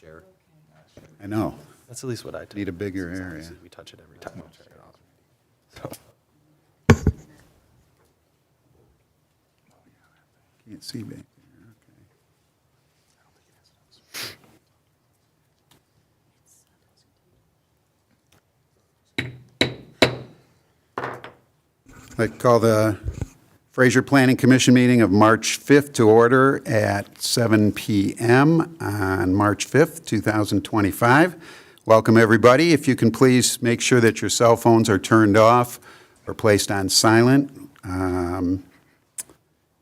share. I know. That's at least what I do. Need a bigger area. We touch it every time. So, Can't see back there, okay. I'd like to call the Fraser Planning Commission meeting of March 5th to order at 7 p.m. on March 5th, 2025. Welcome, everybody. If you can please make sure that your cell phones are turned off or placed on silent.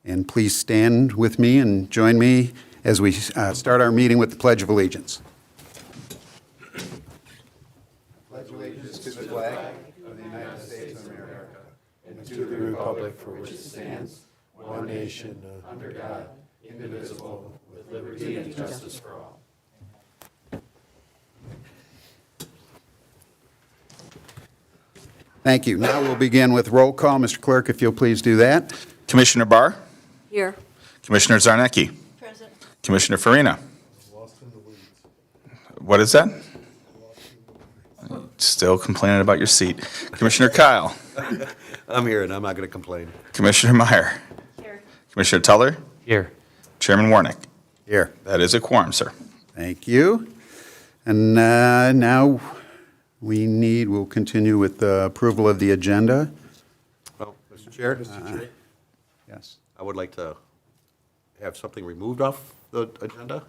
And please stand with me and join me as we start our meeting with the Pledge of Allegiance. Pledge allegiance to the flag of the United States of America and to the republic for which it stands, one nation, under God, indivisible, with liberty and justice for all. Thank you. Now we'll begin with roll call. Mr. Clerk, if you'll please do that. Commissioner Barr? Here. Commissioner Zarnecki? Present. Commissioner Farina? What is that? Still complaining about your seat. Commissioner Kyle? I'm here and I'm not going to complain. Commissioner Meyer? Here. Commissioner Tuller? here. Chairman Warnick? Here. That is a quorum, sir. Thank you. And now we'll continue with the approval of the agenda. Well, Mr. Chair, Yes. I would like to have something removed off the agenda.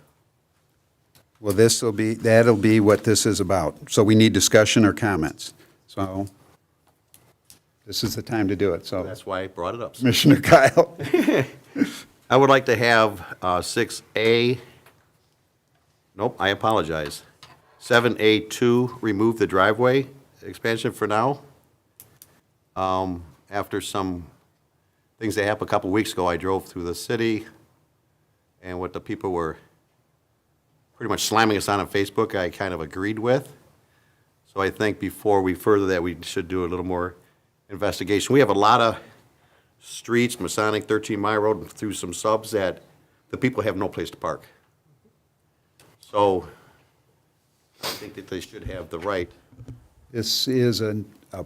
Well, that'll be what this is about. So we need discussion or comments. So this is the time to do it. So That's why I brought it up. Commissioner Kyle. I would like to have 6A, nope, I apologize. 7A2, remove the driveway expansion for now. After some things that happened a couple weeks ago, I drove through the city, and what the people were pretty much slamming us on Facebook, I kind of agreed with. So I think before we further that, we should do a little more investigation. We have a lot of streets, Masonic, 13 Mile Road, and through some subs that the people have no place to park. So I think that they should have the right. This is a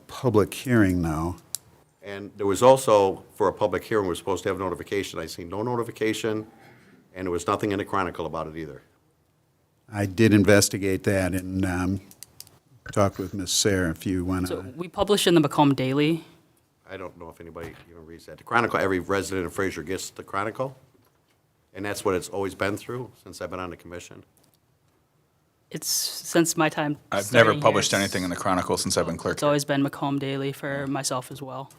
public hearing now. And there was also, for a public hearing, we're supposed to have notification. I seen no notification, and there was nothing in the Chronicle about it either. I did investigate that and talked with Ms. Sarah if you want So to. we publish in the Macomb Daily. I don't know if anybody even reads that. The Chronicle, every resident of Fraser gets the Chronicle, and that's what it's always been through since I've been on the commission. It's since my time. I've never starting published here, anything in the Chronicle since I've been clerk. It's always been Macomb Daily for myself as well.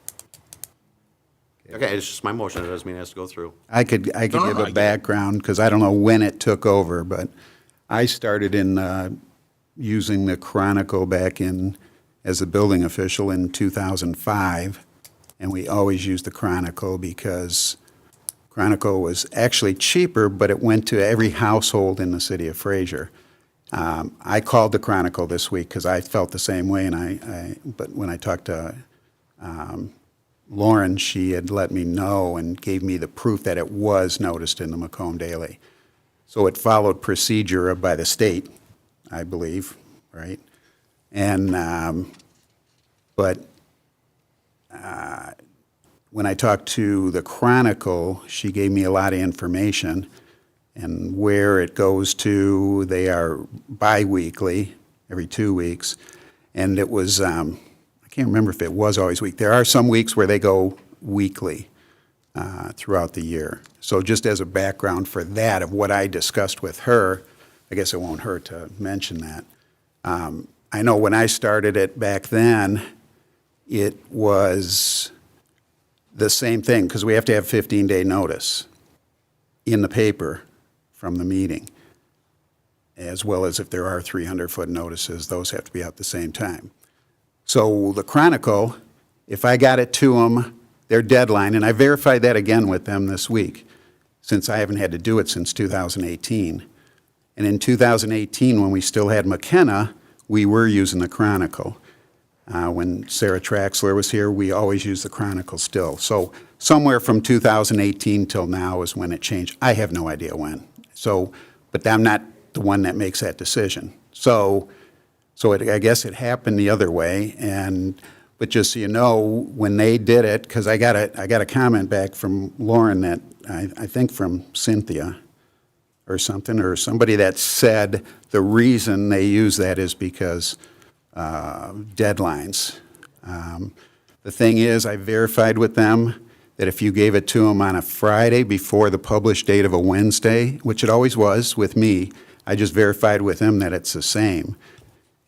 Okay, it's just my motion. It doesn't mean it has to go through. I could No, give no, I a get it. background because I don't know when it took over, but I started in using the Chronicle back in as a building official in 2005, and we always used the Chronicle because Chronicle was actually cheaper, but it went to every household in the city of Fraser. I called the Chronicle this week because I felt the same way, and but when I talked to Lauren, she had let me know and gave me the proof that it was noticed in the Macomb Daily. So it followed procedure by the state, I believe, right? And, but when I talked to the Chronicle, she gave me a lot of information. And where it goes to, they are biweekly, every 2 weeks. And it was, I can't remember if it was always week. There are some weeks where they go weekly throughout the year. So just as a background for that, of what I discussed with her, I guess it won't hurt to mention that. I know when I started it back then, it was the same thing, because we have to have 15-day notice in the paper from the meeting, as well as if there are 300-foot notices, those have to be out at the same time. So the Chronicle, if I got it to them, their deadline, and I verified that again with them this week, since I haven't had to do it since 2018. And in 2018, when we still had McKenna, we were using the Chronicle. When Sarah Traxler was here, we always used the Chronicle still. So somewhere from 2018 till now is when it changed. I have no idea when. So, but I'm not the one that makes that decision. So I guess it happened the other way, but just so you know, when they did it, because I got a comment back from Lauren that, I think from Cynthia or something, or somebody that said the reason they use that is because deadlines. The thing is, I verified with them that if you gave it to them on a Friday before the published date of a Wednesday, which it always was with me, I just verified with them that it's the same.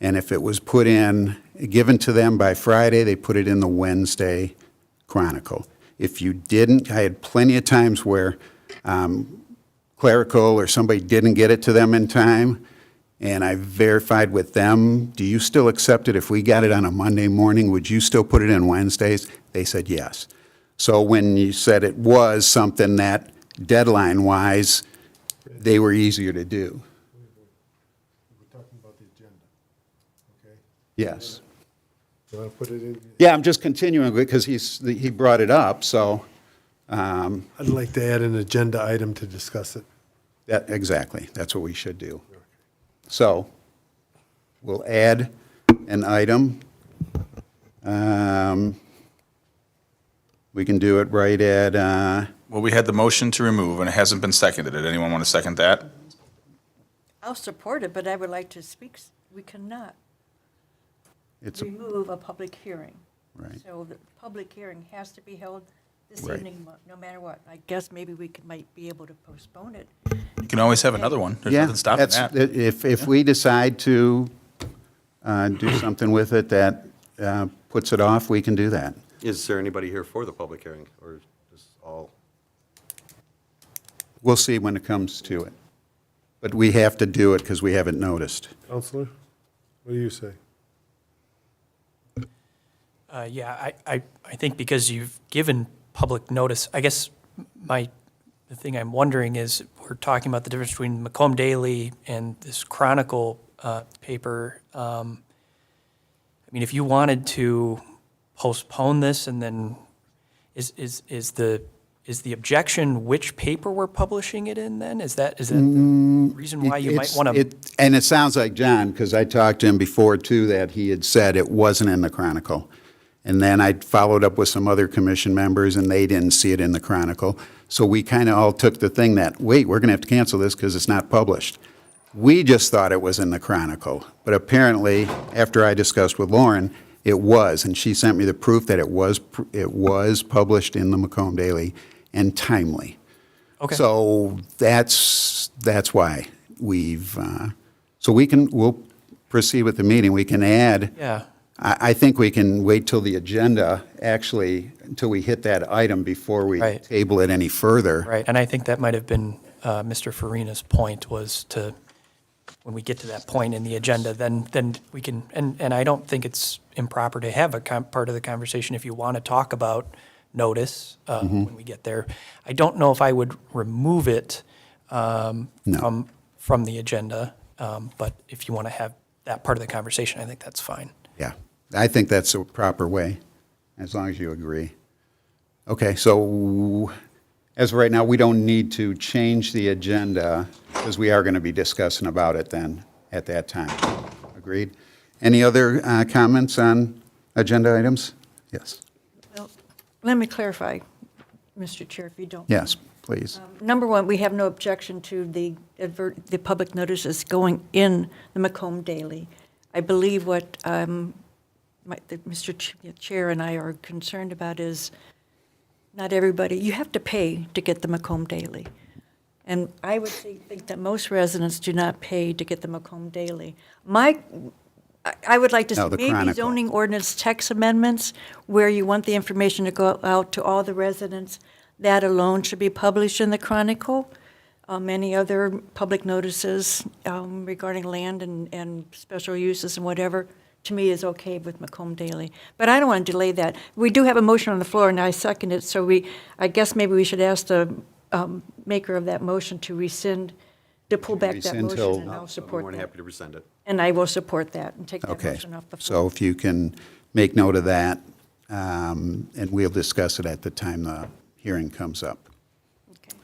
And if it was put in, given to them by Friday, they put it in the Wednesday Chronicle. If you didn't, I had plenty of times where clerical or somebody didn't get it to them in time, and I verified with them, do you still accept it? If we got it on a Monday morning, would you still put it in Wednesdays? They said yes. So when you said it was something that deadline-wise, they were easier to do. We're talking about the agenda, okay? Yes. You want to put it in? Yeah, I'm just continuing because he brought it up, so I'd like to add an agenda item to discuss it. exactly, that's what we should do. So we'll add an item. We can do it right at, Well, we had the motion to remove, and it hasn't been seconded. Did anyone want to second that? I'll support it, but I would like to speak, we cannot it's, a- remove a public hearing. Right. So the public hearing has to be held this Right. evening, no matter what. I guess maybe we might be able to postpone it. You can always have another one. There's yeah, nothing stopping that's, that. if we decide to do something with it that puts it off, we can do that. Is there anybody here for the public hearing, or just all? We'll see when it comes to it. But we have to do it because we haven't noticed. Counselor, what do you say? Yeah, I think because you've given public notice, I guess the thing I'm wondering is, we're talking about the difference between Macomb Daily and this Chronicle paper. I mean, if you wanted to postpone this, and then is the objection which paper we're publishing it in then? Is that the reason why you might want to? And it sounds like John, because I talked to him before too, that he had said it wasn't in the Chronicle. And then I followed up with some other commission members, and they didn't see it in the Chronicle. So we kind of all took the thing that, wait, we're going to have to cancel this because it's not published. We just thought it was in the Chronicle. But apparently, after I discussed with Lauren, it was, and she sent me the proof that it was published in the Macomb Daily and timely. Okay. So that's why we've, so we'll proceed with the meeting. We can add. Yeah. I think we can wait till the agenda, actually, until we hit that item before we Right. table it any further. Right, and I think that might have been Mr. Farina's point, was to, when we get to that point in the agenda, then we can, and I don't think it's improper to have a part of the conversation if you want to talk about notice when we get there. I don't know if I would remove it from the agenda, but if you want to have that part of the conversation, I think that's fine. Yeah, I think that's a proper way, as long as you agree. Okay, so as of right now, we don't need to change the agenda because we are going to be discussing about it then at that time. Agreed? Any other comments on agenda items? Yes. Well, let me clarify, Mr. Chair, if you don't. Yes, please. Number one, we have no objection to the public notices going in the Macomb Daily. I believe what Mr. Chair and I are concerned about is not everybody, you have to pay to get the Macomb Daily. And I would think that most residents do not pay to get the Macomb Daily. I would like to No, see the maybe Chronicle. zoning ordinance text amendments where you want the information to go out to all the residents. That alone should be published in the Chronicle. Many other public notices regarding land and special uses and whatever, to me, is okay with Macomb Daily. But I don't want to delay that. We do have a motion on the floor, and I second it, so I guess maybe we should ask the maker of that motion to rescind, to pull back that Rescind till- motion, and I'll I'm support more than that. happy to rescind it. And I will support that and take that Okay, motion off the so floor. if you can make note of that, and we'll discuss it at the time the hearing comes up. Okay.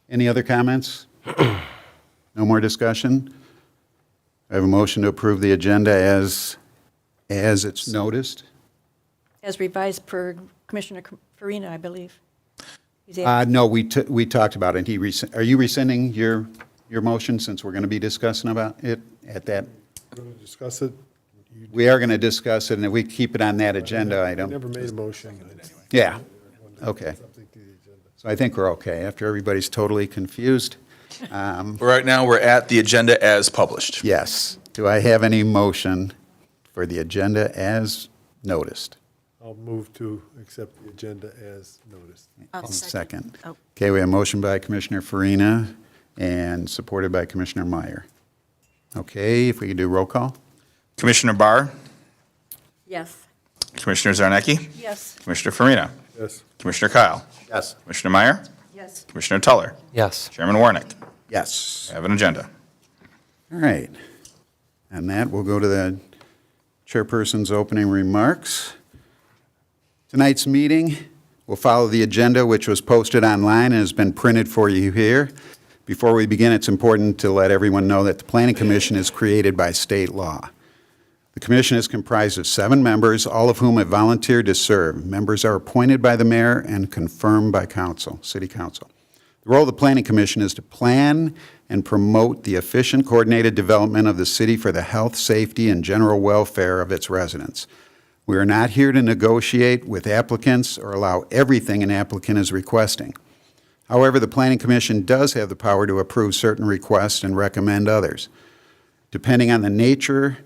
Any other comments? No more discussion? I have a motion to approve the agenda as it's noticed. As revised per Commissioner Farina, I believe. He's asked. No, we talked about it. Are you rescinding your motion since we're going to be discussing about it at that? We're going to discuss it. We are going to discuss it, and if we keep it on that agenda I item. never made a motion. Yeah, okay. Something to the agenda. So I think we're okay, after everybody's totally confused. Right now, we're at the agenda as published. Yes. Do I have any motion for the agenda as noticed? I'll move to accept the agenda as noticed. Second. Oh. Okay, we have a motion by Commissioner Farina and supported by Commissioner Meyer. Okay, if we could do roll call? Commissioner Barr, Yes. Commissioner Zarnecki, Yes. Commissioner Farina, Yes. Commissioner Kyle, Yes. Commissioner Meyer, Yes. Commissioner Tuller, Yes. Chairman Warnick. Yes. We have an agenda. All right. And that, we'll go to the chairperson's opening remarks. Tonight's meeting will follow the agenda, which was posted online and has been printed for you here. Before we begin, it's important to let everyone know that the Planning Commission is created by state law. The commission is comprised of 7 members, all of whom have volunteered to serve. Members are appointed by the mayor and confirmed by council, city council. The role of the Planning Commission is to plan and promote the efficient, coordinated development of the city for the health, safety, and general welfare of its residents. We are not here to negotiate with applicants or allow everything an applicant is requesting. However, the Planning Commission does have the power to approve certain requests and recommend others. Depending on the nature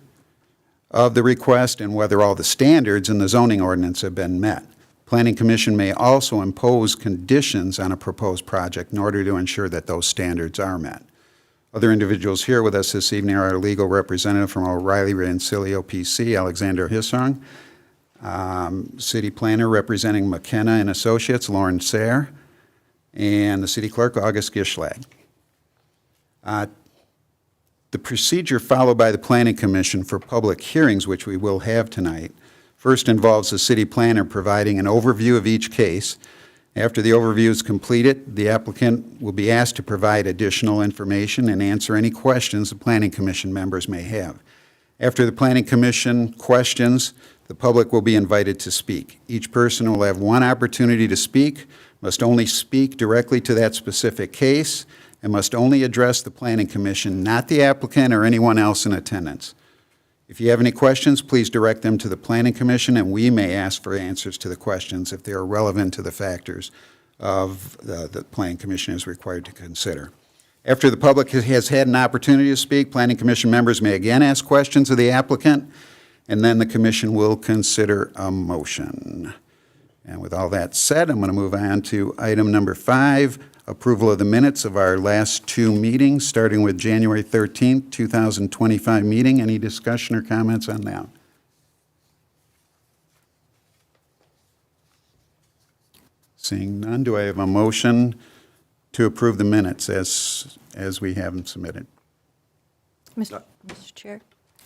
of the request and whether all the standards in the zoning ordinance have been met, Planning Commission may also impose conditions on a proposed project in order to ensure that those standards are met. Other individuals here with us this evening are our legal representative from O'Reilly Rancilio PC, Alexander Hissong, city planner representing McKenna and Associates, Lauren Sayre, and the city clerk, August Gischlag. The procedure followed by the Planning Commission for public hearings, which we will have tonight, first involves the city planner providing an overview of each case. After the overview is completed, the applicant will be asked to provide additional information and answer any questions the Planning Commission members may have. After the Planning Commission questions, the public will be invited to speak. Each person will have one opportunity to speak, must only speak directly to that specific case, and must only address the Planning Commission, not the applicant or anyone else in attendance. If you have any questions, please direct them to the Planning Commission, and we may ask for answers to the questions if they are relevant to the factors of the Planning Commission is required to consider. After the public has had an opportunity to speak, Planning Commission members may again ask questions of the applicant, and then the commission will consider a motion. And with all that said, I'm going to move on to item number 5, approval of the minutes of our last 2 meetings, starting with January 13th, 2025 meeting. Any discussion or comments on that? Seeing none, do I have a motion to approve the minutes as we have them submitted? Mr. Chair,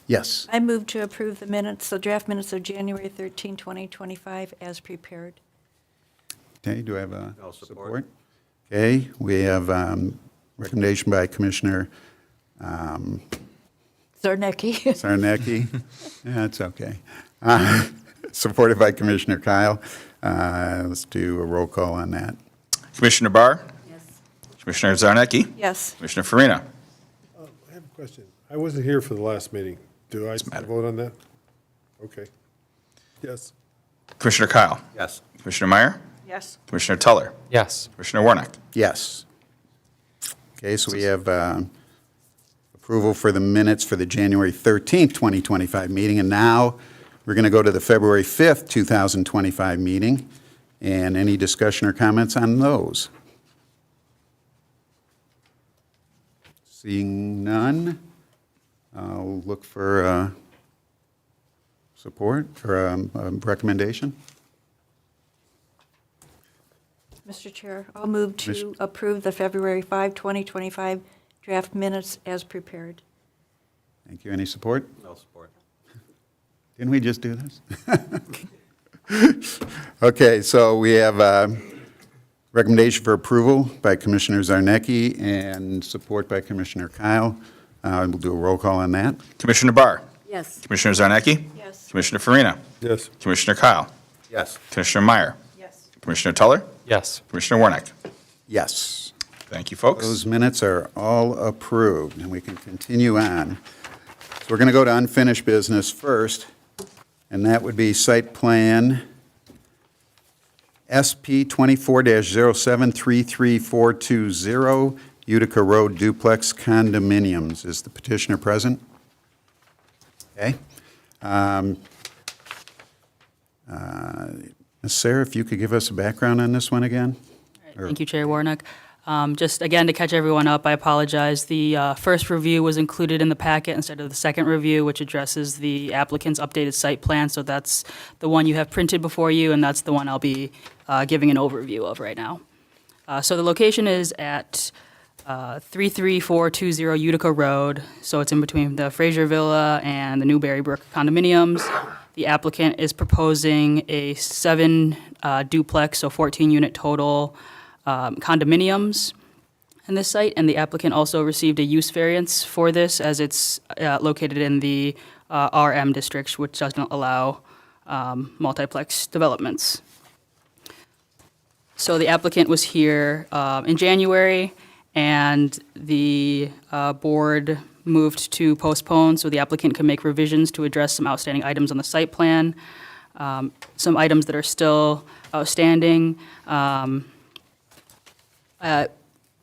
Yes. I move to approve the minutes, the draft minutes of January 13, 2025, as prepared. Okay, do I have a I'll support. support? Okay, we have recommendation by Commissioner Zarnecki. Sarnecki. That's okay. Supported by Commissioner Kyle. Let's do a roll call on that. Commissioner Barr, Yes. Commissioner Zarnecki, Yes. Commissioner Farina, I have a question. I wasn't here for the last meeting. Do I matter. vote on that? Okay. Yes. Commissioner Kyle, Yes. Commissioner Meyer, Yes. Commissioner Tuller, Yes. Commissioner Warnick. Yes. Okay, so we have approval for the minutes for the January 13th, 2025 meeting, and now we're going to go to the February 5th, 2025 meeting, and any discussion or comments on those? Seeing none, I'll look for support or a recommendation. Mr. Chair, I'll move to approve the February 5, 2025 draft minutes as prepared. Thank you. Any support? No support. Didn't we just do this? Okay, so we have recommendation for approval by Commissioner Zarnecki and support by Commissioner Kyle. We'll do a roll call on that. Commissioner Barr, Yes. Commissioner Zarnecki, Yes. Commissioner Farina, Yes. Commissioner Kyle, Yes. Commissioner Meyer, Yes. Commissioner Tuller, Yes. Commissioner Warnick. Yes. Thank you, folks. Those minutes are all approved, and we can continue on. So we're going to go to unfinished business first, and that would be site plan SP 24-073340, Utica Road duplex condominiums. Is the petitioner present? Okay. Ms. Sarah, if you could give us a background on this one again? Thank you, Chair Warnock. Just again, to catch everyone up, I apologize. The first review was included in the packet instead of the second review, which addresses the applicant's updated site plan. So that's the one you have printed before you, and that's the one I'll be giving an overview of right now. So the location is at 33420 Utica Road. So it's in between the Fraser Villa and the Newberry Brook condominiums. The applicant is proposing a 7 duplex, so 14-unit total condominiums in this site, and the applicant also received a use variance for this as it's located in the RM district, which doesn't allow multiplex developments. So the applicant was here in January, and the board moved to postpone so the applicant can make revisions to address some outstanding items on the site plan, some items that are still outstanding.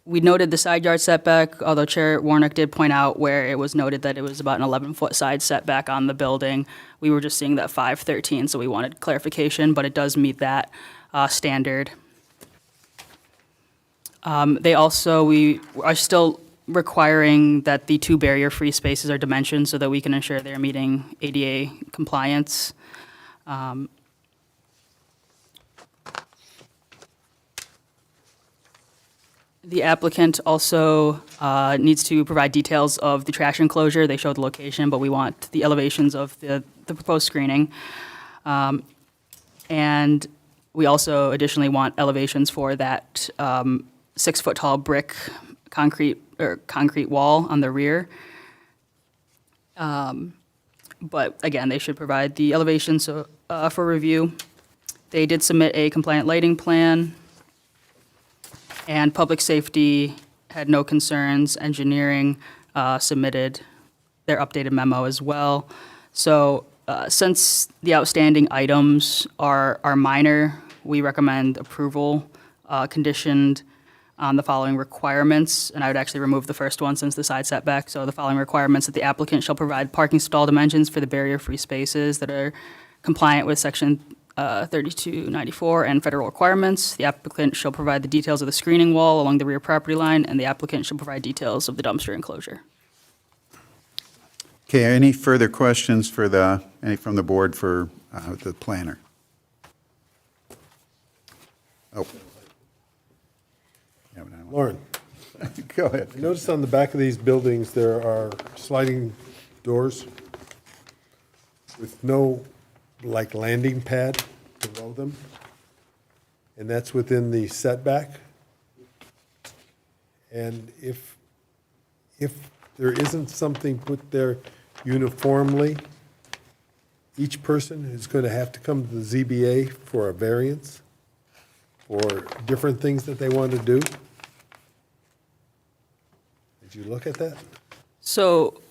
We noted the side yard setback, although Chair Warnock did point out where it was noted that it was about an 11-foot side setback on the building. We were just seeing that 513, so we wanted clarification, but it does meet that standard. We are still requiring that the 2 barrier-free spaces are dimensioned so that we can ensure they're meeting ADA compliance. The applicant also needs to provide details of the trash enclosure. They show the location, but we want the elevations of the proposed screening. And we also additionally want elevations for that 6-foot-tall brick concrete wall on the rear. But again, they should provide the elevations for review. They did submit a compliant lighting plan. And public safety had no concerns. Engineering submitted their updated memo as well. So since the outstanding items are minor, we recommend approval conditioned on the following requirements. And I would actually remove the first one since the side setback. So the following requirements: that the applicant shall provide parking stall dimensions for the barrier-free spaces that are compliant with Section 3294 and federal requirements. The applicant shall provide the details of the screening wall along the rear property line, and the applicant shall provide details of the dumpster enclosure. Okay, any further questions from the board for the planner? Oh. Yeah, but I don't- Lauren, Go ahead. I noticed on the back of these buildings, there are sliding doors with no, like, landing pad below them, and that's within the setback. And if there isn't something put there uniformly, each person is going to have to come to the ZBA for a variance for different things that they want to do. Did you look at that? So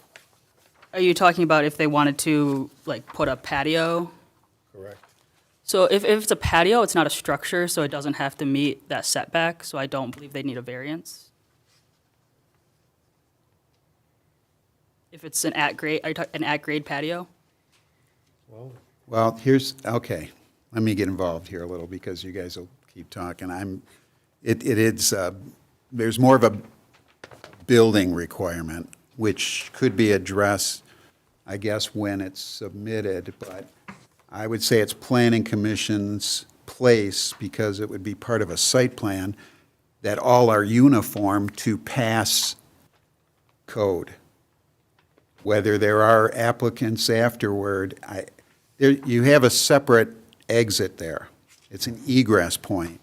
are you talking about if they wanted to, like, put a patio? Correct. So if it's a patio, it's not a structure, so it doesn't have to meet that setback, so I don't believe they need a variance. If it's an at-grade, are you talking an at-grade patio? Well, okay, let me get involved here a little because you guys will keep talking. There's more of a building requirement, which could be addressed, I guess, when it's submitted, but I would say it's Planning Commission's place, because it would be part of a site plan, that all are uniform to pass code. Whether there are applicants afterward, you have a separate exit there. It's an egress point.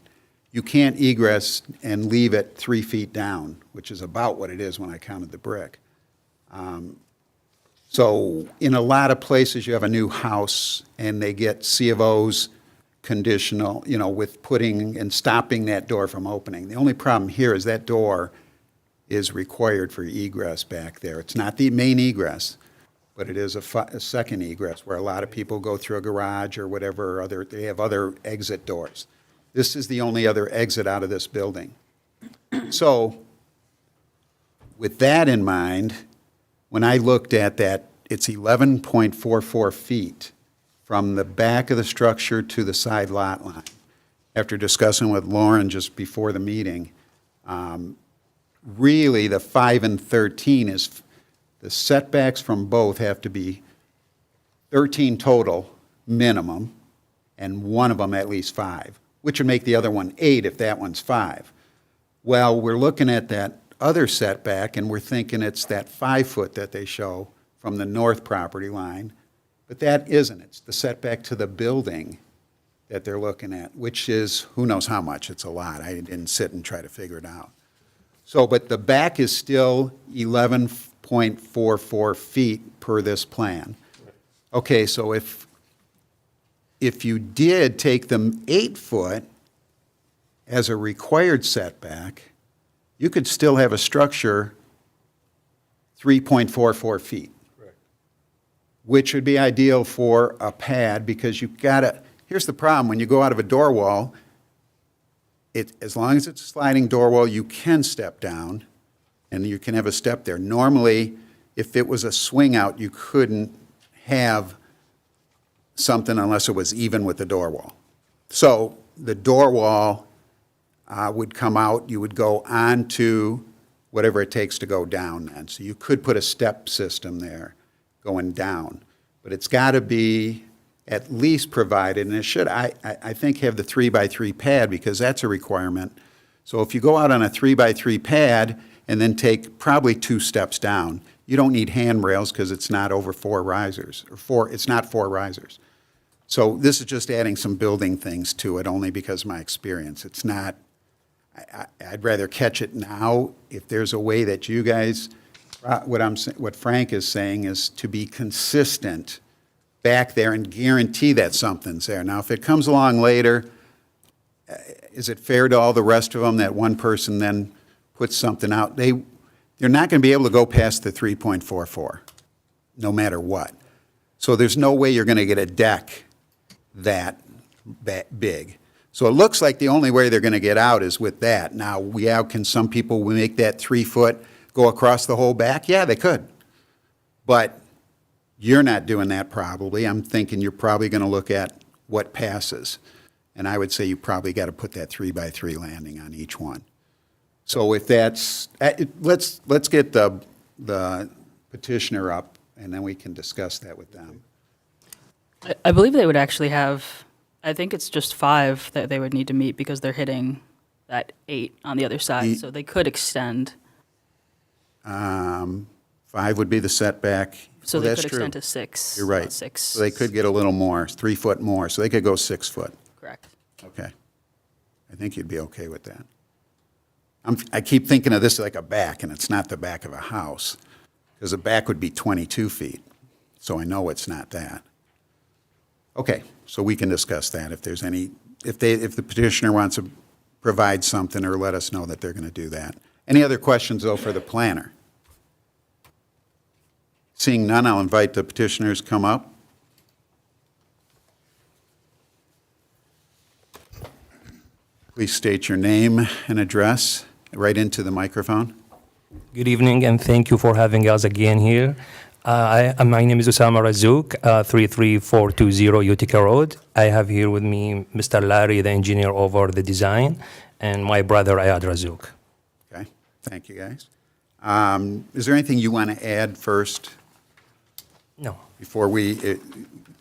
You can't egress and leave it 3 feet down, which is about what it is when I counted the brick. So in a lot of places, you have a new house, and they get C of Os conditional, with putting and stopping that door from opening. The only problem here is that door is required for egress back there. It's not the main egress, but it is a second egress where a lot of people go through a garage or whatever other, they have other exit doors. This is the only other exit out of this building. So with that in mind, when I looked at that, it's 11.44 feet from the back of the structure to the side lot line. After discussing with Lauren just before the meeting, really, the 5 and 13 is, the setbacks from both have to be 13 total minimum, and one of them at least 5, which would make the other one 8 if that one's 5. Well, we're looking at that other setback, and we're thinking it's that 5-foot that they show from the north property line, but that isn't. It's the setback to the building that they're looking at, which is, who knows how much, it's a lot. I didn't sit and try to figure it out. So, but the back is still 11.44 feet per this plan. Okay, so if you did take the 8-foot as a required setback, you could still have a structure 3.44 feet. Correct. Which would be ideal for a pad, because you've got to, here's the problem, when you go out of a door wall, as long as it's a sliding door wall, you can step down, and you can have a step there. Normally, if it was a swing out, you couldn't have something unless it was even with the door wall. So the door wall would come out, you would go onto whatever it takes to go down then. So you could put a step system there going down, but it's got to be at least provided, and it should, I think, have the 3x3 pad, because that's a requirement. So if you go out on a 3x3 pad and then take probably 2 steps down, you don't need handrails because it's not over 4 risers, it's not 4 risers. So this is just adding some building things to it, only because of my experience. It's not, I'd rather catch it now. If there's a way that you guys, what Frank is saying is to be consistent back there and guarantee that something's there. Now, if it comes along later, is it fair to all the rest of them that one person then puts something out? They're not going to be able to go past the 3.44, no matter what. So there's no way you're going to get a deck that big. So it looks like the only way they're going to get out is with that. Now, can some people make that 3-foot go across the whole back? Yeah, they could. But you're not doing that probably. I'm thinking you're probably going to look at what passes. And I would say you probably got to put that 3x3 landing on each one. So if that's, let's get the petitioner up, and then we can discuss that with them. I believe they would actually have, I think it's just 5 that they would need to meet because they're hitting that 8 on the other side. So they could extend. 5 would be the setback. So Well, they that's could true. extend to 6. You're right. 6. So they could get a little more, 3 foot more, so they could go 6 foot. Correct. Okay. I think you'd be okay with that. I keep thinking of this like a back, and it's not the back of a house, because the back would be 22 feet, so I know it's not that. Okay, so we can discuss that if there's any, if the petitioner wants to provide something or let us know that they're going to do that. Any other questions, though, for the planner? Seeing none, I'll invite the petitioners to come up. Please state your name and address right into the microphone. Good evening, and thank you for having us again here. My name is Osama Razouk, 33420 Utica Road. I have here with me Mr. Larry, the engineer over the design, and my brother Ayad Razouk. Okay, thank you, guys. Is there anything you want to add first No. before we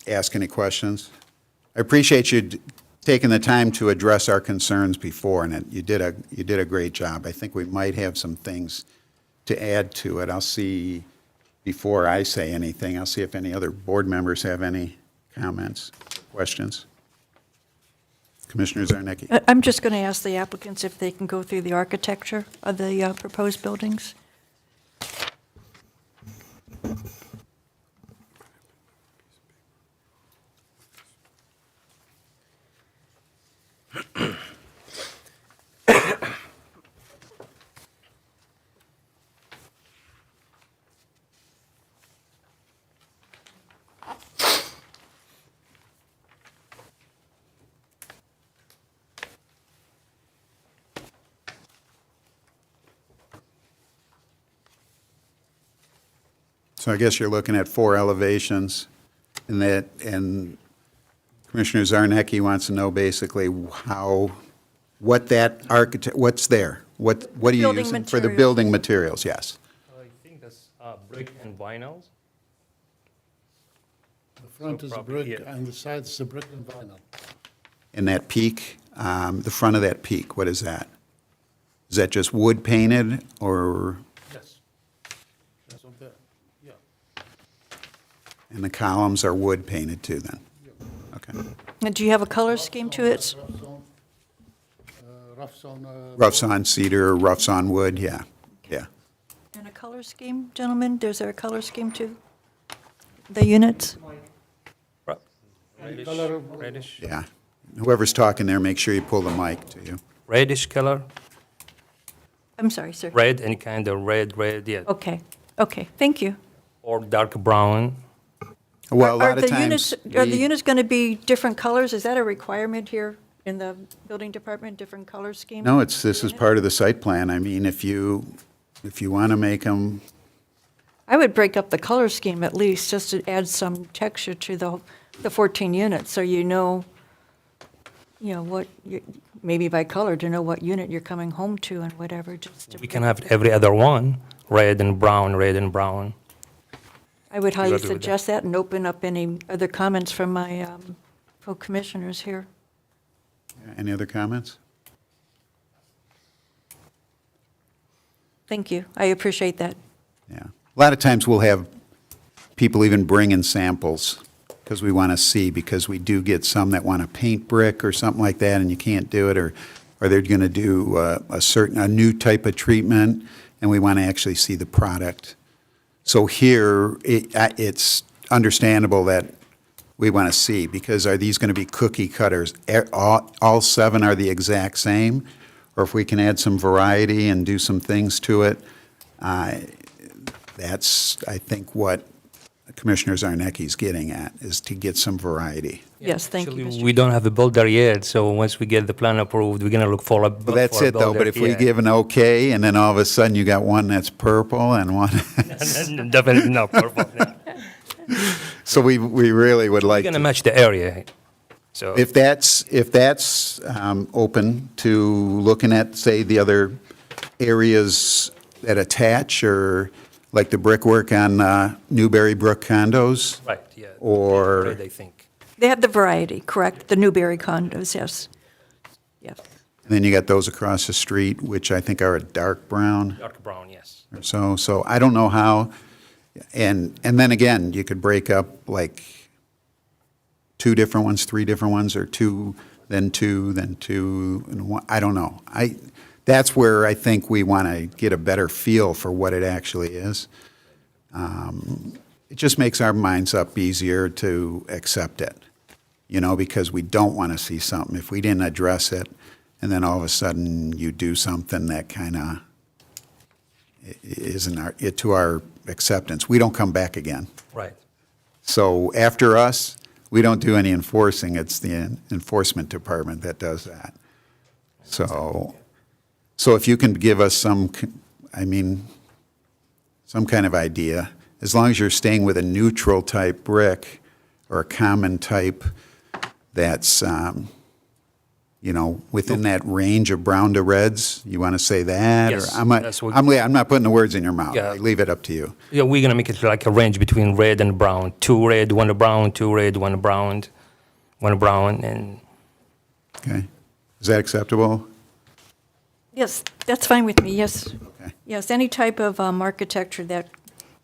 ask any questions? I appreciate you taking the time to address our concerns before, and you did a great job. I think we might have some things to add to it. I'll see, before I say anything, I'll see if any other board members have any comments, questions. Commissioner Zarnicki. I'm just going to ask the applicants if they can go through the architecture of the proposed buildings. So I guess you're looking at 4 elevations, and Commissioner Zarnecki wants to know basically what that what's there? What are you Building using for the materials. building materials? Yes. I think that's brick and vinyls. The front is property, brick, yeah. and the sides is a brick and vinyl. And that peak, the front of that peak, what is that? Is that just wood painted, or, Yes. That's what the, yeah. and the columns are wood painted too then? Okay. And do you have a color scheme to it? Rough on, Roughs on cedar, roughs on wood, yeah, yeah. And a color scheme, gentlemen? Is there a color scheme to the units? Reddish. Yeah. Whoever's talking there, make sure you pull the mic to you. Reddish color, I'm sorry, sir. red, any kind of red, yeah. Okay, okay, thank you. Or dark brown. Well, a Are lot of the times. units, are the we- units going to be different colors? Is that a requirement here in the building department, different color scheme? No, this is part of the site plan. I mean, if you want to make them, I would break up the color scheme at least, just to add some texture to the 14 units, so you know, what, maybe by color, to know what unit you're coming home to and whatever, just to. We can have every other one, red and brown, red and brown. I would highly agree with that? suggest that and open up any other comments from my co-commissioners here. any other comments? Thank you, I appreciate that. Yeah. A lot of times we'll have people even bring in samples because we want to see, because we do get some that want to paint brick or something like that, and you can't do it, or they're going to do a new type of treatment, and we want to actually see the product. So here, it's understandable that we want to see, because are these going to be cookie cutters? All 7 are the exact same? Or if we can add some variety and do some things to it, that's, I think, what Commissioner Zarnecki's getting at, is to get some variety. Yes, thank you, Actually, Mr. we don't have a builder yet, so once we get the plan approved, we're gonna look for a. Well, that's it, though, but if we give an okay, and then all of a sudden you got one that's purple and one, Definitely not purple. No. so we really would We're like gonna to. match the area, so. If that's open to looking at, say, the other areas that attach, or like the brickwork on Newberry Brook condos? Right, yeah. Or- Red, I think. They have the variety, correct? The Newberry condos, yes. Yes. And then you got those across the street, which I think are a dark brown Dark brown, yes. or so. So I don't know how, and then again, you could break up like 2 different ones, 3 different ones, or 2, then 2, then 2, and 1. I don't know. That's where I think we want to get a better feel for what it actually is. It just makes our minds up easier to accept it, because we don't want to see something. If we didn't address it, and then all of a sudden you do something that kind of isn't to our acceptance, we don't come back again. Right. So after us, we don't do any enforcing. It's the enforcement department that does that. So if you can give us some kind of idea, as long as you're staying with a neutral type brick or a common type that's, within that range of brown to reds, you want to say that? Yes, Or that's what- I'm not putting the words in your mouth. Yeah. I leave it up to you. Yeah, we're gonna make it like a range between red and brown. 2 red, 1 brown, 2 red, 1 brown, 1 brown, and Okay? Is that acceptable? Yes, that's fine with me, yes. Okay. Yes, any type of architecture that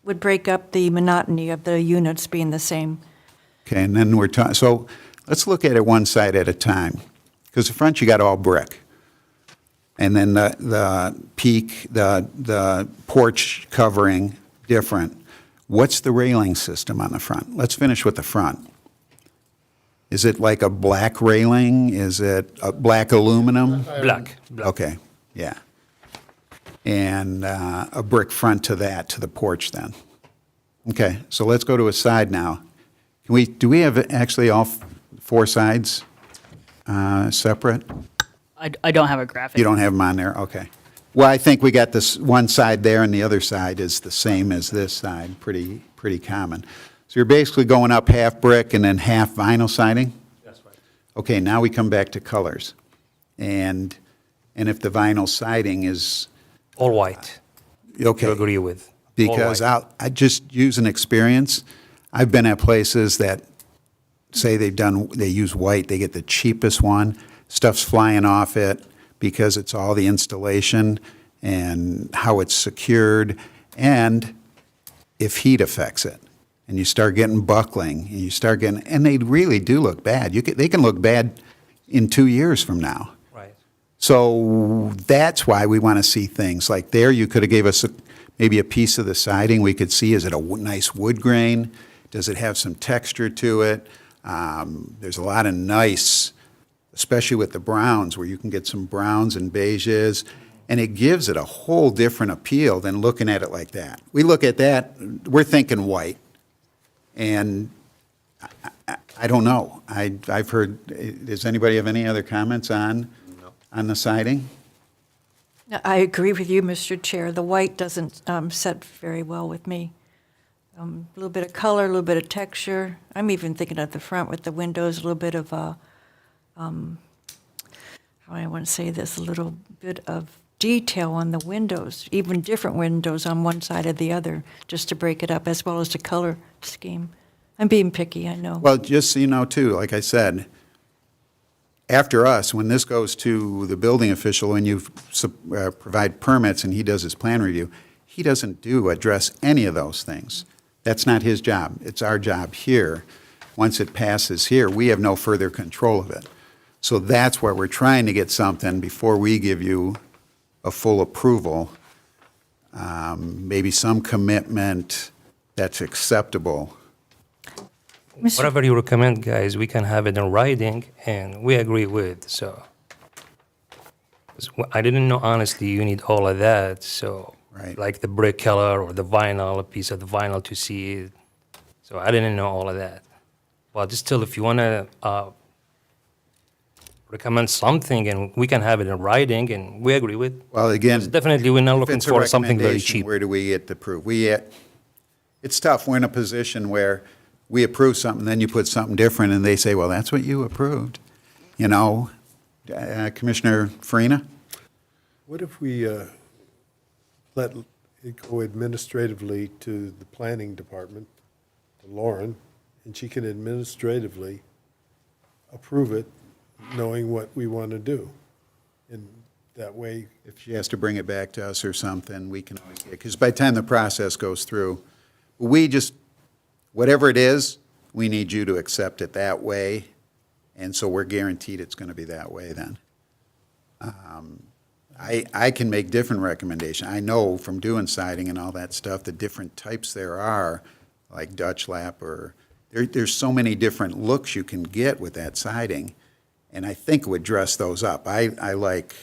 would break up the monotony of the units being the same. Okay, and then we're talking, so let's look at it one side at a time. Because the front, you got all brick. And then the peak, the porch covering, different. What's the railing system on the front? Let's finish with the front. Is it like a black railing? Is it a black aluminum? black. Okay, yeah. And a brick front to that, to the porch then. Okay, so let's go to a side now. Do we have actually all 4 sides separate? I don't have a graphic. You don't have them on there? Okay. Well, I think we got this one side there, and the other side is the same as this side, pretty common. So you're basically going up half brick and then half vinyl siding? That's right. Okay, now we come back to colors. And if the vinyl siding is, All white. okay. To agree with. All Because white. I just use an experience. I've been at places that say they use white, they get the cheapest one, stuff's flying off it because it's all the installation and how it's secured, and if heat affects it. And you start getting buckling, and they really do look bad. They can look bad in 2 years from now. Right. So that's why we want to see things like there. You could have gave us maybe a piece of the siding. We could see, is it a nice wood grain? Does it have some texture to it? There's a lot of nice, especially with the browns, where you can get some browns and beiges, and it gives it a whole different appeal than looking at it like that. We look at that, we're thinking white, and I don't know. I've heard, does anybody have any other comments on the siding? I agree with you, Mr. Chair. The white doesn't set very well with me. A little bit of color, a little bit of texture. I'm even thinking at the front with the windows, a little bit of how I want to say this, a little bit of detail on the windows, even different windows on one side or the other, just to break it up, as well as the color scheme. I'm being picky, I know. Well, just so you know, too, like I said, after us, when this goes to the building official and you provide permits and he does his plan review, he doesn't address any of those things. That's not his job. It's our job here. Once it passes here, we have no further control of it. So that's why we're trying to get something before we give you a full approval, maybe some commitment that's acceptable. Whatever you recommend, guys, we can have it in writing, and we agree with, so. 'Cause I didn't know, honestly, you need all of that, so. Right. Like the brick color or the vinyl, a piece of the vinyl to see it. So I didn't know all of that. Well, just still, if you want to recommend something, and we can have it in writing, and we agree with. Well, again. Because definitely, we're not If looking it's a for something very recommendation, cheap. where do we get the proof? It's tough. We're in a position where we approve something, then you put something different, and they say, well, that's what you approved. You know, Commissioner Farina? What if we let it go administratively to the planning department, to Lauren, and she can administratively approve it, knowing what we want to do? And that way, If she has to bring it back to us or something, we can always get, because by the time the process goes through, we just, whatever it is, we need you to accept it that way, and so we're guaranteed it's going to be that way then. I can make different recommendations. I know from doing siding and all that stuff, the different types there are, like Dutch lap, or, there's so many different looks you can get with that siding, and I think it would dress those up. I like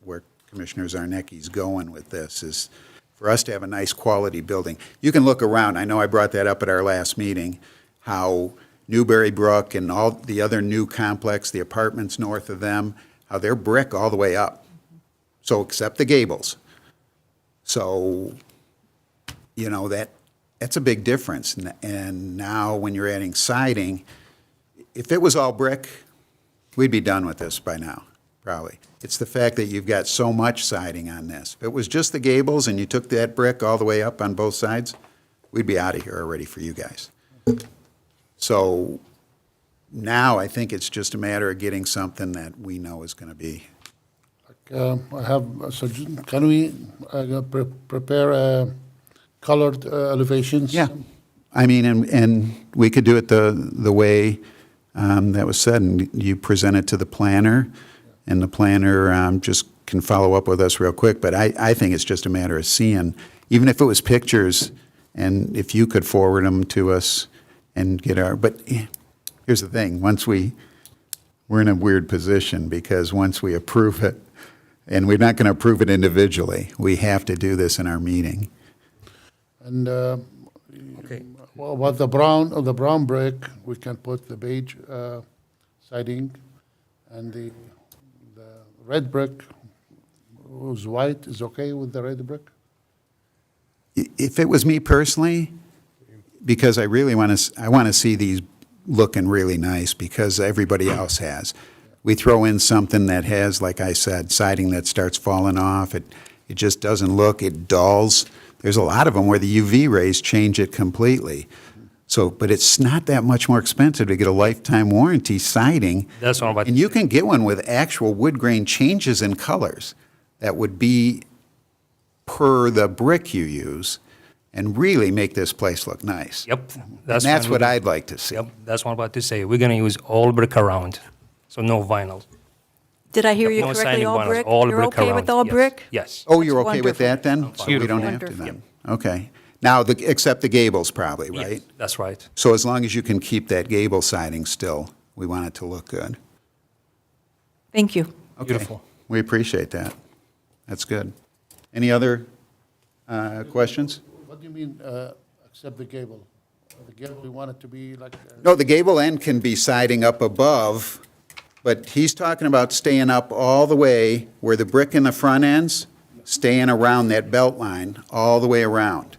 where Commissioner Zarnecki's going with this, is for us to have a nice quality building. You can look around, I know I brought that up at our last meeting, how Newberry Brook and all the other new complex, the apartments north of them, how they're brick all the way up. So, except the gables. So, you know, that's a big difference. And now when you're adding siding, if it was all brick, we'd be done with this by now, probably. It's the fact that you've got so much siding on this. If it was just the gables and you took that brick all the way up on both sides, we'd be out of here already for you guys. So now I think it's just a matter of getting something that we know is going to be. I have a suggestion. Can we prepare colored elevations? Yeah. I mean, and we could do it the way that was said, and you present it to the planner, and the planner just can follow up with us real quick. But I think it's just a matter of seeing, even if it was pictures, and if you could forward them to us and get but here's the thing, we're in a weird position, because once we approve it, and we're not going to approve it individually, we have to do this in our meeting. And Okay. what about the brown brick? We can put the beige siding, and the red brick who's white is okay with the red brick? If it was me personally, because I really I want to see these looking really nice because everybody else has. We throw in something that has, like I said, siding that starts falling off. It just doesn't look, it dulls. There's a lot of them where the UV rays change it completely. So, but it's not that much more expensive to get a lifetime warranty siding. That's what I'm about to And you say. can get one with actual wood grain changes in colors that would be per the brick you use and really make this place look nice. Yep. And that's fine. what I'd like to see. Yep, that's what I'm about to say. We're gonna use all brick around, so no vinyl. Did I hear you No correctly, siding all vinyls, brick? all You're brick okay with around, all yes. brick? Yes. Oh, you're That's okay with that then? So we don't have to Wonderful. then? Okay. Now, except the gables probably, Yes, right? that's right. So as long as you can keep that gable siding still, we want it to look good. Thank you. Okay. Beautiful. We appreciate that. That's good. Any other questions? What do you mean, except the gable? The gable, we want it to be like, No, the gable end can be siding up above, but he's talking about staying up all the way where the brick in the front ends, staying around that belt line all the way around.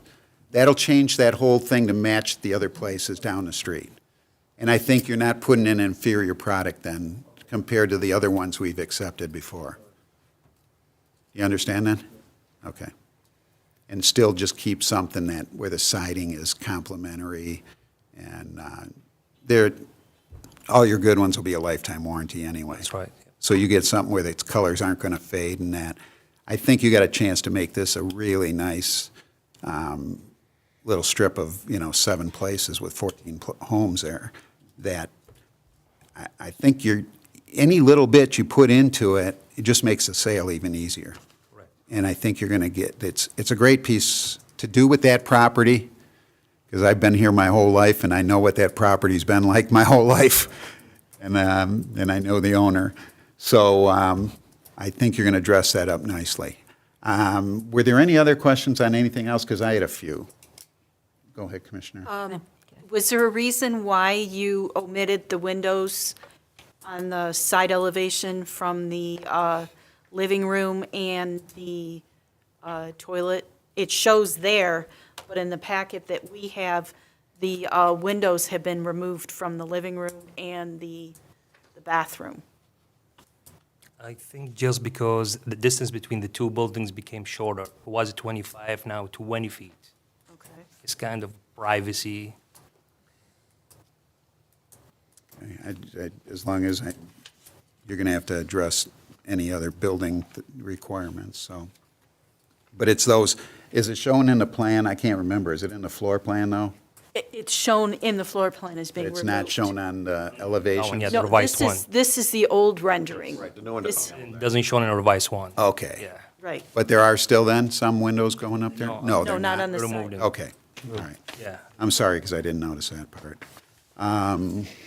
That'll change that whole thing to match the other places down the street. And I think you're not putting in an inferior product then compared to the other ones we've accepted before. You understand that? Okay. And still just keep something that, where the siding is complementary, and all your good ones will be a lifetime warranty anyway. That's right. So you get something where the colors aren't going to fade and that. I think you got a chance to make this a really nice little strip of, 7 places with 14 homes there, that I think any little bit you put into it, it just makes the sale even easier. And I think you're going to get, it's a great piece to do with that property, because I've been here my whole life, and I know what that property's been like my whole life, and I know the owner. So I think you're going to dress that up nicely. Were there any other questions on anything else? Because I had a few. Go ahead, Commissioner. Was there a reason why you omitted the windows on the side elevation from the living room and the toilet? It shows there, but in the packet that we have, the windows have been removed from the living room and the bathroom. I think just because the distance between the two buildings became shorter. It was 25, now 20 feet. Okay. It's kind of privacy. As long as you're going to have to address any other building requirements, so. But it's those, is it shown in the plan? I can't remember. Is it in the floor plan, though? It's shown in the floor plan as being removed. It's not shown on the elevation? yeah, No, the revised this is the old rendering. Right, the new one. This- It doesn't show in a revised one. Okay. Yeah. Right. But there are still then some windows going up there? No. No, they're No, not on the Removed side. it. Okay, all right. Yeah. I'm sorry, because I didn't notice that part.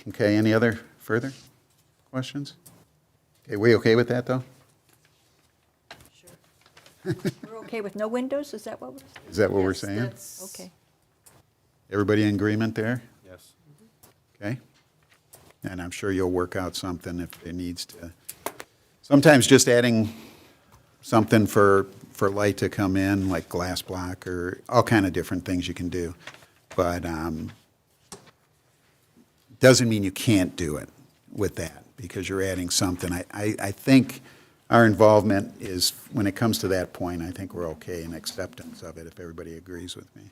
Okay, any other further questions? Okay, we okay with that, though? We're okay with no windows, is that what we're saying? Is that what we're Yes, saying? that's- Okay. Everybody in agreement there? Yes. Okay? And I'm sure you'll work out something if it needs to. Sometimes just adding something for light to come in, like glass block or all kind of different things you can do. But doesn't mean you can't do it with that, because you're adding something. I think our involvement is, when it comes to that point, I think we're okay in acceptance of it, if everybody agrees with me.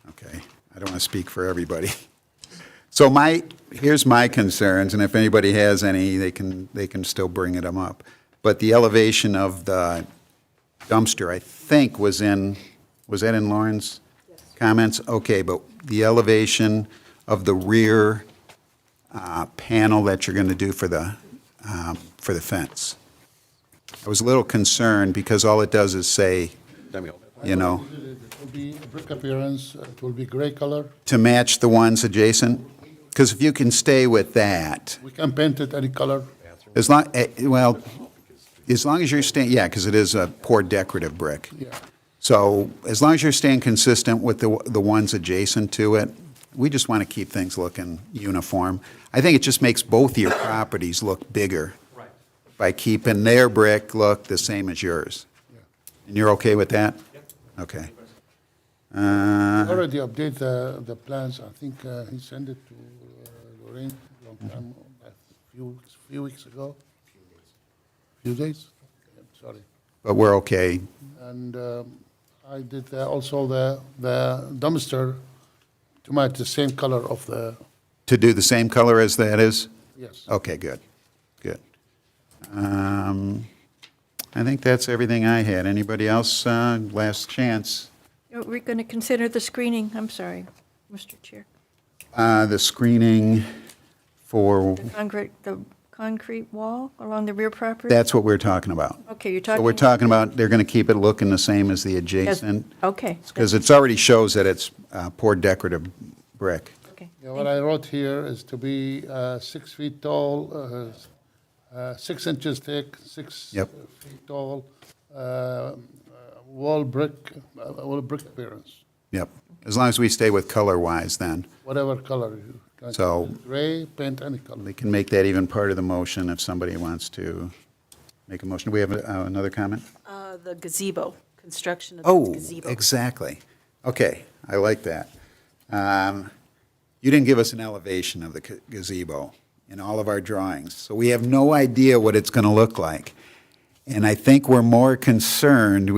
Okay, I don't want to speak for everybody. So here's my concerns, and if anybody has any, they can still bring them up. But the elevation of the dumpster, I think, was that in Lauren's comments? Okay, but the elevation of the rear panel that you're going to do for the fence. I was a little concerned, because all it does is say, Let me open. you know, it will be brick appearance, it will be gray color. to match the ones adjacent? Because if you can stay with that, We can paint it any color. as long as you're staying, yeah, because it is a poor decorative brick. Yeah. So as long as you're staying consistent with the ones adjacent to it, we just want to keep things looking uniform. I think it just makes both of your properties look bigger. Right. by keeping their brick look the same as yours. And you're okay with that? Okay. Already update the plans. I think he sent it to Lorraine long time, a few weeks ago. Few days? Yeah, sorry. But we're okay. And I did also the dumpster to match the same color of the, To do the same color as that is? yes. Okay, good, good. I think that's everything I had. Anybody else? Last chance. We're going to consider the screening, I'm sorry, Mr. Chair. The screening for, The concrete wall along the rear property? that's what we're talking about. Okay, you're So talking. we're talking about, they're going to keep it looking the same as the Yes, adjacent? okay. Because it's already shows that it's poured decorative brick. Okay. Yeah, what I wrote here is to be 6 feet tall, 6 inches thick, 6 Yep. feet tall, wall brick appearance, Yep, as long as we stay with color-wise then. whatever color you can. So- Gray, paint any color. They can make that even part of the motion if somebody wants to make a motion. Do we have another comment? The gazebo, construction of the Oh, gazebo. exactly. Okay, I like that. You didn't give us an elevation of the gazebo in all of our drawings, so we have no idea what it's going to look like. And I think we're more concerned,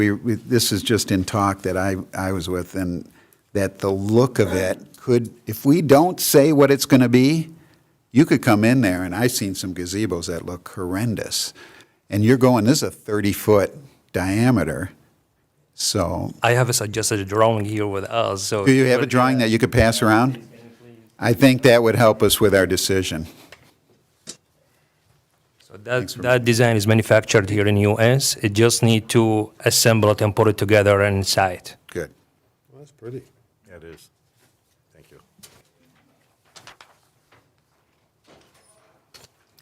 this is just in talk that I was with, and that the look of it could, if we don't say what it's going to be, you could come in there, and I've seen some gazebos that look horrendous. And you're going, this is a 30-foot diameter, so. I have a suggested drawing here with us, so. Do you have a drawing that you could pass around? I think that would help us with our decision. So that design is manufactured here in US. It just need to assemble it and put it together inside. Good. Well, that's pretty. Yeah, it is. Thank you.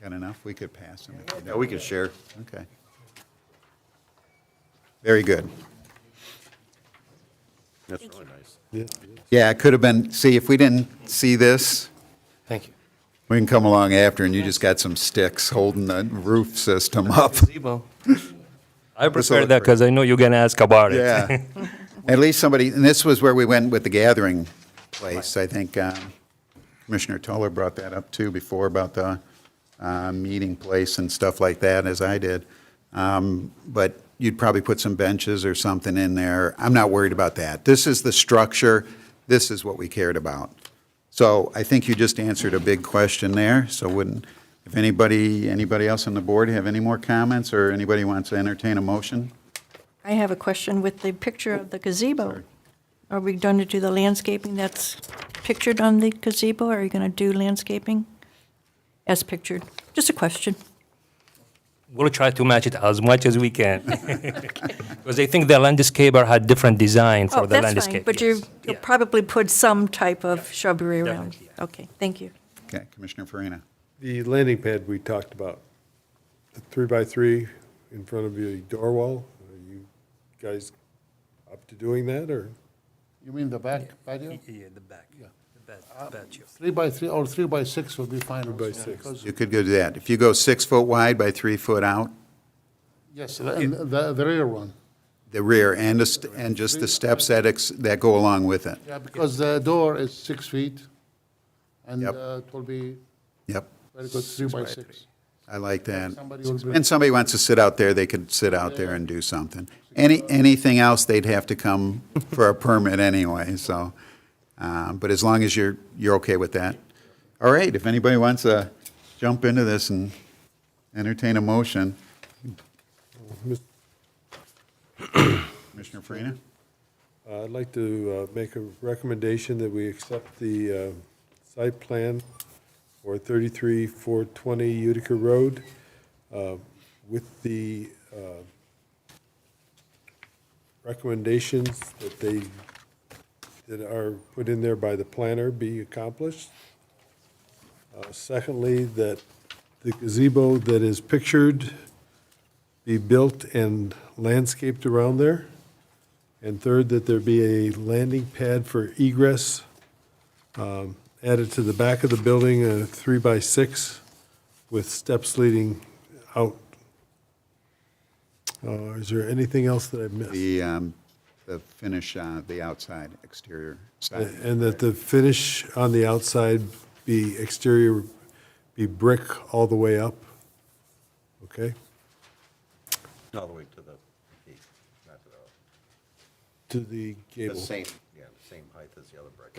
Got enough? We could pass them. if you Yeah, don't. we can share. Okay. Very good. That's really nice. Yeah. Yeah, it could have been, see, if we didn't see this, Thank you. we can come along after and you just got some sticks holding the roof system up. I prepared that because I know you're gonna ask about it. Yeah. At least somebody, and this was where we went with the gathering place. I think Commissioner Toller brought that up too before about the meeting place and stuff like that, as I did. But you'd probably put some benches or something in there. I'm not worried about that. This is the structure. This is what we cared about. So I think you just answered a big question there. So if anybody else on the board have any more comments or anybody wants to entertain a motion? I have a question with the picture of the gazebo. Are we going to do the landscaping that's pictured on the gazebo? Or are you going to do landscaping as pictured? Just a question. We'll try to match it as much as we can. Because I think the landscaper had different design for Oh, the that's landscape. fine, but yes. you'll Yeah. probably put some type of shrubbery around. Definitely, Okay, thank you. Okay, Commissioner Farina. The landing pad we talked about, the 3x3 in front of your door wall, are you guys up to doing that, or? You mean the back patio? Yeah, the back. Yeah. The patio. 3 by 3 or 3 by 6 would be fine. 3 by also, 6. because- You could go do that. If you go 6 foot wide by 3 foot out, Yes, and the rear one. the rear and and just the steps that go along with it. Yeah, because the door is 6 feet, and Yep. it will be Yep, very good, 3 by 6. I like that. Somebody will bring- And somebody wants to sit out there, they could sit out there and do something. Anything else, they'd have to come for a permit anyway, so, but as long as you're okay with that. All right, if anybody wants to jump into this and entertain a motion. Commissioner Farina? I'd like to make a recommendation that we accept the site plan for 33-420 Utica Road with the recommendations that are put in there by the planner be accomplished. Secondly, that the gazebo that is pictured be built and landscaped around there. And third, that there be a landing pad for egress added to the back of the building, a 3 by 6 with steps leading out Is there anything else that I missed? The finish, the outside exterior side. And that the finish on the outside be exterior, be brick all the way up? Okay? All the way to the peak, not to the, To the gable. the same height as the other brick.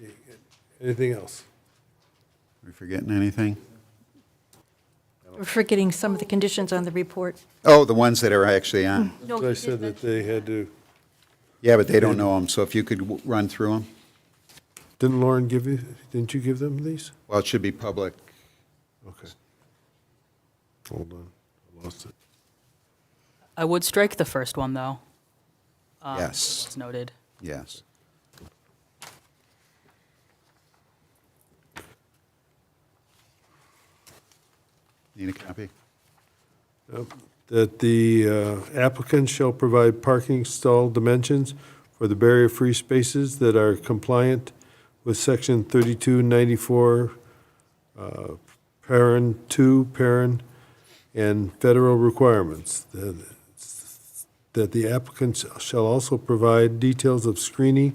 Okay, good. Anything else? We forgetting anything? We're forgetting some of the conditions on the report. Oh, the ones that are actually on. No, So I he said did that mention- they had to, Yeah, but they don't know them, so if you could run through them. didn't Lauren give you, didn't you give them these? Well, it should be public. Okay. Hold on, I lost it. I would strike the first one, though. Yes, It's noted. yes. Need a copy? That the applicant shall provide parking stall dimensions for the barrier-free spaces that are compliant with section 3294, parent 2, parent, and federal requirements. That the applicant shall also provide details of screening,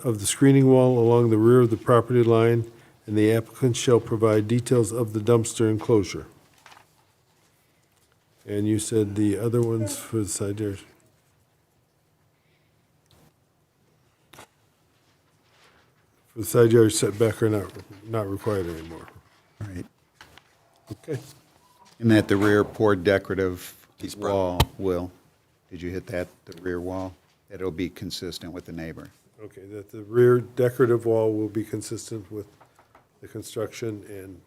of the screening wall along the rear of the property line, and the applicant shall provide details of the dumpster enclosure. And you said the other ones for the side yard. For the side yard setback are not required anymore. Right. Okay. And that the rear poured decorative wall will, did you hit that, the rear wall? That it'll be consistent with the neighbor. Okay, that the rear decorative wall will be consistent with the construction and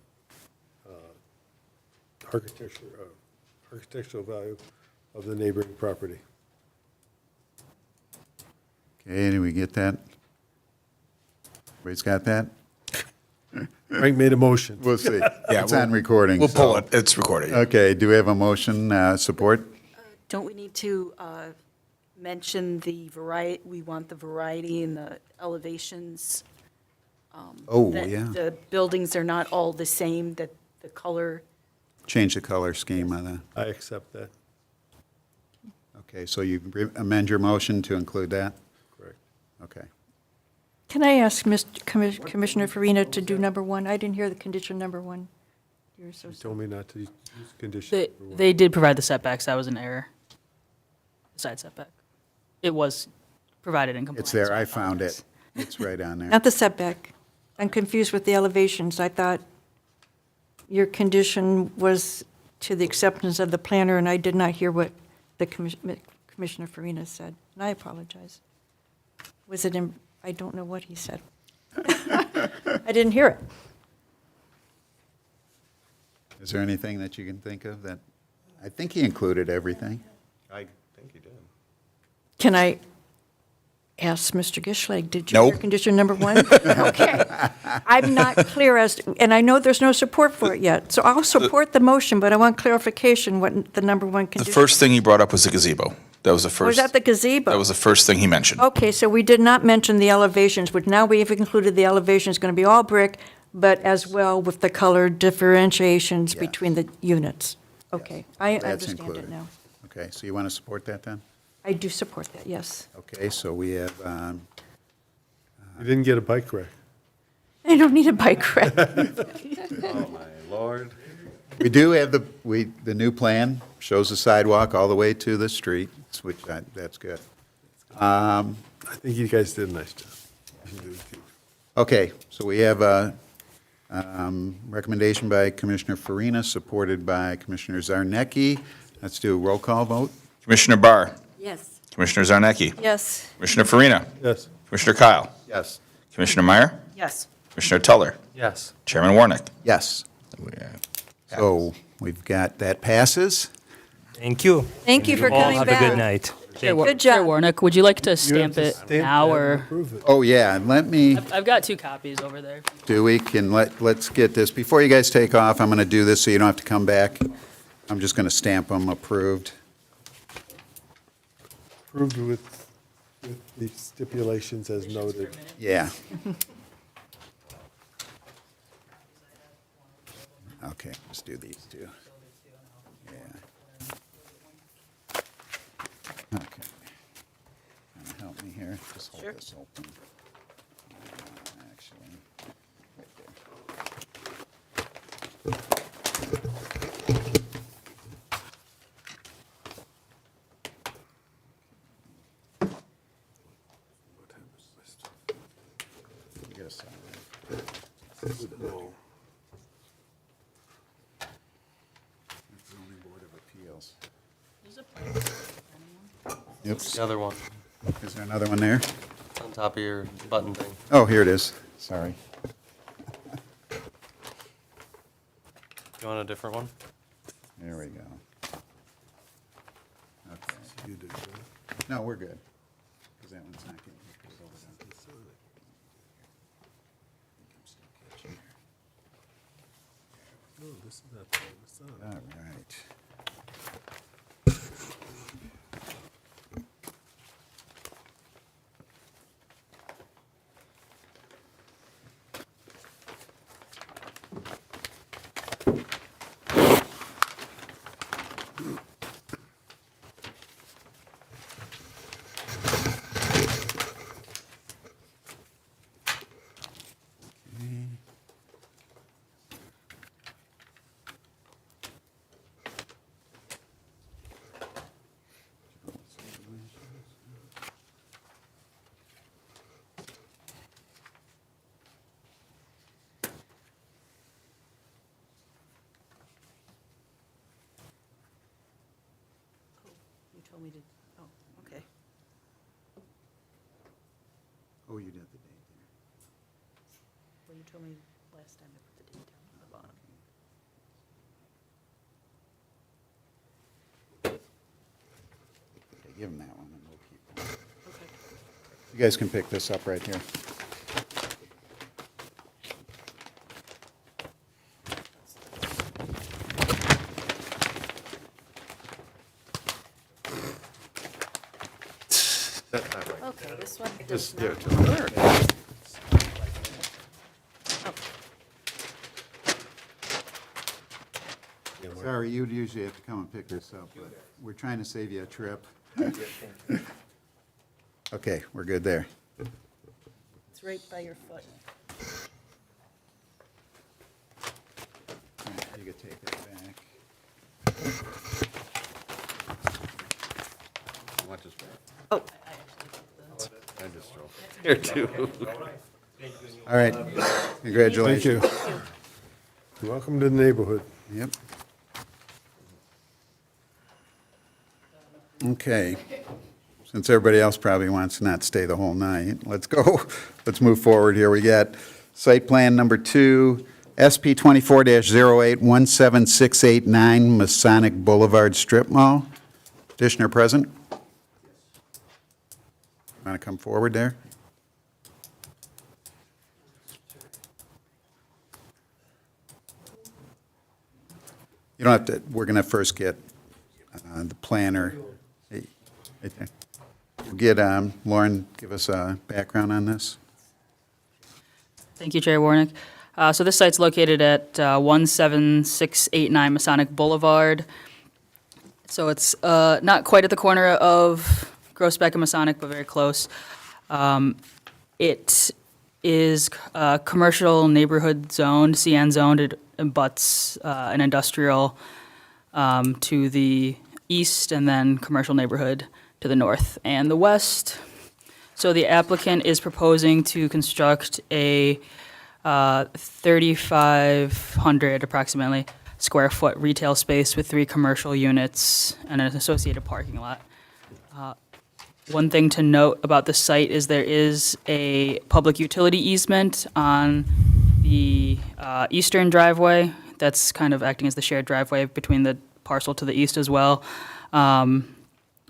architectural value of the neighboring property. Okay, did we get that? Everybody's got that? Frank made a motion. We'll see. Yeah, It's on recording. We'll pull so- it. It's recorded. Okay, do we have a motion, support? Don't we need to mention the variety, we want the variety in the elevations? Oh, That yeah. the buildings are not all the same, that the color, Change the color scheme on that. I accept that, Okay, so you amend your motion to include that? correct. Okay. Can I ask Commissioner Farina to do number one? I didn't hear the condition number one. You're so You sorry. told me not to use condition They, number one. they did provide the setbacks. That was an error. The side setback. It was provided in compliance. It's there, so I found apologize. it. It's right on there. Not the setback. I'm confused with the elevations. I thought your condition was to the acceptance of the planner, and I did not hear what the Commissioner Farina said, and I apologize. Was it in, I don't know what he said. I didn't hear it. Is there anything that you can think of that, I think he included everything. I think you did. Can I ask Mr. Gischlag, did you Nope. hear condition number one? Okay. I'm not clear as, and I know there's no support for it yet, so I'll support the motion, but I want clarification what the number one The condition. first thing he brought up was the gazebo. That was the first. Was that the gazebo? That was the first thing he mentioned. Okay, so we did not mention the elevations, which now we've included the elevations, going to be all brick, but as well with the color differentiations Yes. between the units. Okay, I That's understand included. it now. Okay, so you want to support that then? I do support that, yes. Okay, so we have, You didn't get a bike rack. I don't need a bike rack. Oh, my Lord. we do have the new plan, shows the sidewalk all the way to the street, which, that's good. I think you guys did a nice job. Okay, so we have a recommendation by Commissioner Farina, supported by Commissioner Zarnecki. Let's do a roll call vote. Commissioner Barr, Yes. Commissioner Zarnecki, Yes. Commissioner Farina, Yes. Commissioner Kyle, Yes. Commissioner Meyer, yes. Commissioner Tuller, Yes. Chairman Warnick. Yes. So we've got, that passes. Thank you. Thank you for All coming have back. a good night. Good Chair job. Warnick, would you like to You have stamp to it stamp now, that and or? approve it. Oh, yeah, and let me, I've got 2 copies over there. we can, let's get this, before you guys take off, I'm going to do this so you don't have to come back. I'm just going to stamp them approved. Approved with the stipulations as noted. Yeah. Okay, let's do these two. Just hold Sure. this open. Actually, right there. You gotta sign it. That's the zoning board of appeals. Oops, The other one, is there another one there? on top of your button thing. Oh, here it is, sorry. You want a different one? There we go. Okay. No, we're good, because that one's not getting pulled over down. All right. You told me to, oh, okay. Oh, you did the date there. Well, you told me last time to put the date down at the bottom. Okay, give him that one, and we'll keep one. Okay. You guys can pick this up right here. Okay, this one does Just give not it to them. work. Sorry, you'd usually have to come and pick this up, but we're trying to save you a trip. Okay, we're good there. It's right by your foot. All right, you could take that back. You want this back? Oh, I just drove. Here too. All right, congratulations. Thank you. Welcome to the neighborhood. Yep. Okay. Since everybody else probably wants to not stay the whole night, let's go. Let's move forward here. We got site plan number 2, SP 24-08, 17689 Masonic Boulevard Strip Mall. Petitioner present? Want to come forward there? You don't have to, we're going to first get the planner. Hey, right there. We'll get, Lauren, give us a background on this. Thank you, Chair Warnick. So this site's located at 17689 Masonic Boulevard. So it's not quite at the corner of Groesbeck and Masonic, but very close. It is commercial neighborhood zoned, CN zoned. It abuts an industrial to the east and then commercial neighborhood to the north and the west. So the applicant is proposing to construct a 3,500 approximately square foot retail space with 3 commercial units and an associated parking lot. One thing to note about the site is there is a public utility easement on the eastern driveway that's kind of acting as the shared driveway between the parcel to the east as well.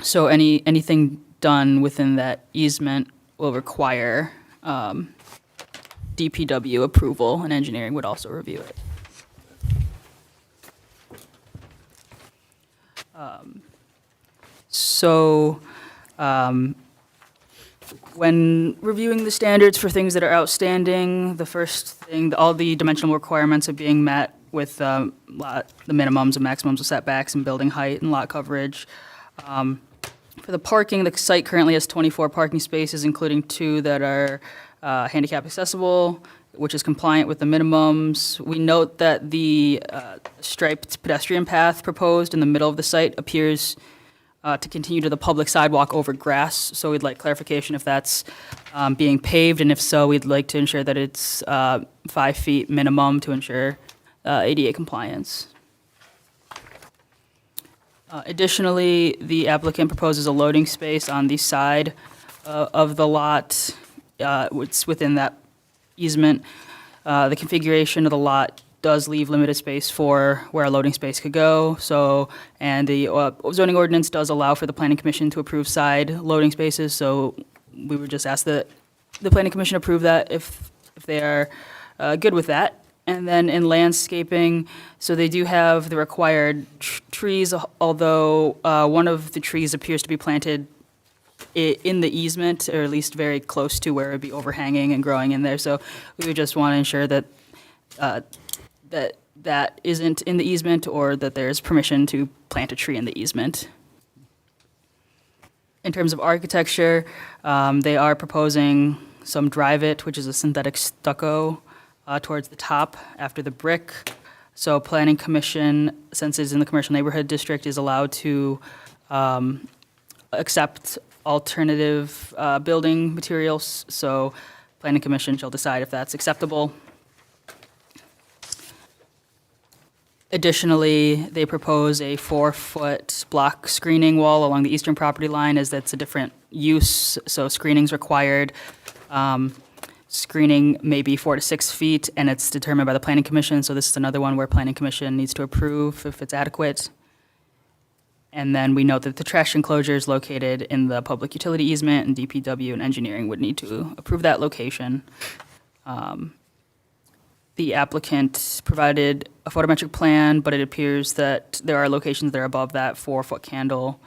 So anything done within that easement will require DPW approval, and engineering would also review it. When reviewing the standards for things that are outstanding, the first thing, all the dimensional requirements are being met with the minimums and maximums of setbacks and building height and lot coverage. For the parking, the site currently has 24 parking spaces, including 2 that are handicap accessible, which is compliant with the minimums. We note that the striped pedestrian path proposed in the middle of the site appears to continue to the public sidewalk over grass, so we'd like clarification if that's being paved, and if so, we'd like to ensure that it's 5 feet minimum to ensure ADA compliance. Additionally, the applicant proposes a loading space on the side of the lot. It's within that easement. The configuration of the lot does leave limited space for where a loading space could go. So, and the zoning ordinance does allow for the planning commission to approve side loading spaces. So we would just ask that the planning commission approve that if they are good with that. And then in landscaping, so they do have the required trees, although one of the trees appears to be planted in the easement, or at least very close to where it would be overhanging and growing in there. So we would just want to ensure that that isn't in the easement, or that there's permission to plant a tree in the easement. In terms of architecture, they are proposing some drive-it, which is a synthetic stucco, towards the top after the brick. So planning commission, since it's in the commercial neighborhood district, is allowed to accept alternative building materials. So planning commission shall decide if that's acceptable. Additionally, they propose a 4-foot block screening wall along the eastern property line, as that's a different use, so screening's required. Screening may be 4 to 6 feet, and it's determined by the planning commission, so this is another one where planning commission needs to approve if it's adequate. And then we note that the trash enclosure is located in the public utility easement, and DPW and engineering would need to approve that location. The applicant provided a photometric plan, but it appears that there are locations that are above that 4-foot candle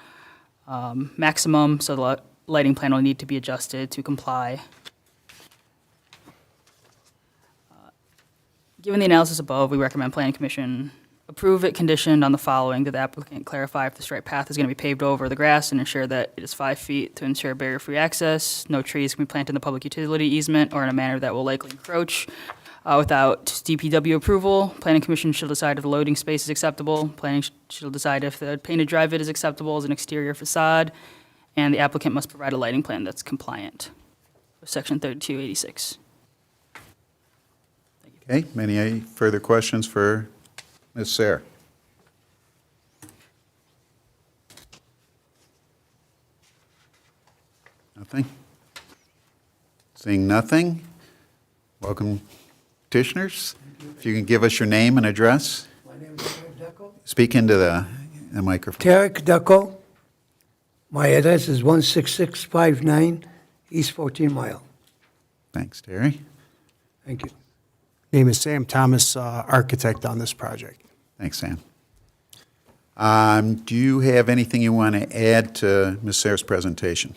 maximum, so the lighting plan will need to be adjusted to comply. Given the analysis above, we recommend planning commission approve it conditioned on the following: that the applicant clarify if the striped path is going to be paved over the grass and ensure that it is 5 feet to ensure barrier-free access. No trees can be planted in the public utility easement or in a manner that will likely encroach without DPW approval. Planning commission shall decide if the loading space is acceptable. Planning shall decide if the painted drive-it is acceptable as an exterior facade. And the applicant must provide a lighting plan that's compliant with section 3286. Okay, any further questions for Ms. Sayre? Nothing? Seeing nothing, welcome petitioners. If you can give us your name and address. My name is Tarek Deco. Speak into the microphone. Tarek Deco. My address is 16659 East 14 Mile. Thanks, Terry. Thank you. Name is Sam Thomas, architect on this project. Thanks, Sam. Do you have anything you want to add to Ms. Sayre's presentation?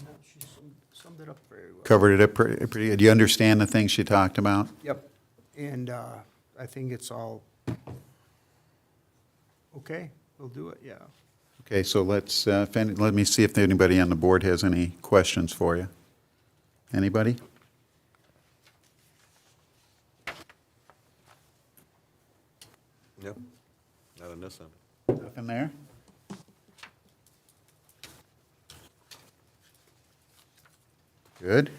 No, she summed it up very well. Covered it up pretty good. Do you understand the things she talked about? Yep, and I think it's all okay, we'll do it, yeah. Okay, so let me see if anybody on the board has any questions for you. Anybody? Yep, not on this end. Nothing there? Good.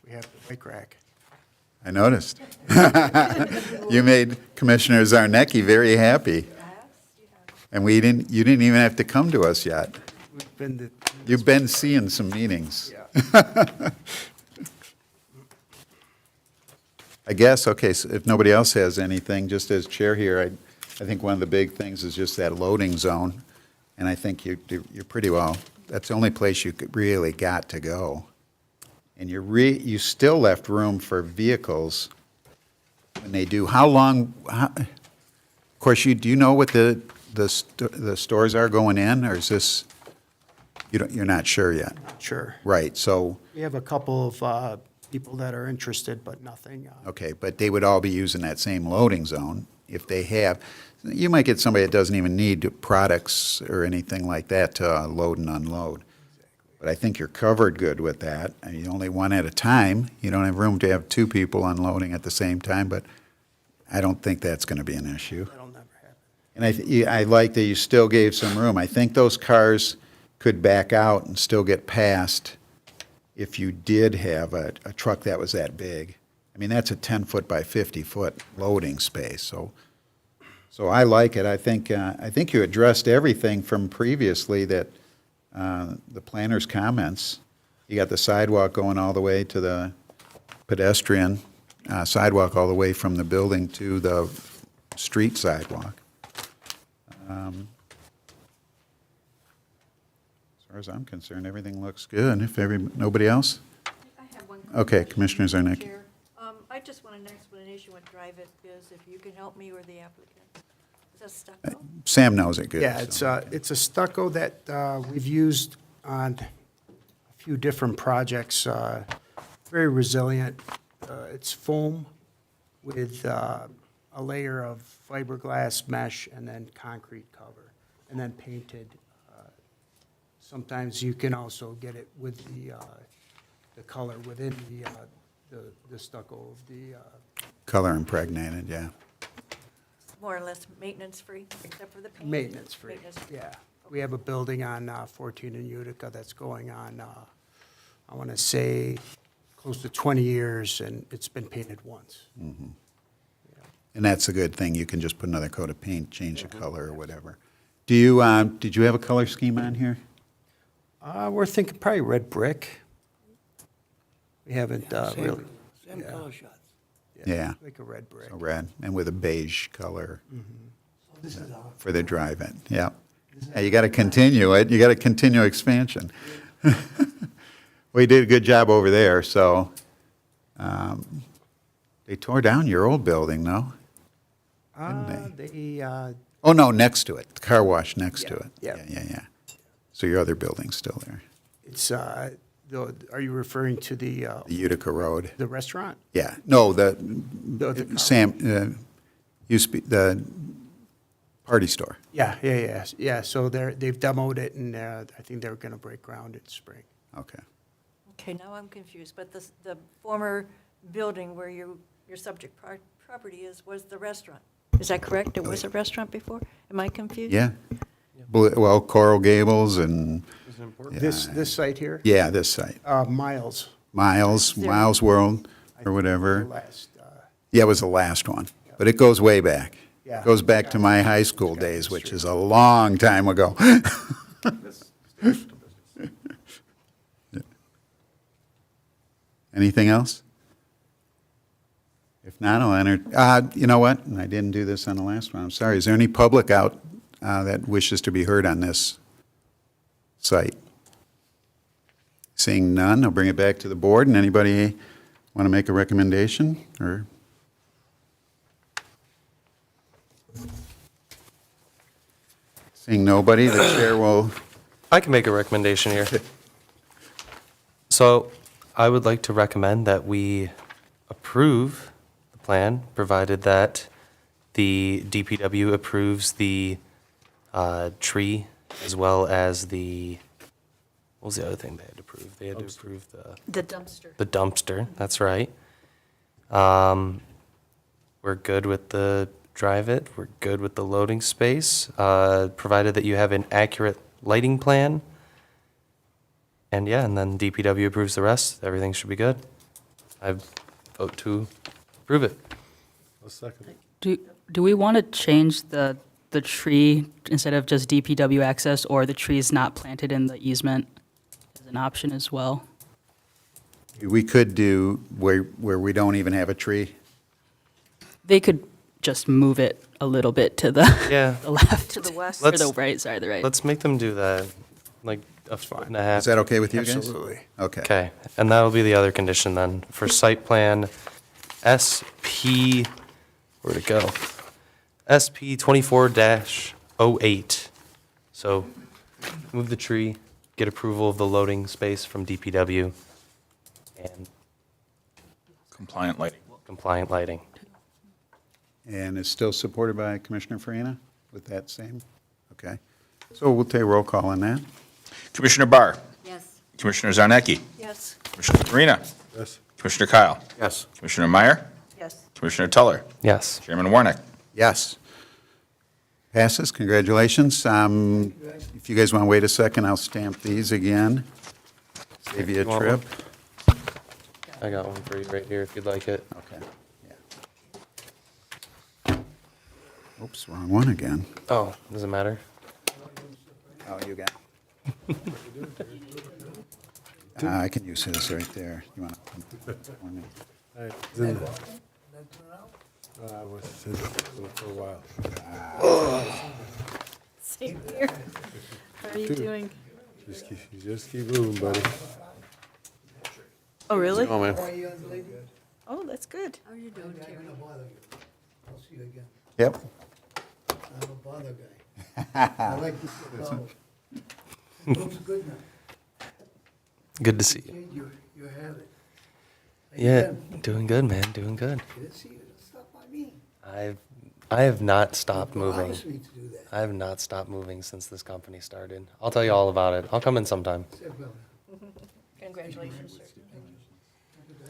We have the bike rack. I noticed. You made Commissioner Zarnecki very happy. And you didn't even have to come to us yet. We've been to. You've been seeing some meetings. Yeah. I guess, okay, so if nobody else has anything, just as chair here, I think one of the big things is just that loading zone. And I think you're pretty well, that's the only place you really got to go. And you still left room for vehicles when they do. How long, of course, do you know what the stores are going in, or is this, you're not sure yet? Sure. Right, so, We have a couple of people that are interested, but nothing. okay, but they would all be using that same loading zone, if they have. You might get somebody that doesn't even need products or anything like that to load and unload. But I think you're covered good with that. You only one at a time. You don't have room to have two people unloading at the same time, but I don't think that's going to be an issue. That'll never happen. And I like that you still gave some room. I think those cars could back out and still get past if you did have a truck that was that big. I mean, that's a 10-foot by 50-foot loading space, so I like it. I think you addressed everything from previously that the planner's comments. You got the sidewalk going all the way to the pedestrian sidewalk all the way from the building to the street sidewalk. As far as I'm concerned, everything looks good. If nobody else? I have one. Okay, Commissioner Zarnicki. Chair. I just want an explanation what drive it is, if you can help me or the applicant. Is that stucco? Sam knows it good. Yeah, so. it's a stucco that we've used on a few different projects. Very resilient. It's foam with a layer of fiberglass mesh and then concrete cover, and then painted. Sometimes you can also get it with the color within the stucco of the. Color impregnated, yeah. More or less maintenance-free, except for the paint? Maintenance-free, Maintenance-free. yeah. We have a building on 14 in Utica that's going on, I want to say, close to 20 years, and it's been painted once. And that's a good thing. You can just put another coat of paint, change the color or whatever. Do you, did you have a color scheme on here? We're thinking probably red brick. We haven't really. Same yeah. color shots. Yeah. Like a red brick. So red, and with a beige color So this is our, for the drive-in, yeah. Yeah, you got to continue it. You got to continue expansion. We did a good job over there, so. They tore down your old building, though? They, Oh, no, next to it, the car wash next to it. Yeah. Yeah. So your other building's still there, it's, are you referring to the the Utica Road. restaurant? Yeah, no, The car Sam, used to be the party store. Yeah, so they've demoed it, and I think they're going to break ground in spring. Okay. Okay, now I'm confused, but the former building where your subject property is, was the restaurant. Is that correct? There was a restaurant before? Am I confused? Yeah. Well, Coral Gables and, This site here? yeah, this site. Miles. Miles World or The whatever. last, Yeah, it was the last one, but it goes way back. Yeah. Goes back to my high school days, which is a long time ago. Anything else? If not, I'll enter, you know what? I didn't do this on the last one. I'm sorry. Is there any public out that wishes to be heard on this site? Seeing none, I'll bring it back to the board. And anybody want to make a recommendation or? Seeing nobody, the chair will, I can make a recommendation here. So I would like to recommend that we approve the plan, provided that the DPW approves the tree as well as the, what was the other thing they had to approve? They had to approve The dumpster. the dumpster, that's right. We're good with the drive-it, we're good with the loading space, provided that you have an accurate lighting plan. And yeah, and then DPW approves the rest, everything should be good. I vote to approve it. A second. Do we want to change the tree instead of just DPW access, or the trees not planted in the easement as an option as well? we could do where we don't even have a tree. They could just move it a little bit to the, Yeah. the left. To the west? Or the Let's- right, sorry, the right. Let's make them do that, like a foot and a half. Is that okay with you guys? Absolutely. Okay. Okay, and that'll be the other condition then, for site plan SP, where'd it go? SP 24-08. So move the tree, get approval of the loading space from DPW, and Compliant lighting. compliant lighting. and is still supported by Commissioner Farina with that same? Okay. So we'll take a roll call on that. Commissioner Barr. Yes. Commissioner Zarnecki. Yes. Commissioner Farina. Yes. Commissioner Kyle. Yes. Commissioner Meyer. Yes. Commissioner Tuller. Yes. Chairman Warnick. Yes. Passes, congratulations. If you guys want to wait a second, I'll stamp these again. Save you a You want trip. I got one for you right here if you'd like it. Okay, yeah. Oops, wrong one again. Oh, doesn't matter. Oh, you got. I can use his right there. You want to? All right, it's in there. I was sitting for a while. Same here. How are you doing? Just keep moving, buddy. Oh, really? Oh, man. Oh, that's good. How are you doing, Karen? I'll see you again. Yep. I'm a bother guy. I like this bottle. Looks good now. Good to see you. Change your habit. How you Yeah, been? doing good, man. Doing good. Good to see you. Stop by me. I have not stopped Don't moving. promise me to do that. I have not stopped moving since this company started. I'll tell you all about it. I'll come in sometime. Say well. Congratulations, sir.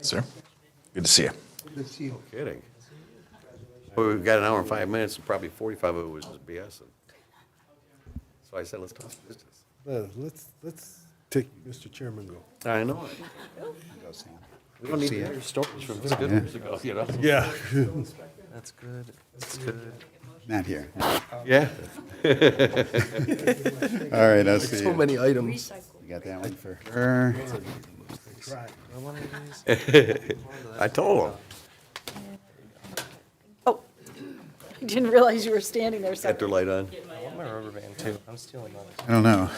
Sir, good to see you. Good to see you. Kidding. Well, we've got an hour and 5 minutes, and probably 45 of it was just BS. So I said, let's talk business. Let's take Mr. Chairman go. I know. Go, Sam. We don't need to See ya. hear stories from 2 years ago, you know? Yeah. That's good. That's good. Not here. Yeah. All right, I'll see So you. many items. You got that one for her? I told him. Oh, I didn't realize you were standing there. Got their light on. I want my rubber band too. I'm stealing those. I don't know.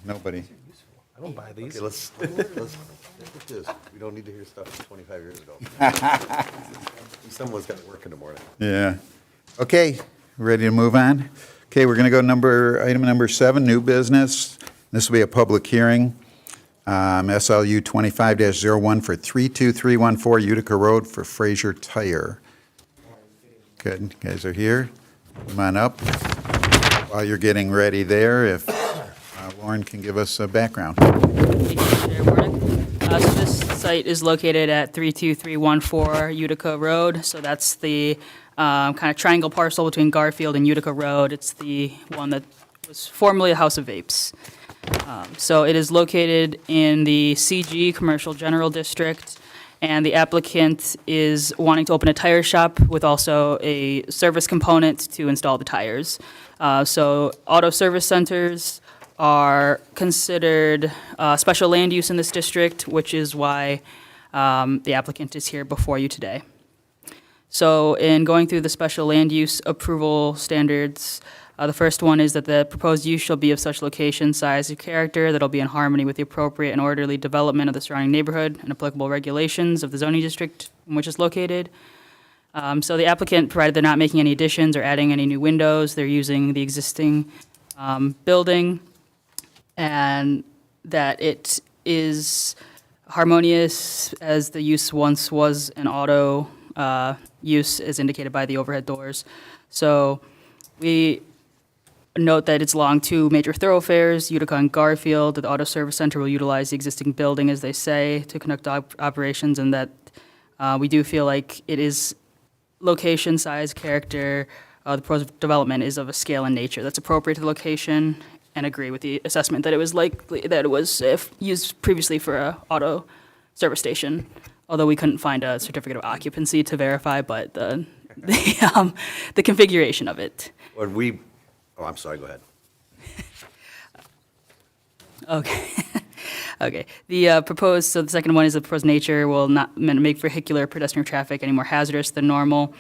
Nobody. I don't buy these. Okay, let's look at this. We don't need to hear stuff from 25 years ago. Someone's got to work in the morning. Yeah. Okay, ready to move on? Okay, we're going to go item number 7, new business. This will be a public hearing. SLU 25-01 for 32314 Utica Road for Fraser Tire. Good, you guys are here. Come on up. While you're getting ready there, if Lauren can give us a background. Thank you, Chair Warnick. So this site is located at 32314 Utica Road. So that's the kind of triangle parcel between Garfield and Utica Road. It's the one that was formerly a House of Vapes. So it is located in the CG, Commercial General District, and the applicant is wanting to open a tire shop with also a service component to install the tires. So auto service centers are considered special land use in this district, which is why the applicant is here before you today. So in going through the special land use approval standards, the first one is that the proposed use shall be of such location, size, or character that'll be in harmony with the appropriate and orderly development of the surrounding neighborhood and applicable regulations of the zoning district in which it's located. So the applicant, provided they're not making any additions or adding any new windows, they're using the existing building, and that it is harmonious as the use once was an auto use as indicated by the overhead doors. So we note that it's along 2 major thoroughfares, Utica and Garfield. The auto service center will utilize the existing building, as they say, to conduct operations, and that we do feel like it is location, size, character, the proposed development is of a scale and nature that's appropriate to the location, and agree with the assessment that it was likely, that it was used previously for a auto service station, although we couldn't find a certificate of occupancy to verify, but the configuration of it. When we, oh, I'm sorry, go ahead. Okay. Okay. The proposed, so the second one is the proposed nature will not make vehicular pedestrian traffic any more hazardous than normal.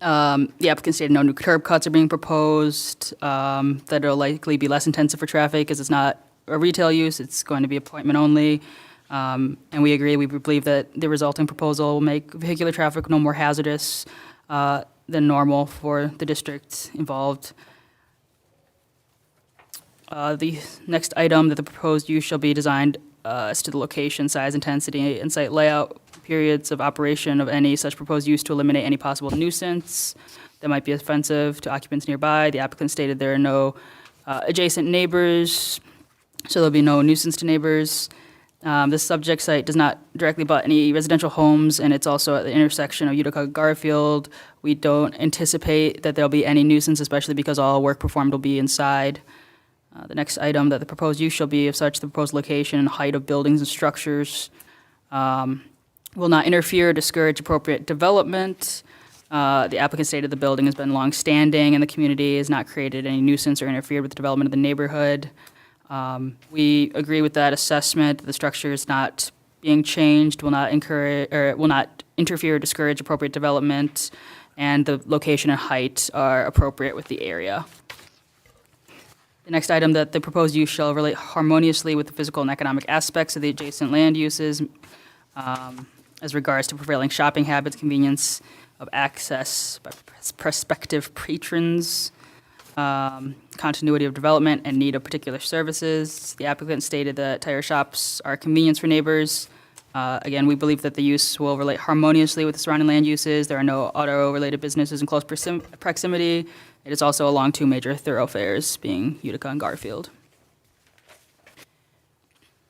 The applicant stated no new curb cuts are being proposed, that it'll likely be less intensive for traffic as it's not a retail use, it's going to be appointment only. And we agree, we believe that the resulting proposal will make vehicular traffic no more hazardous than normal for the district involved. The next item, that the proposed use shall be designed as to the location, size, intensity, and site layout periods of operation of any such proposed use to eliminate any possible nuisance that might be offensive to occupants nearby. The applicant stated there are no adjacent neighbors, so there'll be no nuisance to neighbors. This subject site does not directly butt any residential homes, and it's also at the intersection of Utica and Garfield. We don't anticipate that there'll be any nuisance, especially because all work performed will be inside. The next item, that the proposed use shall be of such the proposed location and height of buildings and structures will not interfere or discourage appropriate development. The applicant stated the building has been long-standing in the community, has not created any nuisance or interfered with the development of the neighborhood. We agree with that assessment. The structure is not being changed, will not encourage, or will not interfere or discourage appropriate development, and the location and height are appropriate with the area. The next item, that the proposed use shall relate harmoniously with the physical and economic aspects of the adjacent land uses as regards to prevailing shopping habits, convenience of access by prospective patrons, continuity of development, and need of particular services. The applicant stated that tire shops are a convenience for neighbors. Again, we believe that the use will relate harmoniously with the surrounding land uses. There are no auto-related businesses in close proximity. It is also along two major thoroughfares, being Utica and Garfield.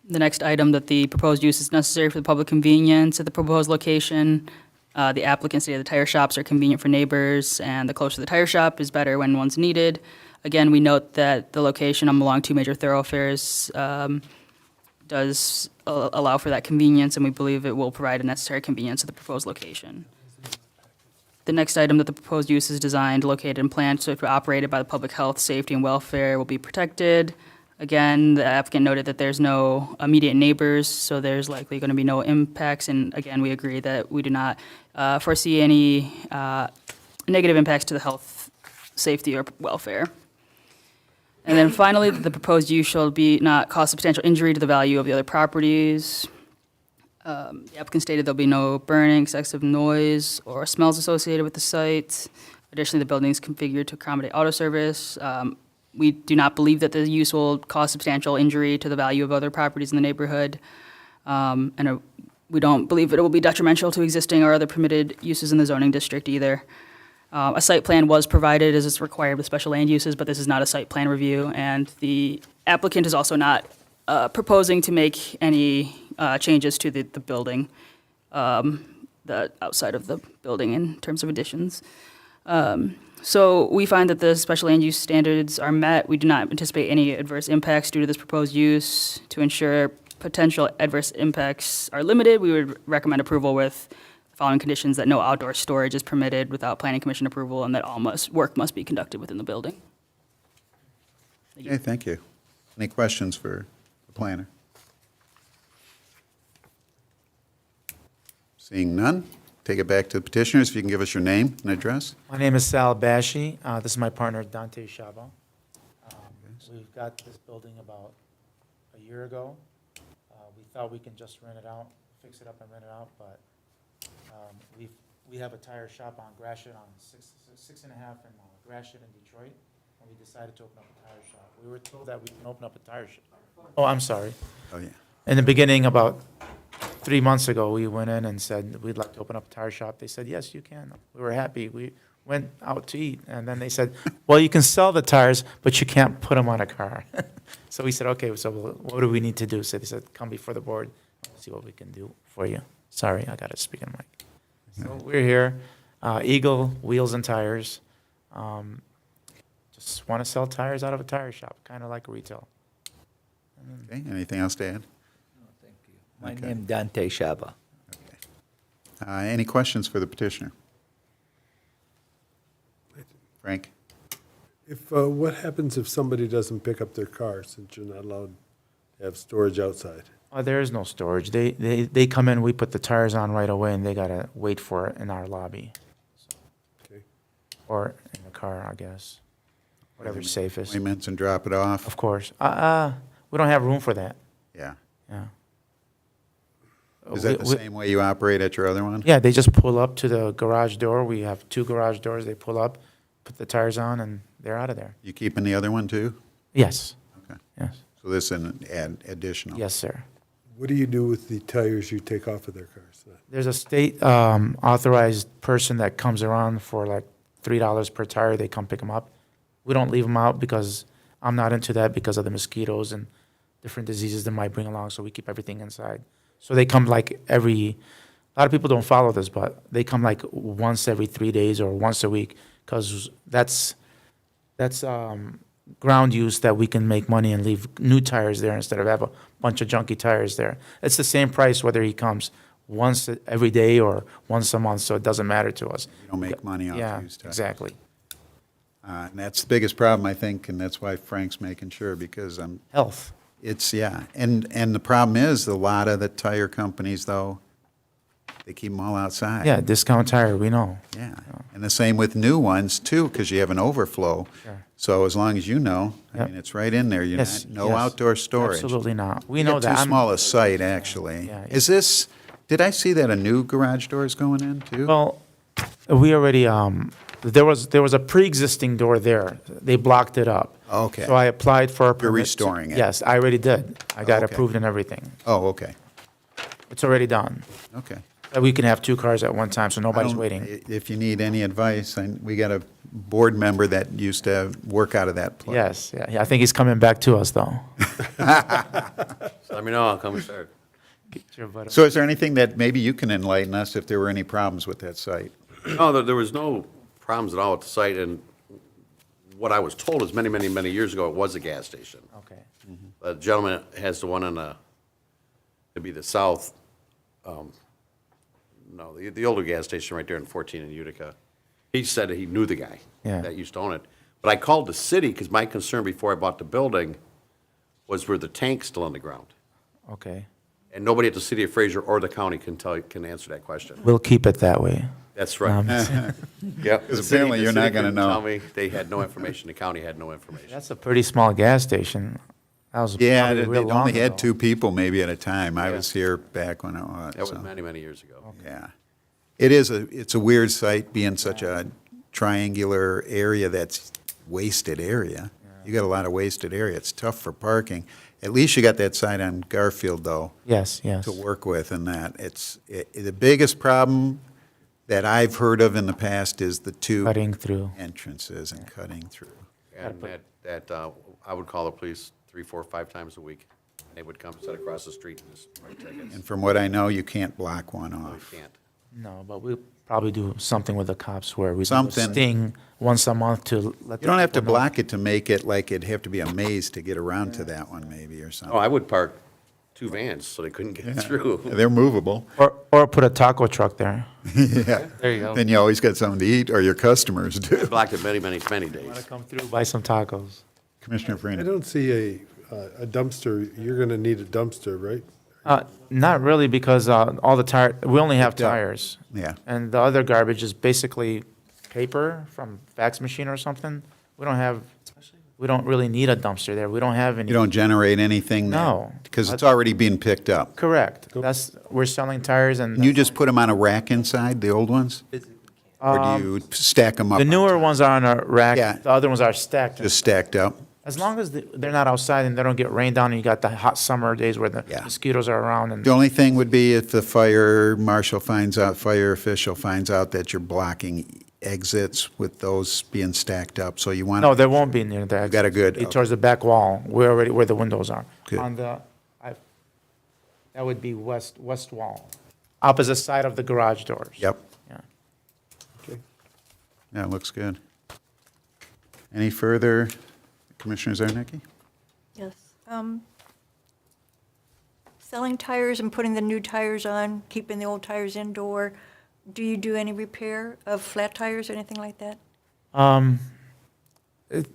The next item, that the proposed use is necessary for the public convenience at the proposed location. The applicant stated the tire shops are convenient for neighbors, and the closer the tire shop is better when one's needed. Again, we note that the location along two major thoroughfares does allow for that convenience, and we believe it will provide a necessary convenience at the proposed location. The next item, that the proposed use is designed, located, and planned so to be operated by the public health, safety, and welfare will be protected. Again, the applicant noted that there's no immediate neighbors, so there's likely going to be no impacts. And again, we agree that we do not foresee any negative impacts to the health, safety, or welfare. And then finally, the proposed use shall be not cause substantial injury to the value of the other properties. The applicant stated there'll be no burning, excessive noise, or smells associated with the site. Additionally, the building is configured to accommodate auto service. We do not believe that the use will cause substantial injury to the value of other properties in the neighborhood. We don't believe it will be detrimental to existing or other permitted uses in the zoning district either. A site plan was provided as is required with special land uses, but this is not a site plan review, and the applicant is also not proposing to make any changes to the building, the outside of the building in terms of additions. So we find that the special land use standards are met. We do not anticipate any adverse impacts due to this proposed use. To ensure potential adverse impacts are limited, we would recommend approval with the following conditions: that no outdoor storage is permitted without planning commission approval, and that all work must be conducted within the building. Okay, thank you. Any questions for the planner? Seeing none, take it back to the petitioners. If you can give us your name and address. My name is Sal Bashi. This is my partner, Dante Shaba. We've got this building about a year ago. We thought we can just rent it out, fix it up and rent it out, but we have a tire shop on Gratiot on 6.5 and Gratiot in Detroit, and we decided to open up a tire shop. We were told that we can open up a tire shop. Oh, I'm sorry. Oh, yeah. In the beginning, about 3 months ago, we went in and said, we'd like to open up a tire shop. They said, yes, you can. We were happy. We went out to eat, and then they said, well, you can sell the tires, but you can't put them on a car. So we said, okay, so what do we need to do? So they said, come before the board, see what we can do for you. Sorry, I got to speak on the mic. So we're here, Eagle Wheels and Tires. Just want to sell tires out of a tire shop, kind of like retail. Okay, anything else to add? My Okay. name Dante Shaba. Any questions for the petitioner? Frank? If, what happens if somebody doesn't pick up their car, since you're not allowed to have storage outside? There is no storage. They come in, we put the tires on right away, and they got to wait for it in our lobby. Okay. Or in the car, I guess. Whatever's safest. Appointments and drop it off? Of course. We don't have room for that. Yeah. Yeah. Is that the same way you operate at your other one? Yeah, they just pull up to the garage door. We have 2 garage doors. They pull up, put the tires on, and they're out of there. You keeping the other one too? Yes. Okay. Yes. So this is an additional? Yes, sir. What do you do with the tires you take off of their cars? There's a state authorized person that comes around for like $3 per tire. They come pick them up. We don't leave them out because I'm not into that because of the mosquitoes and different diseases they might bring along. So we keep everything inside. So they come like a lot of people don't follow this, but they come like once every 3 days or once a week because that's ground use that we can make money and leave new tires there instead of have a bunch of junky tires there. It's the same price whether he comes once every day or once a month, so it doesn't matter to us. You don't make money off Yeah, used tires. exactly. And that's the biggest problem, I think, and that's why Frank's making sure, because Health. it's, yeah. And the problem is, a lot of the tire companies, though, they keep them all outside. Yeah, discount tire, we know. Yeah. And the same with new ones, too, because you have an overflow. Sure. So as long as you know, I Yep. mean, it's right in there. You're Yes, not, no yes. outdoor storage. Absolutely not. We You know got that. too small a site, actually. Yeah, Is this, did I see that a new garage door is going in, too? Well, we already, there was a pre-existing door there. They blocked it up. Okay. So I applied for a permit. You're restoring it? Yes, I already did. I got Okay. approved and everything. Oh, okay, It's already done. okay. We can have 2 cars at one time, so nobody's I don't- waiting. If you need any advice, we got a board member that used to work out of that place. Yes, yeah, I think he's coming back to us, though. So let me know, I'll come and start. Get your butt- So is there anything that maybe you can enlighten us if there were any problems with that site? No, there was no problems at all with the site, and what I was told is many years ago, it was a gas station. Okay. The gentleman has the one on it'd be the south, no, the older gas station right there in 14 in Utica. He said that he knew the guy Yeah. that used to own it. But I called the city, because my concern before I bought the building was were the tanks still on the ground? Okay. And nobody at the City of Fraser or the county can answer that question. We'll keep it that way. That's right. Yep. Because apparently you're not gonna couldn't know. Tell me, they had no information, the county had no information. That's a pretty small gas station. That was Yeah, probably they real long only had ago. 2 people maybe at a time. I Yeah. was here back when it was. That was so, many years ago. Yeah. It's a weird site, being such a triangular area that's wasted area. You got a lot of wasted area. It's tough for parking. At least you got that site on Garfield, though, Yes, yes. to work with, and that. The biggest problem that I've heard of in the past is the 2 Cutting through. entrances and cutting through. And I would call the police 3, 4, 5 times a week. They would come, sit across the street and just write tickets. And from what I know, you can't block one No, off. you can't. No, but we'll probably do something with the cops where we do a Something. sting once a month to let. You don't have to people know. block it to make it like it'd have to be a maze to get around to that one, maybe, or Oh, something. I would park 2 vans so they couldn't get through. They're movable. Or put a taco truck there. Yeah. There you go. Then you always got something to eat, or your customers I do. blocked it many Want to days. come through, buy some tacos. Commissioner I Freeman. don't see a dumpster, you're gonna need a dumpster, right? Not really, because all the tire, we only have Picked up. tires. Yeah. And the other garbage is basically paper from fax machine or something. We don't really need a dumpster there. We don't have any. You don't generate anything there? No. Because it's already being picked up. Correct. We're selling tires and. And you just put them on a rack inside, the old ones? Or do you stack them up? The newer on top? ones are on a rack. Yeah. The other ones are stacked. Just stacked up? As long as they're not outside and they don't get rained on and you got the hot summer days where the Yeah. mosquitoes are around and. The only thing would be if the fire official finds out that you're blocking exits with those being stacked up, so you want. No, there won't be near that. got a good- Be towards the back wall, where the windows are. Good. On that would be west wall, opposite side of the garage doors. Yep. Yeah. Yeah, it looks good. Any further, Commissioner Zarnicki? Yes. Selling tires and putting the new tires on, keeping the old tires indoor. Do you do any repair of flat tires or anything like that?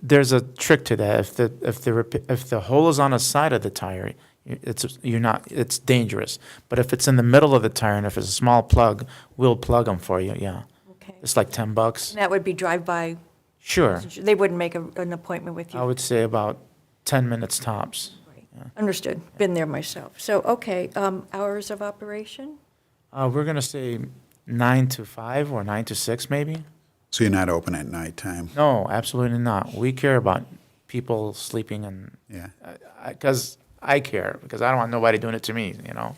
There's a trick to that. If the hole is on the side of the tire, it's dangerous. But if it's in the middle of the tire and if it's a small plug, we'll plug them for you. Yeah. Okay. It's like $10. And that would be drive-by. Sure. They wouldn't make an appointment with you. I would say about 10 minutes tops. Understood. Been there myself. So, okay, hours of operation? We're gonna say 9 to 5 or 9 to 6 maybe. So you're not open at nighttime? No, absolutely not. We care about people sleeping and Yeah. because I care, because I don't want nobody doing it to me, you know?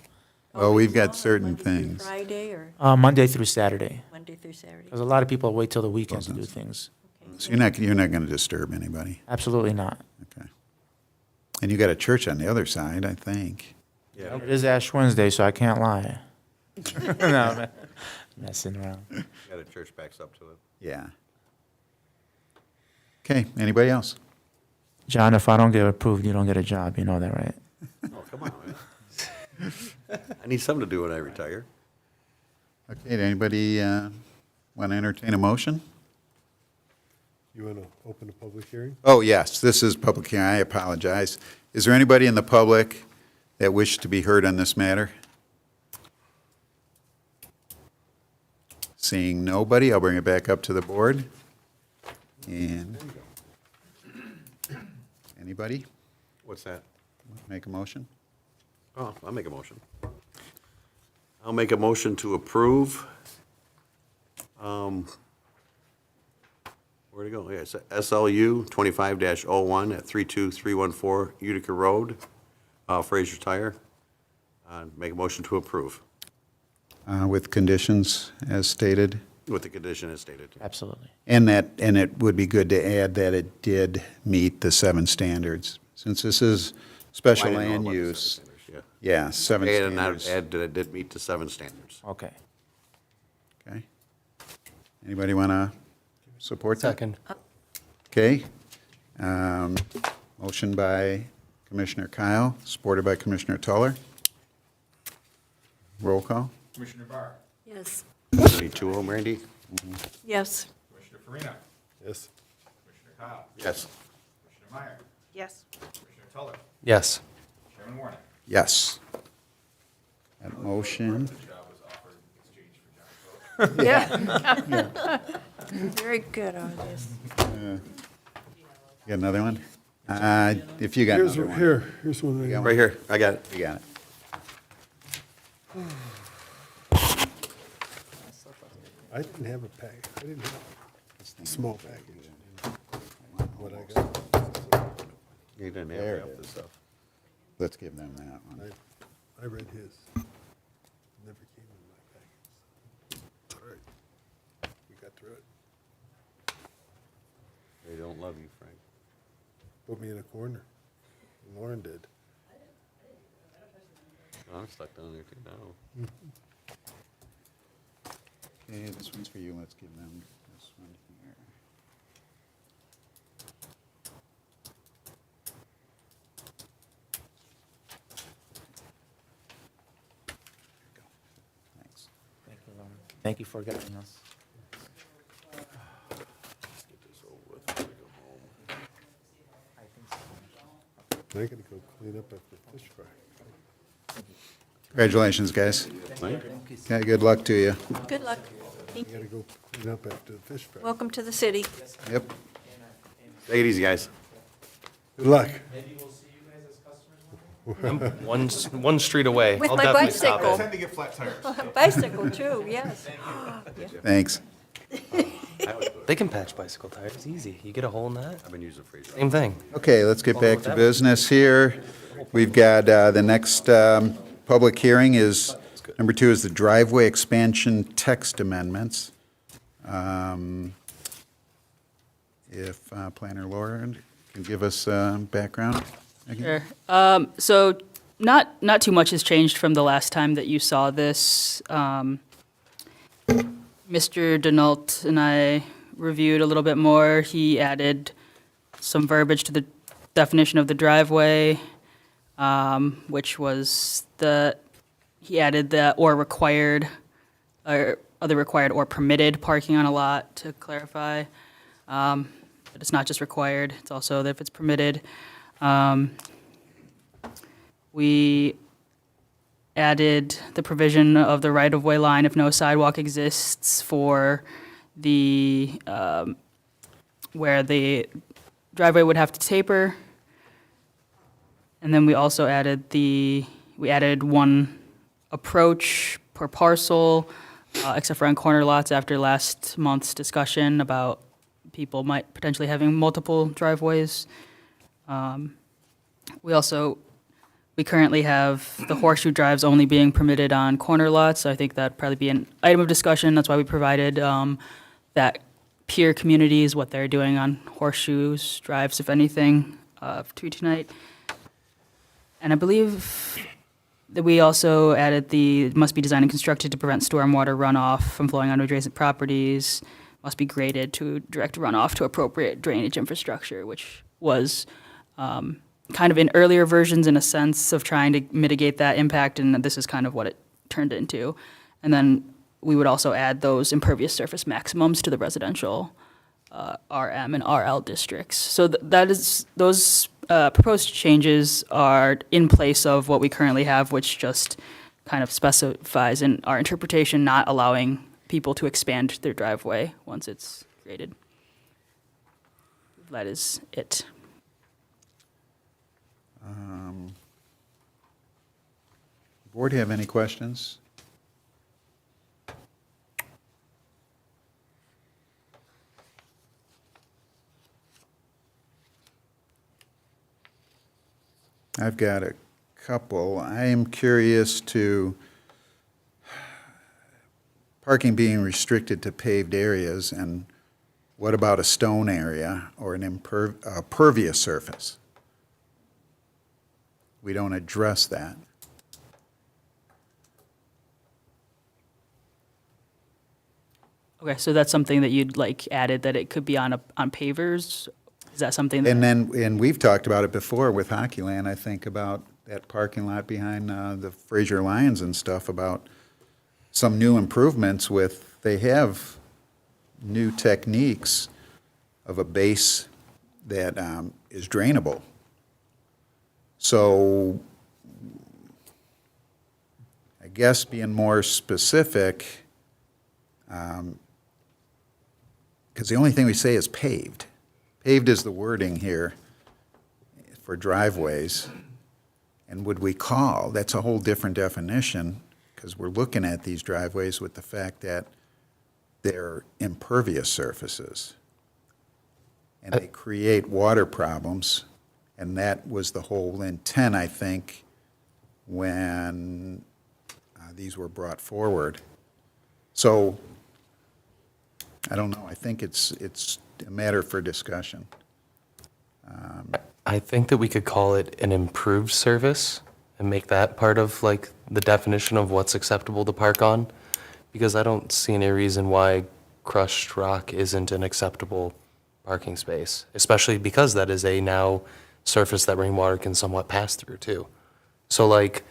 Well, we've got Monday certain through things. Friday or Monday through Saturday, Monday through Saturday? because a lot of people wait till the weekend to do things. So you're not going to disturb anybody. Absolutely not. Okay. And you got a church on the other side, I think. Yeah. It is Ash Wednesday, so I can't lie. No, I'm messing around. Got a church backs up to it. Yeah. Okay, anybody else? John, if I don't get approved, you don't get a job. You know that, right? Oh, come on, man. I need something to do when I retire. Okay, did anybody want to entertain a motion? You want to open a public hearing? Oh, yes, this is public hearing, I apologize. Is there anybody in the public that wishes to be heard on this matter? Seeing nobody, I'll bring it back up to the board. And anybody What's that? make a motion? Oh, I'll make a motion. I'll make a motion to approve. Where'd it go? Yeah, it's SLU 25-01 at 32314 Utica Road, Fraser Tire. Make a motion to approve With conditions as stated? with the condition as stated. Absolutely. And it would be good to add that it did meet the 7 standards. Since this is special I didn't know land about the use, 7 standards, yeah. yeah, 7 And I standards. add that it did meet the 7 standards. Okay. Okay. Anybody want to support that? Second. Okay. Motion by Commissioner Kyle, supported by Commissioner Tuller. Roll call? Commissioner Barr. Yes. Need 2 of them, Randy? Yes. Commissioner Farina. Yes. Commissioner Kyle. Yes. Commissioner Meyer. Yes. Commissioner Tuller. Yes. Chairman Warren. Yes. That motion, The job was offered in exchange for John's vote. Yeah. Very good on this. you got another one? If you got Here's, another one. here's one. I got. Right here, I got it. You got it. I didn't have a pack. I didn't have a small package. What I got. You didn't have There half it this is. stuff. Let's give them that one. I read his. Never came in my package. It's all right. We got through it. They don't love you, Frank. Put me in a corner. Lauren did. I'm stuck down there too now. Okay, this one's for you. Let's give them this one here. Thanks. Thank you, Lauren. Thank you for guiding us. Let's get this over with before we go home. I gotta go clean up after fish fry. Congratulations, guys. Right? Okay, good luck to you. Good luck. I gotta go clean up after the fish fry. Welcome to the city. Yep. Take it easy, guys. Good luck. One street away. With I'll my definitely stop bicycle. in. Tend to get flat tires. Bicycle too, yes. Thanks. They can patch bicycle tires, easy. You get a hole in that, I've been using Fraser. same thing. Okay, let's get Follow back with to that. business here. We've got, the next public hearing is, number 2 is the driveway expansion text amendments. If Planner Laura can give us background. again? Sure. So not too much has changed from the last time that you saw this. Mr. Denault and I reviewed a little bit more. He added some verbiage to the definition of the driveway, which was he added the or required, or other required or permitted parking on a lot to clarify. But it's not just required, it's also that if it's permitted. We added the provision of the right-of-way line if no sidewalk exists for the, where the driveway would have to taper. And then we also added we added one approach per parcel, except for on corner lots after last month's discussion about people might potentially having multiple driveways. We also We currently have the horseshoe drives only being permitted on corner lots, so I think that'd probably be an item of discussion. That's why we provided that peer communities, what they're doing on horseshoes drives, if anything, to you tonight. And I believe that we also added the, must be designed and constructed to prevent stormwater runoff from flowing onto adjacent properties, must be graded to direct runoff to appropriate drainage infrastructure, which was kind of in earlier versions in a sense of trying to mitigate that impact, and this is kind of what it turned into. And then we would also add those impervious surface maximums to the residential RM and RL districts. So that is, those proposed changes are in place of what we currently have, which just kind of specifies in our interpretation not allowing people to expand their driveway once it's created. That is it. Board have any questions? I've got a couple. I am curious to parking being restricted to paved areas, and what about a stone area or an impervious surface? We don't address that. Okay, so that's something that you'd like added, that it could be on pavers? Is that something that? And we've talked about it before with Hockeyland, I think, about that parking lot behind the Fraser Lions and stuff, about some new improvements with, they have new techniques of a base that is drainable. So I guess being more specific, because the only thing we say is paved. Paved is the wording here for driveways. And would we call, that's a whole different definition, because we're looking at these driveways with the fact that they're impervious surfaces. And they create water problems, and that was the whole intent, I think, when these were brought forward. So, I don't know, I think it's a matter for discussion. I think that we could call it an improved service and make that part of like the definition of what's acceptable to park on, because I don't see any reason why crushed rock isn't an acceptable parking space, especially because that is a now surface that rainwater can somewhat pass through too. So like,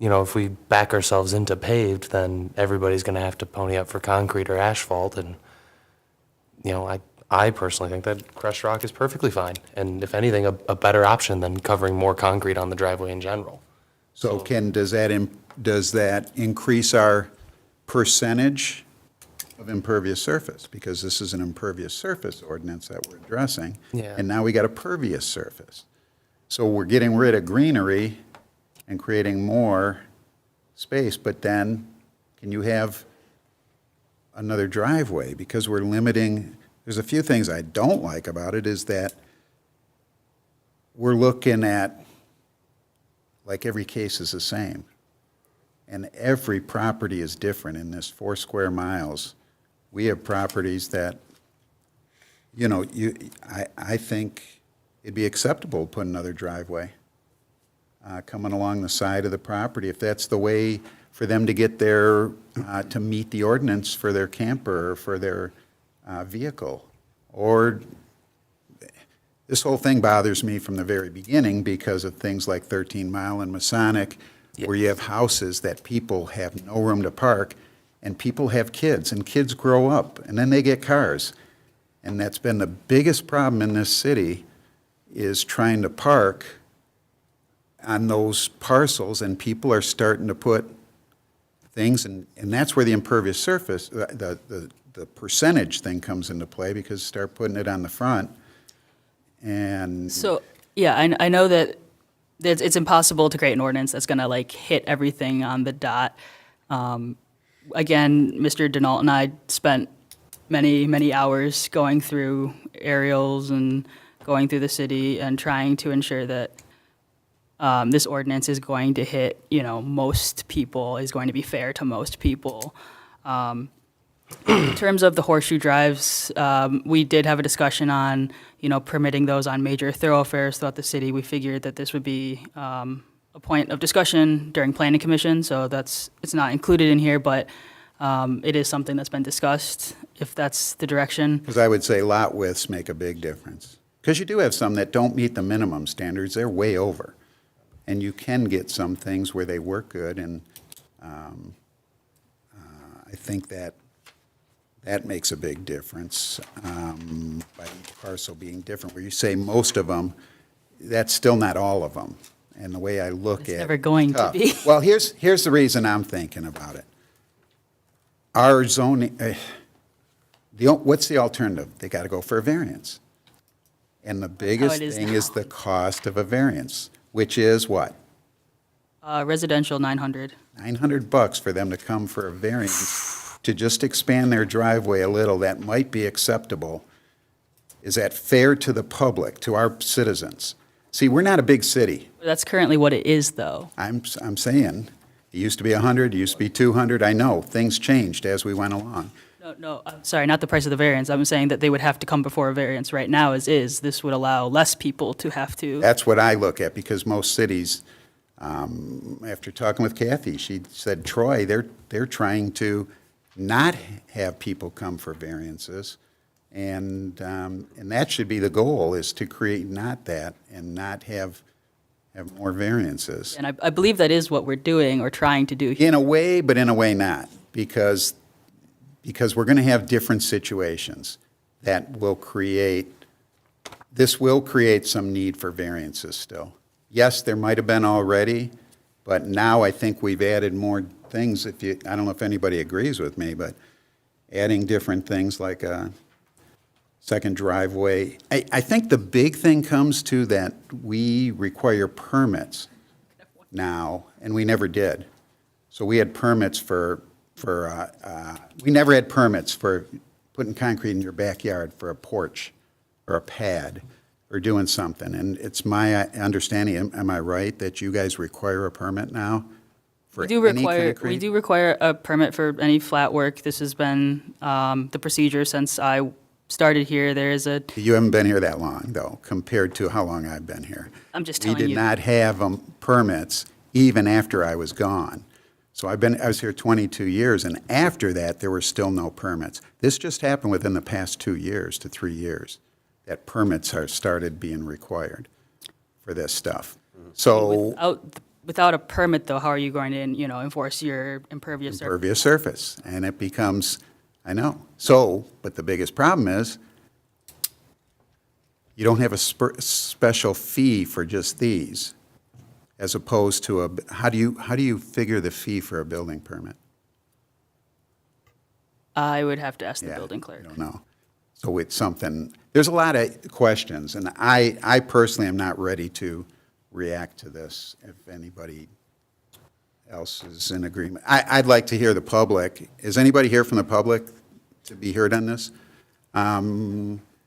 you know, if we back ourselves into paved, then everybody's going to have to pony up for concrete or asphalt, and you know, I personally think that crushed rock is perfectly fine, and if anything, a better option than covering more concrete on the driveway in general. So does that increase our percentage of impervious surface? Because this is an impervious surface ordinance that we're addressing. Yeah. And now we got a pervious surface. So we're getting rid of greenery and creating more space, but then can you have another driveway? Because we're limiting, there's a few things I don't like about it, is that we're looking at, like, every case is the same. And every property is different in this 4 square miles. We have properties that, you know, I think it'd be acceptable to put another driveway coming along the side of the property, if that's the way for them to get there, to meet the ordinance for their camper or for their vehicle. Or this whole thing bothers me from the very beginning because of things like 13 Mile and Masonic, where you have houses that people have no room to park, and people have kids, and kids grow up, and then they get cars. And that's been the biggest problem in this city, is trying to park on those parcels, and people are starting to put things, and that's where the impervious surface, the percentage thing comes into play, because start putting it on the front, and... So, yeah, I know that it's impossible to create an ordinance that's going to like hit everything on the dot. Again, Mr. Denault and I spent many hours going through aerials and going through the city and trying to ensure that this ordinance is going to hit, most people, is going to be fair to most people. In terms of the horseshoe drives, we did have a discussion on, permitting those on major thoroughfares throughout the city. We figured that this would be a point of discussion during planning commission, so it's not included in here, but it is something that's been discussed, if that's the direction. Because I would say lot widths make a big difference. Because you do have some that don't meet the minimum standards, they're way over. And you can get some things where they work good, and I think that makes a big difference, by each parcel being different. Where you say most of them, that's still not all of them. And the way I look at it. It's never going to be. Well, here's the reason I'm thinking about it. Our zoning, what's the alternative? They got to go for a variance. And the biggest it is thing now. is the cost of a variance, which is what? Residential, 900. $900 for them to come for a variance to just expand their driveway a little, that might be acceptable. Is that fair to the public, to our citizens? See, we're not a big city. That's currently what it is, though. I'm saying, it used to be 100, it used to be 200. I know, things changed as we went along. No, I'm sorry, not the price of the variance. I'm saying that they would have to come before a variance right now as is. This would allow less people to have to. That's what I look at, because most cities, after talking with Kathy, she said, Troy, they're trying to not have people come for variances. And that should be the goal, is to create not that, and not have more variances. And I believe that is what we're doing or trying to do here. In a way, but in a way not, because we're going to have different situations that will create some need for variances still. Yes, there might have been already, but now I think we've added more things. I don't know if anybody agrees with me, but adding different things like a second driveway. I think the big thing comes to that we require permits now, and we never did. So we had permits we never had permits for putting concrete in your backyard for a porch or a pad or doing something. And it's my understanding, am I right, that you guys require a permit now for any concrete? We do require a permit for any flat work. This has been the procedure since I started here. There is a, You haven't been here that long, though, compared to how long I've been here. I'm just telling We did you. not have permits even after I was gone. So I was here 22 years, and after that, there were still no permits. This just happened within the past 2 years to 3 years, that permits started being required for this stuff. So Without a permit, though, how are you going to, enforce your impervious surface? impervious surface, and it becomes, I know. So, but the biggest problem is, you don't have a special fee for just these, as opposed to how do you figure the fee for a building permit? I would have to ask the Yeah, building clerk. I don't know. So it's something, there's a lot of questions, and I personally am not ready to react to this, if anybody else is in agreement. I'd like to hear the public. Is anybody here from the public to be heard on this?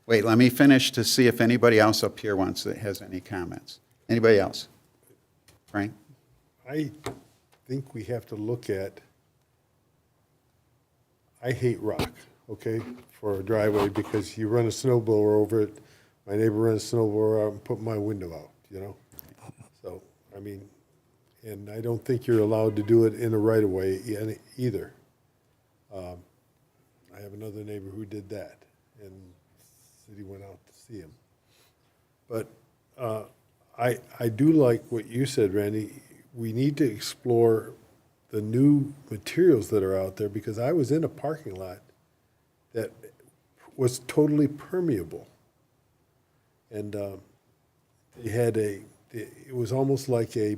Wait, let me finish to see if anybody else up here has any comments. Anybody else? Frank? I think we have to look at, I hate rock, okay, for a driveway, because you run a snowblower over it. My neighbor runs a snowblower out and put my window out, So, I mean, and I don't think you're allowed to do it in a right-of-way either. I have another neighbor who did that, and the city went out to see him. But I do like what you said, Randy. We need to explore the new materials that are out there, because I was in a parking lot that was totally permeable. And it was almost like a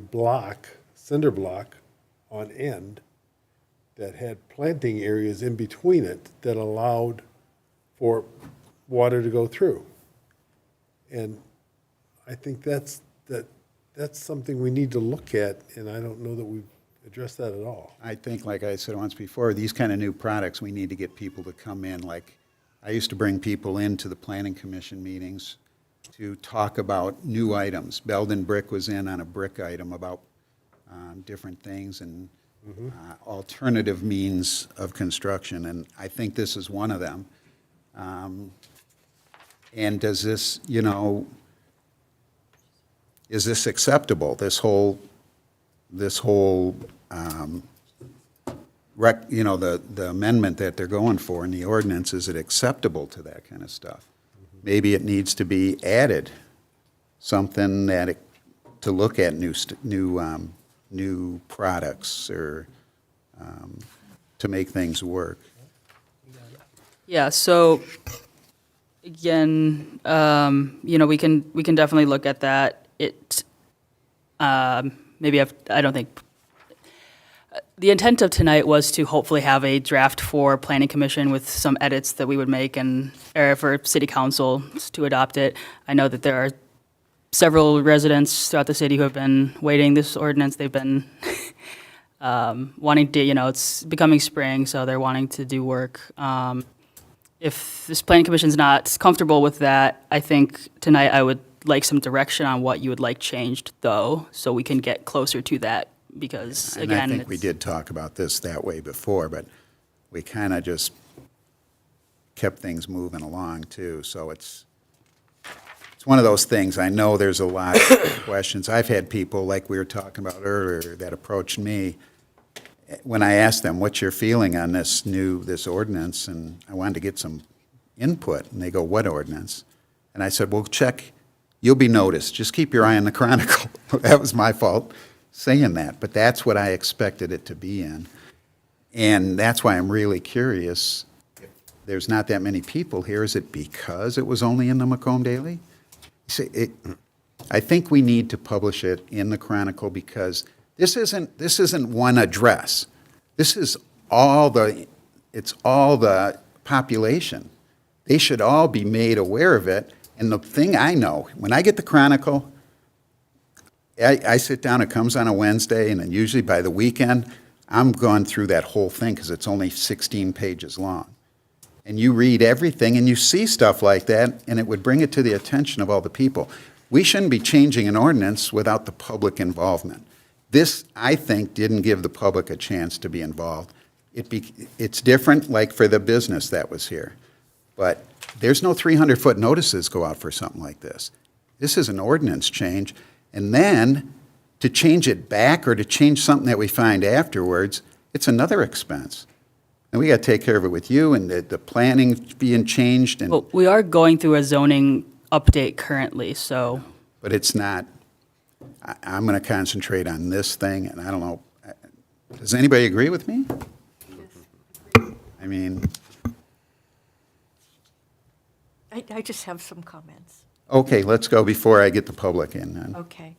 cinder block on end that had planting areas in between it that allowed for water to go through. And I think that's something we need to look at, and I don't know that we've addressed that at all. I think, like I said once before, these kind of new products, we need to get people to come in. Like, I used to bring people into the planning commission meetings to talk about new items. Belden Brick was in on a brick item about different things and alternative means of construction, and I think this is one of them. And does this, you know, is this acceptable, this whole, you know, the amendment that they're going for in the ordinance, is it acceptable to that kind of stuff? Maybe it needs to be added, something that, to look at new products or to make things work. Yeah, so, again, you know, we can definitely look at that. Maybe I don't think, the intent of tonight was to hopefully have a draft for planning commission with some edits that we would make or for city council to adopt it. I know that there are several residents throughout the city who have been waiting this ordinance. They've been wanting to, you know, it's becoming spring, so they're wanting to do work. If this planning commission's not comfortable with that, I think tonight I would like some direction on what you would like changed, though, so we can get closer to that, because, again, And I think we did talk about this that way before, but we kind of just kept things moving along, too. So it's one of those things. I know there's a lot of questions. I've had people, like we were talking about earlier, that approached me when I asked them, what's your feeling on this ordinance? And I wanted to get some input. And they go, what ordinance? And I said, well, check. You'll be noticed. Just keep your eye on the Chronicle. That was my fault saying that. But that's what I expected it to be in. And that's why I'm really curious. There's not that many people here. Is it because it was only in the Macomb Daily? See, I think we need to publish it in the Chronicle, because this isn't one address. This is all the population. They should all be made aware of it. And the thing I know, when I get the Chronicle, I sit down, it comes on a Wednesday, and then usually by the weekend, I'm going through that whole thing, because it's only 16 pages long. And you read everything, and you see stuff like that, and it would bring it to the attention of all the people. We shouldn't be changing an ordinance without the public involvement. This, I think, didn't give the public a chance to be involved. It's different, like for the business that was here. But there's no 300-foot notices go out for something like this. This is an ordinance change. And then to change it back or to change something that we find afterwards, it's another expense. And we got to take care of it with you, and the planning being changed. And Well, we are going through a zoning update currently, so. But it's not, I'm going to concentrate on this thing, and I don't know, does anybody agree with me? I mean, I just have some comments. okay, let's go before I get the public in then. Okay.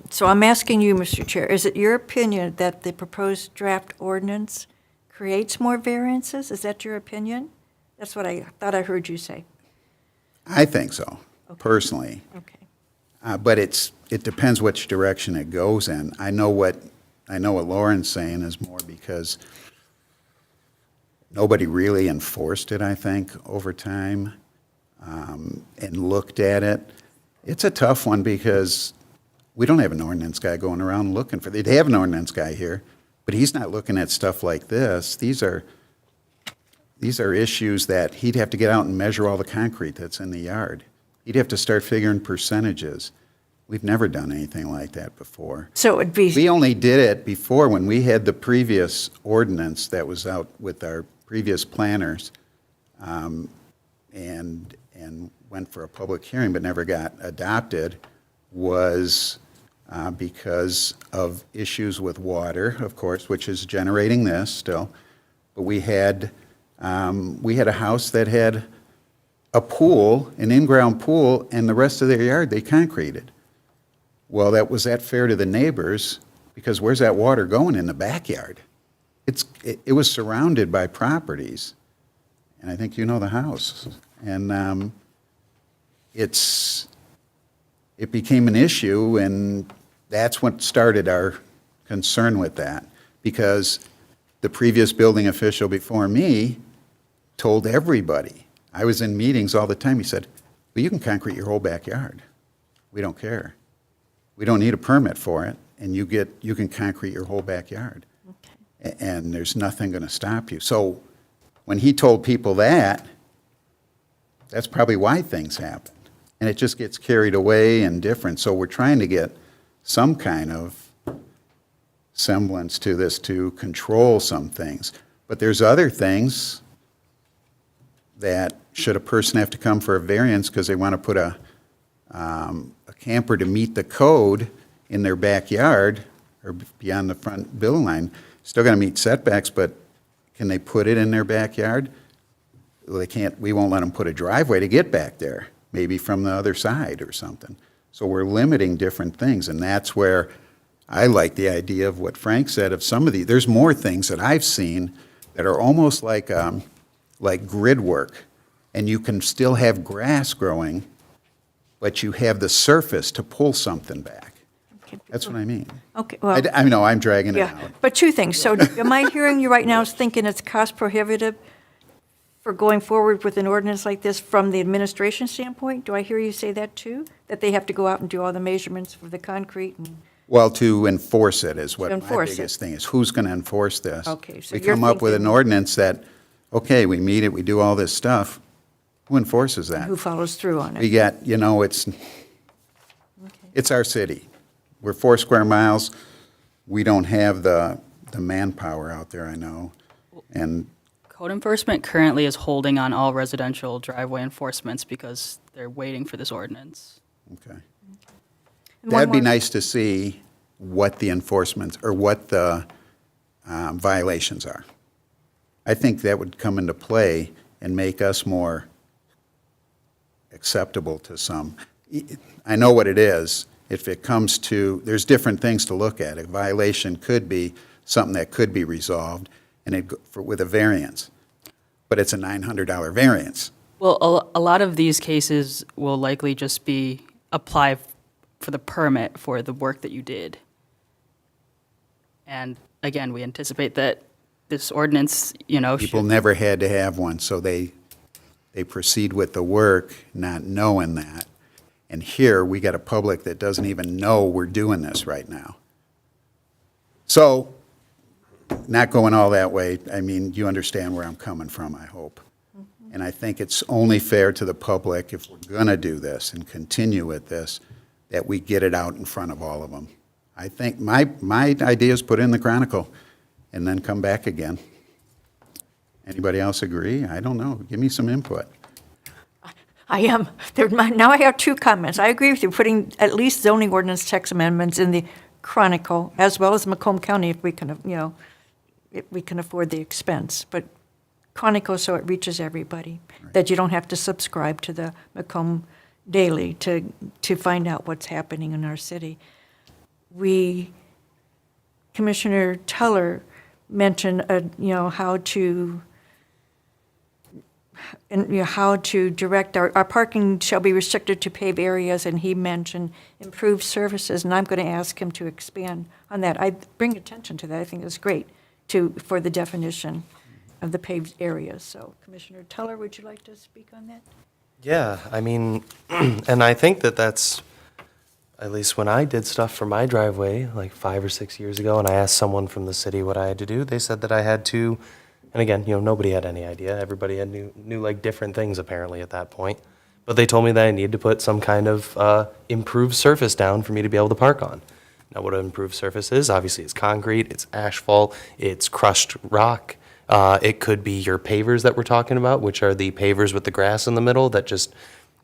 So I'm asking you, Mr. Chair, is it your opinion that the proposed draft ordinance creates more variances? Is that your opinion? That's what I thought I heard you say. I think so, personally. Okay. But it depends which direction it goes in. I know what Lauren's saying is more because nobody really enforced it, I think, over time, and looked at it. It's a tough one because we don't have an ordinance guy going around looking for, they have an ordinance guy here, but he's not looking at stuff like this. These are issues that he'd have to get out and measure all the concrete that's in the yard. He'd have to start figuring percentages. We've never done anything like that before. So it'd be. We only did it before when we had the previous ordinance that was out with our previous planners, and went for a public hearing but never got adopted, was because of issues with water, of course, which is generating this still. But we had a house that had a pool, an in-ground pool, and the rest of their yard they concreted. Well, was that fair to the neighbors? Because where's that water going? In the backyard. It was surrounded by properties, and I think you know the house. And it became an issue, and that's what started our concern with that, because the previous building official before me told everybody. I was in meetings all the time. He said, Well, you can concrete your whole backyard. We don't care. We don't need a permit for it, and you can concrete your whole backyard. And there's nothing going to stop you. So when he told people that, that's probably why things happen. And it just gets carried away and different. So we're trying to get some kind of semblance to this to control some things. But there's other things that should a person have to come for a variance because they want to put a camper to meet the code in their backyard or beyond the front building line, still going to meet setbacks, but can they put it in their backyard? Well, they can't, we won't let them put a driveway to get back there, maybe from the other side or something. So we're limiting different things, and that's where I like the idea of what Frank said of some of the, there's more things that I've seen that are almost like grid work, and you can still have grass growing, but you have the surface to pull something back. That's what I mean. Okay, well. I know, I'm dragging it Yeah, out. but two things. So am I hearing you right now as thinking it's cost prohibitive for going forward with an ordinance like this from the administration standpoint? Do I hear you say that too? That they have to go out and do all the measurements for the concrete and? Well, to enforce it is what To my enforce it. biggest thing is. Who's going to enforce this? Okay, so We you're come up with an thinking- ordinance that, okay, we meet it, we do all this stuff. Who enforces that? Who follows through on We it? got, it's our city. We're 4 square miles. We don't have the manpower out there, I know. And Code enforcement currently is holding on all residential driveway enforcements because they're waiting for this ordinance. okay. And one That'd be more- nice to see what the enforcement, or what the violations are. I think that would come into play and make us more acceptable to some. I know what it is. If it comes to, there's different things to look at. A violation could be something that could be resolved with a variance, but it's a $900 variance. Well, a lot of these cases will likely just be apply for the permit for the work that you did. And again, we anticipate that this ordinance, People should, never had to have one, so they proceed with the work not knowing that. And here, we got a public that doesn't even know we're doing this right now. So, not going all that way, I mean, you understand where I'm coming from, I hope. And I think it's only fair to the public, if we're going to do this and continue with this, that we get it out in front of all of them. I think my idea is put in the Chronicle and then come back again. Anybody else agree? I don't know. Give me some input. I am. Now I have two comments. I agree with you, putting at least zoning ordinance text amendments in the Chronicle, as well as Macomb County, if we can, if we can afford the expense. But Chronicle, so it reaches everybody, that you don't have to subscribe to the Macomb Daily to find out what's happening in our city. Commissioner Teller mentioned, how to direct our parking shall be restricted to paved areas, and he mentioned improved services, and I'm going to ask him to expand on that. I bring attention to that. I think it's great for the definition of the paved areas. So, Commissioner Teller, would you like to speak on that? Yeah, I mean, and I think that's, at least when I did stuff for my driveway like 5 or 6 years ago, and I asked someone from the city what I had to do, they said that I had to, and again, nobody had any idea. Everybody had knew like different things apparently at that point. But they told me that I needed to put some kind of improved surface down for me to be able to park on. Now, what an improved surface is, obviously it's concrete, it's asphalt, it's crushed rock. It could be your pavers that we're talking about, which are the pavers with the grass in the middle that just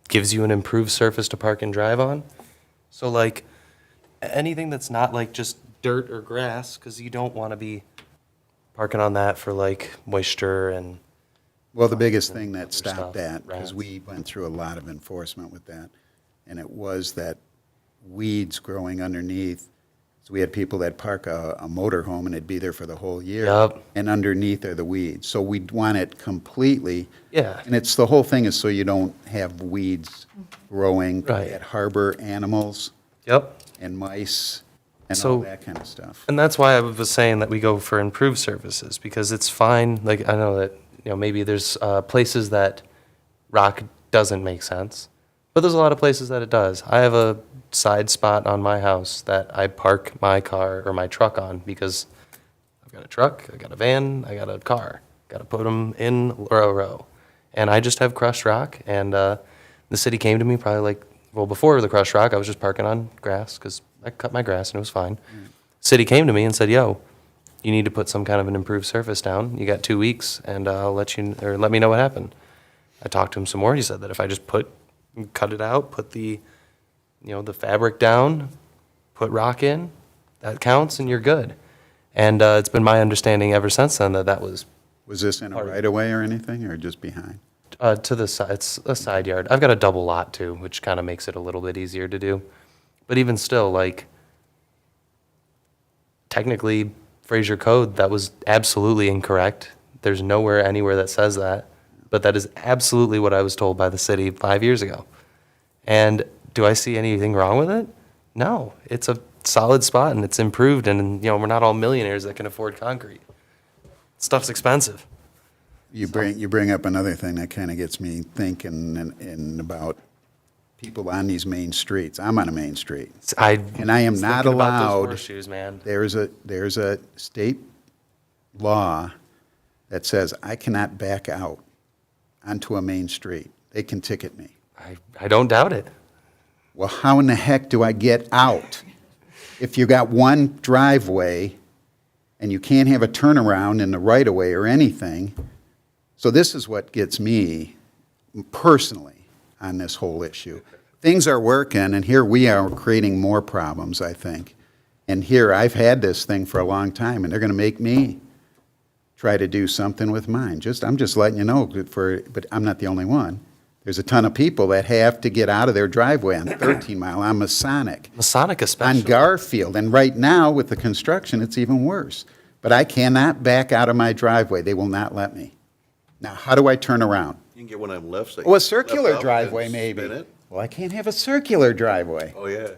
gives you an improved surface to park and drive on. So like anything that's not like just dirt or grass, because you don't want to be parking on that for like moisture and. Well, the biggest thing that other stopped stuff, that, because rats. we went through a lot of enforcement with that, and it was that weeds growing underneath. So we had people that park a motorhome and it'd be there for the whole year. Yup. And underneath are the weeds. So we'd want it completely. Yeah. And it's, the whole thing is so you don't have weeds growing Right. that harbor animals Yep. and mice and So- all that kind of stuff. And that's why I was saying that we go for improved services, because it's fine. Like, I know that, maybe there's places that rock doesn't make sense. But there's a lot of places that it does. I have a side spot on my house that I park my car or my truck on because I've got a truck, I got a van, I got a car. Got to put them in a row. And I just have crushed rock. And the city came to me probably like, well, before the crushed rock, I was just parking on grass because I cut my grass and it was fine. City came to me and said, yo, you need to put some kind of an improved surface down. You got 2 weeks and I'll let me know what happened. I talked to him some more. He said that if I just cut it out, put the fabric down, put rock in, that counts and you're good. And it's been my understanding ever since then that was. Was this in a right-of-way or anything, or just behind? To the side, it's a side yard. I've got a double lot too, which kind of makes it a little bit easier to do. But even still, like, technically, Fraser Code, that was absolutely incorrect. There's nowhere anywhere that says that. But that is absolutely what I was told by the city 5 years ago. And do I see anything wrong with it? No. It's a solid spot and it's improved and, we're not all millionaires that can afford concrete. Stuff's expensive. You bring up another thing that kind of gets me thinking and about people on these main streets. I'm on a main street. And I am not allowed. Horseshoes, man. There's a state law that says I cannot back out onto a main street. They can ticket me. I don't doubt it. Well, how in the heck do I get out? If you got one driveway and you can't have a turnaround in the right-of-way or anything. So this is what gets me personally on this whole issue. Things are working, and here we are creating more problems, I think. And here, I've had this thing for a long time, and they're going to make me try to do something with mine. I'm just letting you know, but I'm not the only one. There's a ton of people that have to get out of their driveway on 13 Mile, on Masonic. Masonic especially. On Garfield, and right now, with the construction, it's even worse. But I cannot back out of my driveway. They will not let me. Now, how do I turn around? You can get one of them lifts. Oh, a circular driveway, maybe. Spin it. Well, I can't have a circular driveway. Oh, yeah.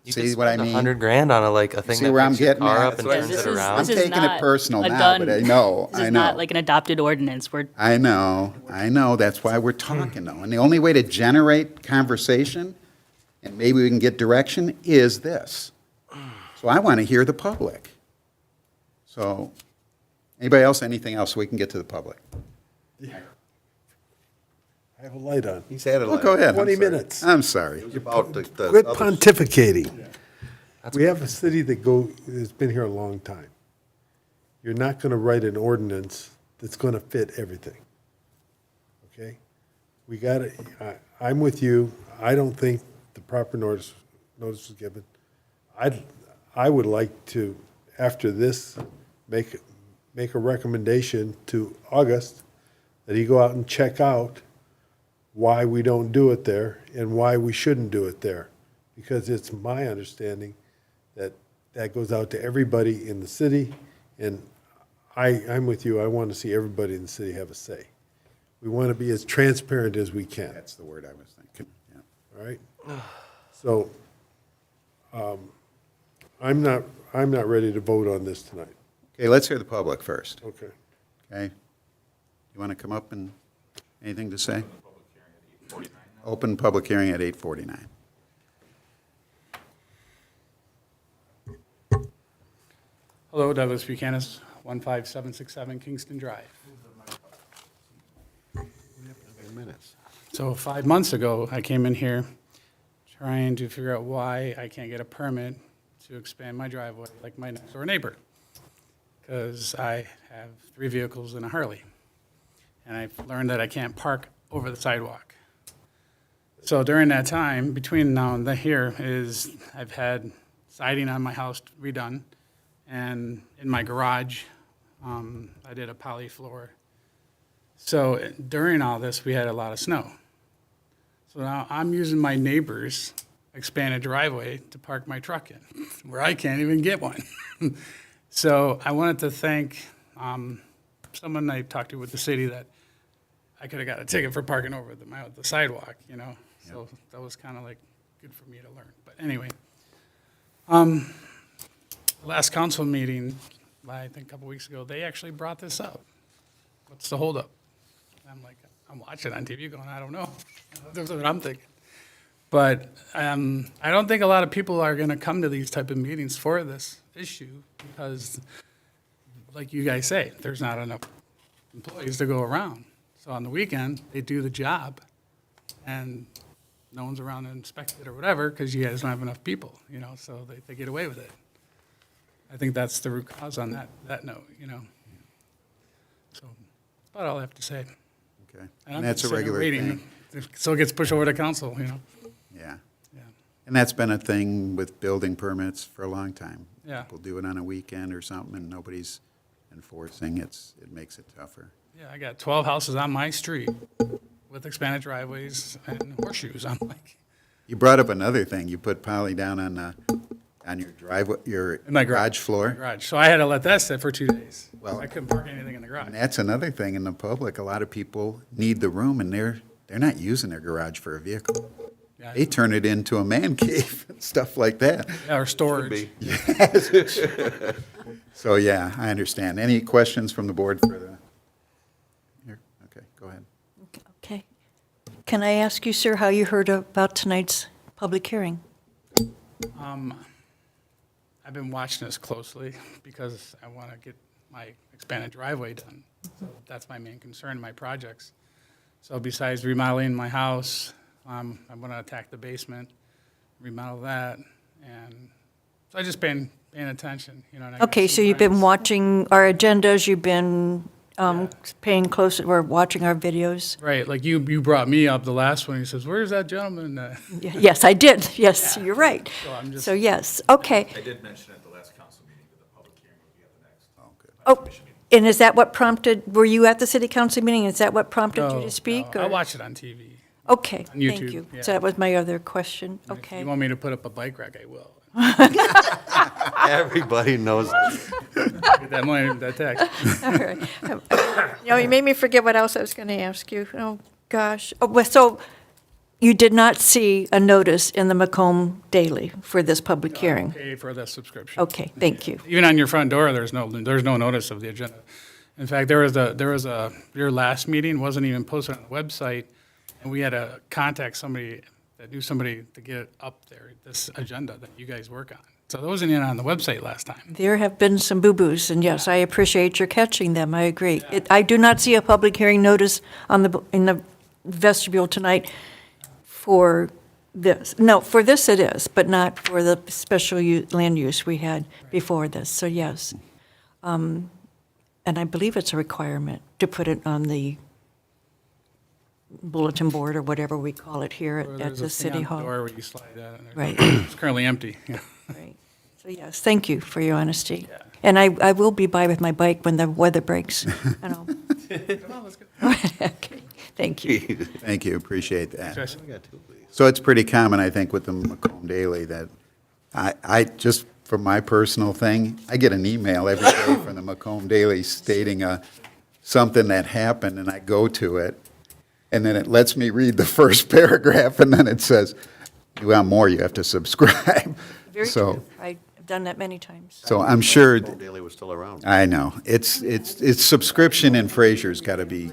You See could what I spend mean? $100,000 on a thing See that where I'm takes your getting car at? up and That's turns This it is- around. I'm this is taking it not personal a now, done- but I know, This I is know. not like an adopted ordinance. I know, that's why we're talking though. And the only way to generate conversation, and maybe we can get direction, is this. So I want to hear the public. So, anybody else, anything else, so we can get to the public? I have a light on. He's had it. Oh, go ahead. I'm 20 sorry. minutes. I'm sorry. It was about the Quit other- pontificating. We have a city that's been here a long time. You're not going to write an ordinance that's going to fit everything. Okay? We got to, I'm with you. I don't think the proper notice was given. I would like to, after this, make a recommendation to August that he go out and check out why we don't do it there and why we shouldn't do it there. Because it's my understanding that that goes out to everybody in the city, and I'm with you. I want to see everybody in the city have a say. We want to be as transparent as we can. That's the word I was thinking, yeah. All right? So, I'm not ready to vote on this tonight. Okay, let's hear the public first, Okay. okay? You want to come up and, anything to say? Open public hearing at 8:49. Hello, Douglas Buchanan, 15767 Kingston Drive. Minutes. So 5 months ago, I came in here trying to figure out why I can't get a permit to expand my driveway like my next door neighbor. Because I have 3 vehicles and a Harley. And I've learned that I can't park over the sidewalk. So during that time, between now and here, I've had siding on my house redone. And in my garage, I did a poly floor. So during all this, we had a lot of snow. So now I'm using my neighbor's expanded driveway to park my truck in, where I can't even get one. So I wanted to thank someone I talked to with the city that I could have got a ticket for parking over the sidewalk, you know? So that was kind of like good for me to learn. But anyway, last council meeting, I think a couple weeks ago, they actually brought this up. What's the holdup? I'm like, I'm watching on TV going, I don't know. That's what I'm thinking. But I don't think a lot of people are going to come to these type of meetings for this issue because, like you guys say, there's not enough employees to go around. So on the weekend, they do the job, and no one's around to inspect it or whatever because you guys don't have enough people, you know, so they get away with it. I think that's the root cause on that note, you know. So that's about all I have to say. Okay. And I'm And that's a just sitting regular waiting. thing. So it gets pushed over to council, you know. Yeah. Yeah. And that's been a thing with building permits for a long time. Yeah. People do it on a weekend or something, and nobody's enforcing. It makes it tougher. Yeah, I got 12 houses on my street with expanded driveways and horseshoes. I'm like, You brought up another thing. You put poly down on your driveway, your in my garage floor. garage. So I had to let that sit for 2 days. Well- I couldn't park anything in the garage. And that's another thing in the public. A lot of people need the room, and they're not using their garage for a vehicle. Yeah. They turn it into a man cave and stuff like that. Yeah, or storage. So, yeah, I understand. Any questions from the board for the, here? Okay, go ahead. Okay. Can I ask you, sir, how you heard about tonight's public hearing? I've been watching this closely because I want to get my expanded driveway done. So that's my main concern in my projects. So besides remodeling my house, I'm going to attack the basement, remodel that, and so I just been paying attention, you know. and I got Okay, some so you've been friends- watching our agendas, you've been paying close, or watching our videos? Right, like you brought me up the last one. He says, "Where's that gentleman?" Yes, I did. Yes, you're right. So I'm just- So yes, okay. I did mention at the last council meeting that the public hearing would be at the next. Oh, and is that what prompted, were you at the city council meeting? Is that what prompted you No, to speak? no, I or- watch it on TV. Okay, on thank YouTube, you. yeah. So that was my other question. If Okay. you want me to put up a bike rack, I will. Everybody knows. Get that money, that tax. All right. You know, you made me forget what else I was going to ask you. Oh, gosh. Oh, well, so you did not see a notice in the Macomb Daily for this public hearing? Pay for the subscription. Okay, thank you. Even on your front door, there's no notice of the agenda. In fact, there was your last meeting wasn't even posted on the website, and we had to contact somebody that knew somebody to get it up there, this agenda that you guys work on. So that wasn't even on the website last time. There have been some boo-boos, and yes, I appreciate your catching them. I agree. I do not see a public hearing notice in the vestibule tonight for this. No, for this it is, but not for the special land use we had before this. So yes. And I believe it's a requirement to put it on the bulletin board or whatever we call it here Or at there's the a thing city on the hall. door where you slide that, and Right. it's currently empty. Yeah. Right. So yes, thank you for your honesty. Yeah. And I will be by with my bike when the weather breaks. I know. Come on, let's go. Okay, thank you. Thank you, appreciate that. Just- So it's pretty common, I think, with the Macomb Daily that I just, for my personal thing, I get an email every day from the Macomb Daily stating something that happened, and I go to it, and then it lets me read the first paragraph, and then it says, you want more, you have to subscribe. Very So- true. I've done that many times. So I'm sure, Home Daily was still around. I know, it's subscription in Fraser's got to be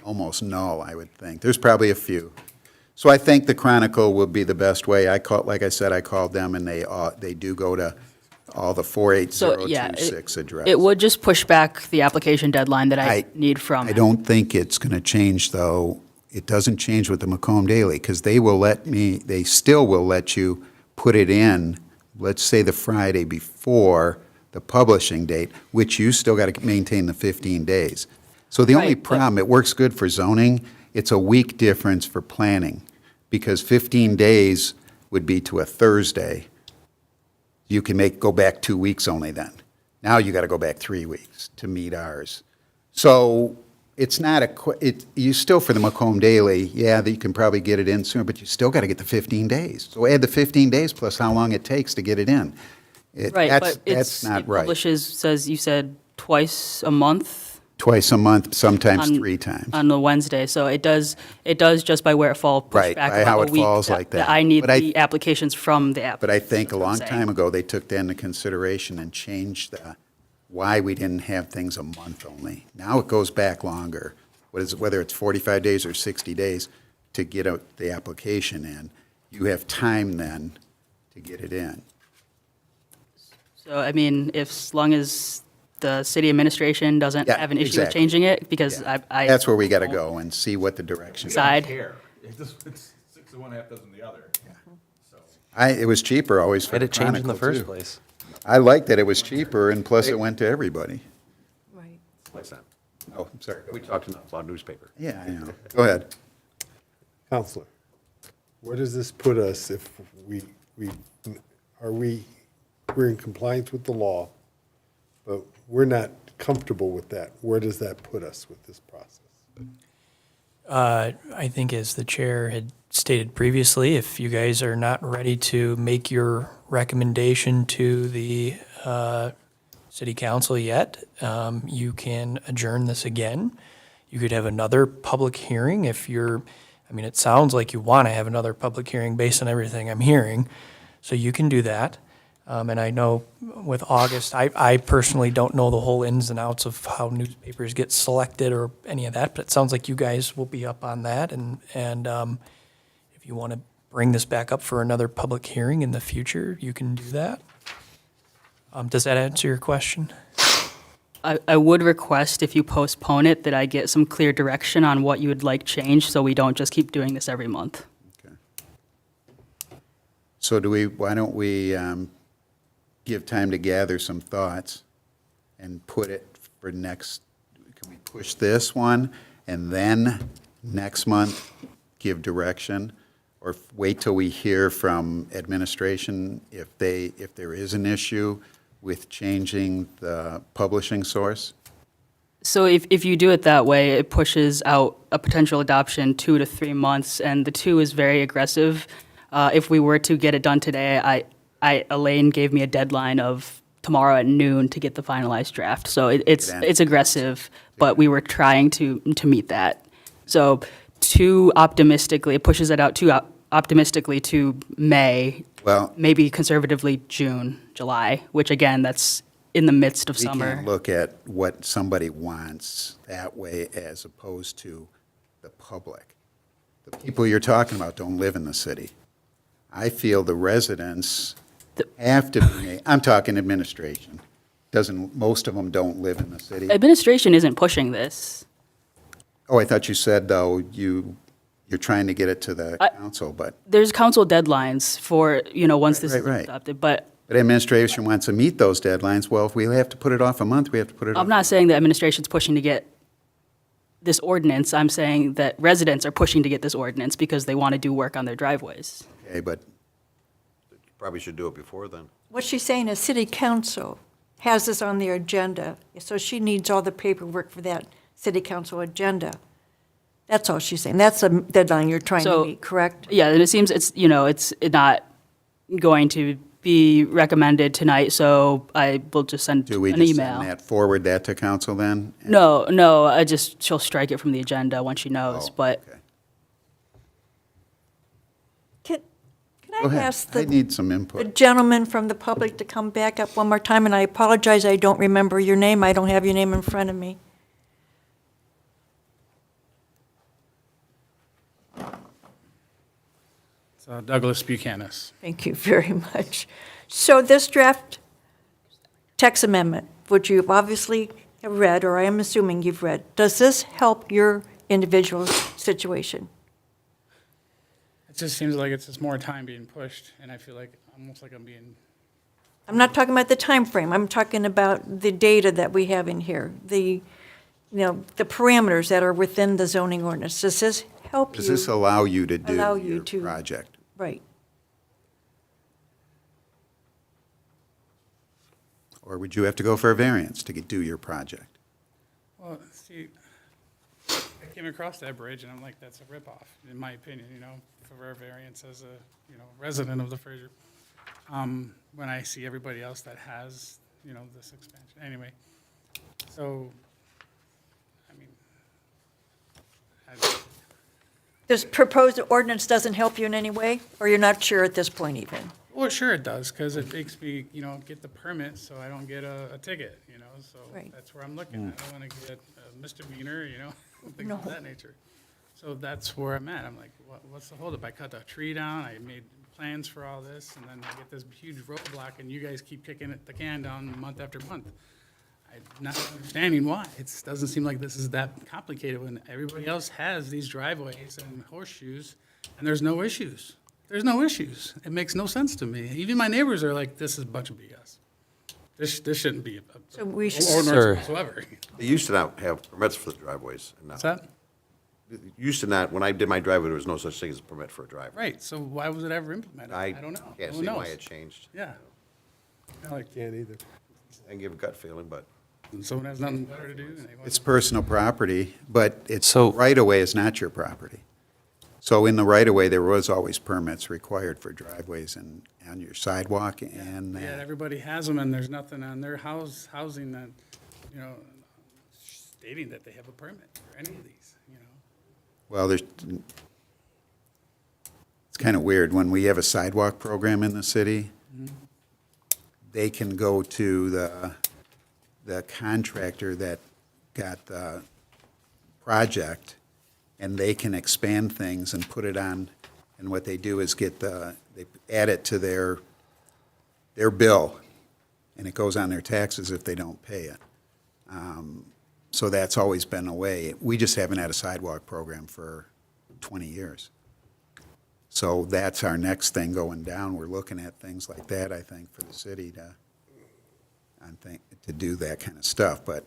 almost null, I would think. There's probably a few. So I think the Chronicle will be the best way. Like I said, I called them, and they do go to all the So, yeah, 48026 address. it would just push back the application deadline that I I- need from I him. don't think it's going to change, though. It doesn't change with the Macomb Daily, because they still will let you put it in, let's say the Friday before the publishing date, which you still got to maintain the 15 days. So the only Right, but- problem, it works good for zoning, it's a week difference for planning, because 15 days would be to a Thursday. You can go back 2 weeks only then. Now you got to go back 3 weeks to meet ours. So it's not you still, for the Macomb Daily, yeah, that you can probably get it in sooner, but you still got to get the 15 days. So add the 15 days plus how long it takes to get it in. Right, That's but not it right. publishes, you said twice a month Twice a month, sometimes on- 3 times. on the Wednesday, so it does just by where it falls, push Right, back by how about it a week. falls like that. I need But I- the applications from the app. But I think a long saying. time ago, they took that into consideration and changed why we didn't have things a month only. Now it goes back longer. Whether it's 45 days or 60 days, to get out the application in. You have time then to get it in. So, I mean, if, as long as the city administration doesn't Yeah, have an issue with exactly. changing it, because Yeah. I. That's where we got to go and see what the direction is. Side. It's 6 of one, half dozen the other. It was cheaper always for Get the it changed in the Chronicle, first too. place. I liked that it was cheaper, and plus it went to everybody. Right. Like that. Oh, I'm sorry. We talked enough about newspaper. Yeah, I know. Go ahead. Counselor, where does this put us if we're in compliance with the law, but we're not comfortable with that? Where does that put us with this process? I think as the chair had stated previously, if you guys are not ready to make your recommendation to the city council yet, you can adjourn this again. You could have another public hearing if you're, I mean, it sounds like you want to have another public hearing based on everything I'm hearing. So you can do that. And I know with August, I personally don't know the whole ins and outs of how newspapers get selected or any of that, but it sounds like you guys will be up on that. And if you want to bring this back up for another public hearing in the future, you can do that. Does that answer your question? I would request, if you postpone it, that I get some clear direction on what you would like changed, so we don't just keep doing this every month. So why don't we give time to gather some thoughts and put it for next, can we push this one and then next month give direction? Or wait till we hear from administration if there is an issue with changing the publishing source? So if you do it that way, it pushes out a potential adoption 2 to 3 months, and the 2 is very aggressive. If we were to get it done today, Elaine gave me a deadline of tomorrow at noon to get the finalized draft. So it's aggressive, but we were trying to meet that. So too optimistically, it pushes it out too optimistically to May, Well, maybe conservatively June, July, which again, that's in the midst of we summer. can't look at what somebody wants that way as opposed to the public. The people you're talking about don't live in the city. I feel the residents have to be, I'm talking administration. Most of them don't live in the city. Administration isn't pushing this. Oh, I thought you said, though, you're trying to get it to the council, but There's council deadlines for, once this is Right. adopted, but administration wants to meet those deadlines. Well, if we have to put it off a month, we have to put it off. I'm not saying that administration's pushing to get this ordinance. I'm saying that residents are pushing to get this ordinance because they want to do work on their driveways. Okay, but Probably should do it before then. What she's saying is city council has this on their agenda, so she needs all the paperwork for that city council agenda. That's all she's saying. That's the deadline you're trying to So- meet, correct? Yeah, and it seems it's not going to be recommended tonight, so I will just send do we an just email. send that, forward that to council then? No, she'll strike it from the agenda when she knows, Oh, but okay. Can Go I ahead. ask I the need some the input. gentleman from the public to come back up one more time? And I apologize, I don't remember your name. I don't have your name in front of me. So Douglas Buchanan. Thank you very much. So this draft text amendment, which you obviously have read, or I am assuming you've read, does this help your individual situation? It just seems like it's just more time being pushed, and I feel like almost like I'm being. I'm not talking about the time frame. I'm talking about the data that we have in here, the parameters that are within the zoning ordinance. Does this help you? Does this allow you to do Allow you your to- project? Right. Or would you have to go for a variance to do your project? Well, see, I came across that bridge, and I'm like, that's a ripoff, in my opinion, for a variance as a, resident of the Fraser. When I see everybody else that has, this expansion. Anyway, so, I mean, This proposed ordinance doesn't help you in any way, or you're not sure at this point even? well, sure it does, because it makes me, get the permit so I don't get a ticket, so Right. that's where I'm looking. I don't want to get a misdemeanor, things No. of that nature. So that's where I'm at. I'm like, what's the holdup? I cut a tree down, I made plans for all this, and then I get this huge roadblock, and you guys keep kicking the can down month after month. I'm not understanding why. It doesn't seem like this is that complicated when everybody else has these driveways and horseshoes, and there's no issues. There's no issues. It makes no sense to me. Even my neighbors are like, this is a bunch of BS. This shouldn't be So we should- ordinance Sir. whatsoever. They used to not have permits for the driveways. and now- What's that? It used to not, when I did my driveway, there was no such thing as a permit for a driveway. Right, so why was it ever implemented? I don't know. Can't Who see why knows? it changed. Yeah. I can't either. I can give a gut feeling, but And someone has nothing better to do, and they want It's personal property, but it's, So- right-of-way is not your property. So in the right-of-way, there was always permits required for driveways and on your sidewalk and Yeah, that. everybody has them, and there's nothing on their housing that, you know, stating that they have a permit for any of these, you know? Well, it's kind of weird. When we have a sidewalk program in the city, they can go to the contractor that got the project, and they can expand things and put it on, and what they do is they add it to their bill, and it goes on their taxes if they don't pay it. So that's always been a way. We just haven't had a sidewalk program for 20 years. So that's our next thing going down. We're looking at things like that, I think, for the city to do that kind of stuff. But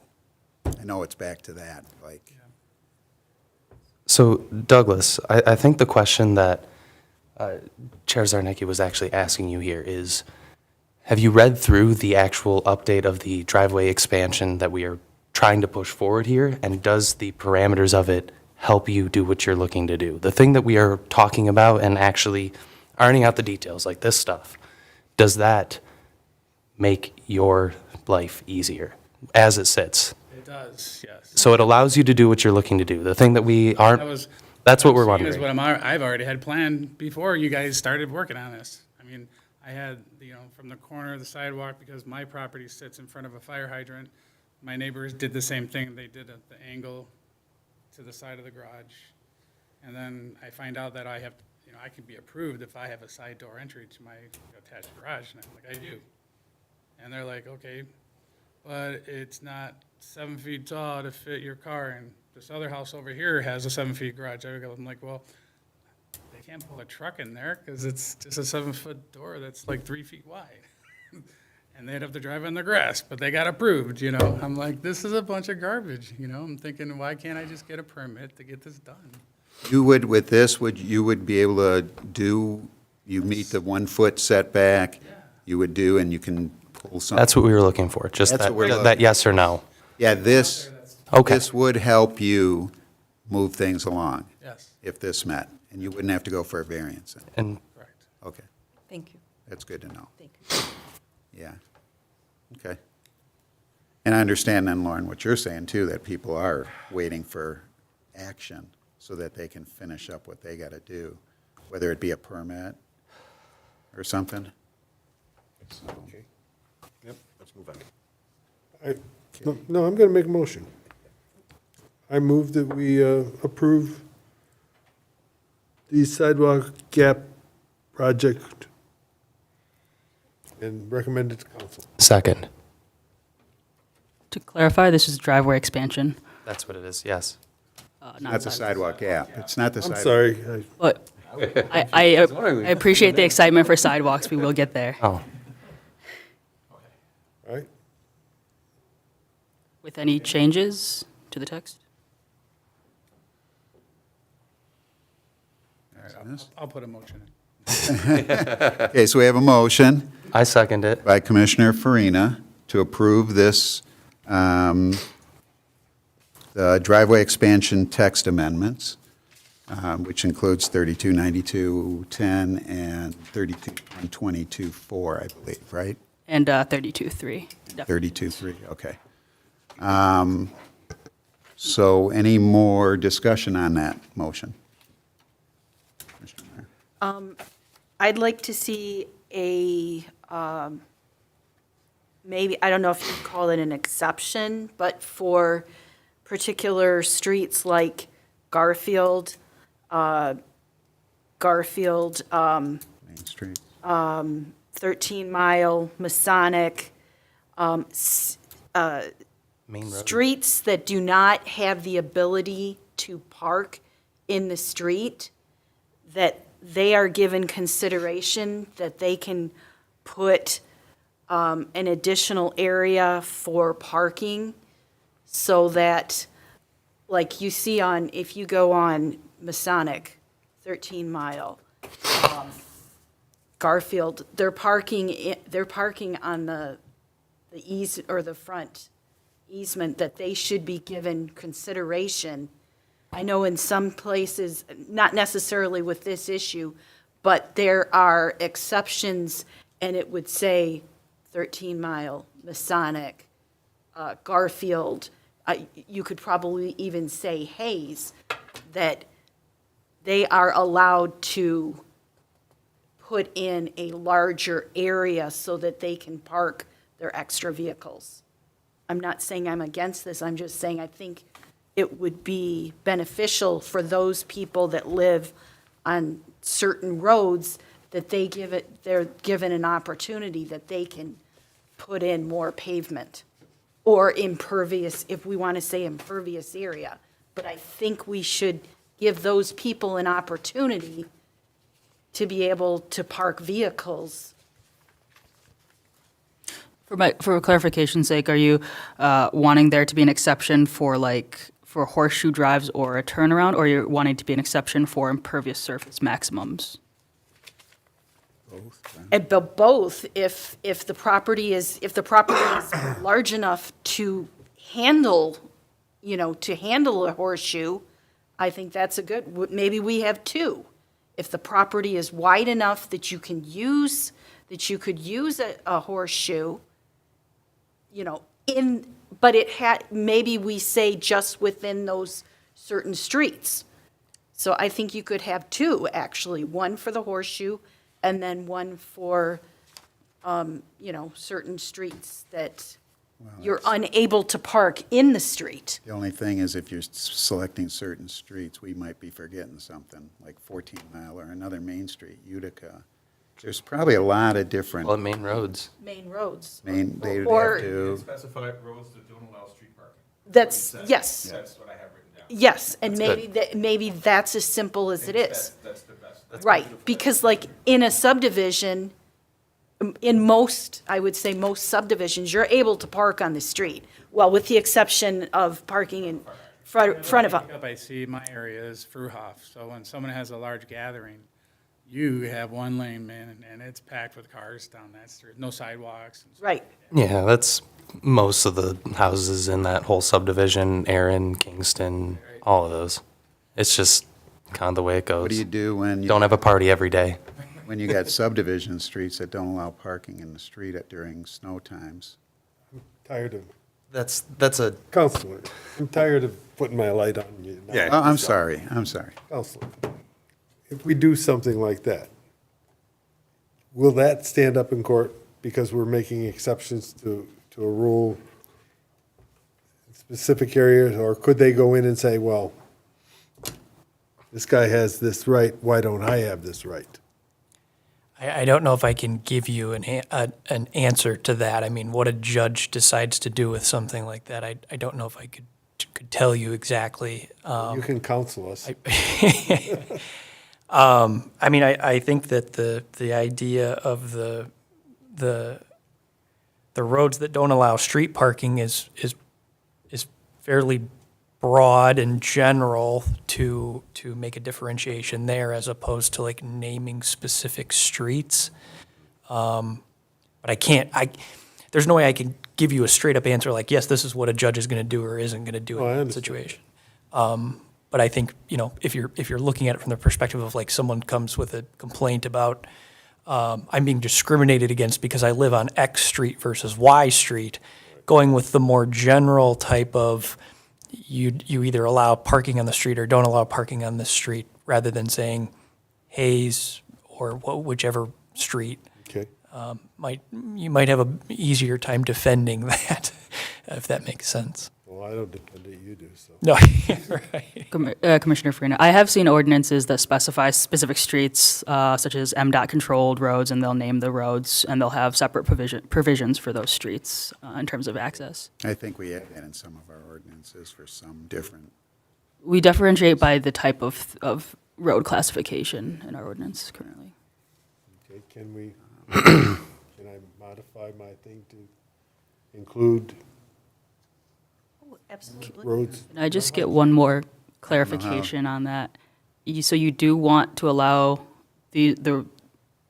I know it's back to that, like, So Douglas, I think the question that Chair Zarnicki was actually asking you here is, have you read through the actual update of the driveway expansion that we are trying to push forward here? And does the parameters of it help you do what you're looking to do? The thing that we are talking about and actually ironing out the details, like this stuff, does that make your life easier as it sits? It does, yes. So it allows you to do what you're looking to do. The thing that we aren't, that's what we're Is wondering. what I've already had planned before you guys started working on this. I mean, I had, you know, from the corner of the sidewalk, because my property sits in front of a fire hydrant, my neighbors did the same thing. They did at the angle to the side of the garage. And then I find out that I have, you know, I can be approved if I have a side door entry to my attached garage, and I'm like, I do. And they're like, okay, but it's not 7 feet tall to fit your car, and this other house over here has a 7-foot garage. I'm like, well, they can't pull a truck in there because it's just a 7-foot door that's like 3 feet wide. And they'd have to drive on the grass, but they got approved, you know? I'm like, this is a bunch of garbage, you know? I'm thinking, why can't I just get a permit to get this done? you would, with this, you would be able to you meet the 1-foot setback, you would do, and you can pull some. That's what we were looking for, just That's that, what we're looking that yes or no. Yeah, this Okay. would help you move things along. Yes. If this met, and you wouldn't have to go for a variance. And Correct. Okay, Thank you. that's good to know. Thank you. Yeah. Okay. And I understand then, Lauren, what you're saying too, that people are waiting for action so that they can finish up what they got to do, whether it be a permit or something. So, Yep, let's move on. No, I'm going to make a motion. I move that we approve the sidewalk gap project and recommend it to council. Second. To clarify, this is driveway expansion. That's what it is, yes. Not That's a sidewalk gap. It's not the I'm sidewalk. sorry. But I appreciate the excitement for sidewalks. We will get there. Oh, All right. With any changes to the text? I'll put a motion in. Okay, so we have a motion I second it. by Commissioner Farina to approve this, the driveway expansion text amendments, which includes 329210 and 3222-4, I believe, right? And 32-3. 32-3, okay. So any more discussion on that motion? Commissioner Meyer? I'd like to see a, maybe, I don't know if you'd call it an exception, but for particular streets like Garfield, Main Street. 13 Mile, Masonic, Main road. streets that do not have the ability to park in the street, that they are given consideration that they can put an additional area for parking so that, like you see on, if you go on Masonic, 13 Mile, Garfield, they're parking on the ease, or the front easement, that they should be given consideration. I know in some places, not necessarily with this issue, but there are exceptions, and it would say 13 Mile, Masonic, Garfield. You could probably even say Hayes, that they are allowed to put in a larger area so that they can park their extra vehicles. I'm not saying I'm against this, I'm just saying I think it would be beneficial for those people that live on certain roads, that they're given an opportunity that they can put in more pavement or impervious, if we want to say impervious area. But I think we should give those people an opportunity to be able to park vehicles. For clarification's sake, are you wanting there to be an exception for for horseshoe drives or a turnaround, or you're wanting to be an exception for impervious surface maximums? But both, if the property is large enough to handle, to handle a horseshoe, I think that's a good, maybe we have two. If the property is wide enough that you could use a horseshoe, but maybe we say just within those certain streets. So I think you could have two, actually, one for the horseshoe and then one for, certain streets that you're unable to park in the street. The only thing is if you're selecting certain streets, we might be forgetting something, like 14 Mile or another main street, Utica. There's probably a lot of different. Well, main roads. Main roads. They'd Or- have to. Specify roads that don't allow street parking. That's, yes, That's what I have written down. yes, and That's maybe that's as simple as it is. That's the best. Right, because like in a subdivision, in most, I would say most subdivisions, you're able to park on the street. Well, with the exception of parking in front of a, I see my area is Fruhoff, so when someone has a large gathering, you have one lane, man, and it's packed with cars down that street, no sidewalks. right. Yeah, that's most of the houses in that whole subdivision, Erin, Kingston, all of those. It's just kind of the way it goes. What do you do when you Don't have a party every day. when you got subdivision streets that don't allow parking in the street during snow times? Tired of, That's a Counselor, I'm tired of putting my light on you. now. Yeah. Oh, I'm sorry. Counselor, if we do something like that, will that stand up in court because we're making exceptions to a rule in specific areas, or could they go in and say, well, this guy has this right, why don't I have this right? I don't know if I can give you an answer to that. I mean, what a judge decides to do with something like that, I don't know if I could tell you exactly. You can counsel us. I mean, I think that the idea of the roads that don't allow street parking is fairly broad and general to make a differentiation there, as opposed to like naming specific streets. But there's no way I can give you a straight up answer like, yes, this is what a judge is going to do or isn't going to do in that situation. But I think, if you're looking at it from the perspective of like someone comes with a complaint about, I'm being discriminated against because I live on X street versus Y street, going with the more general type of, you either allow parking on the street or don't allow parking on the street, rather than saying Hayes or whichever street. Okay. You might have a easier time defending that, if that makes sense. Well, Well, I don't depend on you do, so. No, right. Commissioner Farina, I have seen ordinances that specify specific streets, such as MDOT-controlled roads, and they'll name the roads, and they'll have separate provisions for those streets in terms of access. I think we have that in some of our ordinances for some different. We differentiate by the type of road classification in our ordinance currently. Okay, can we, can I modify my thing to include Absolutely. roads? Can I just get one more clarification on that? So you do want to allow the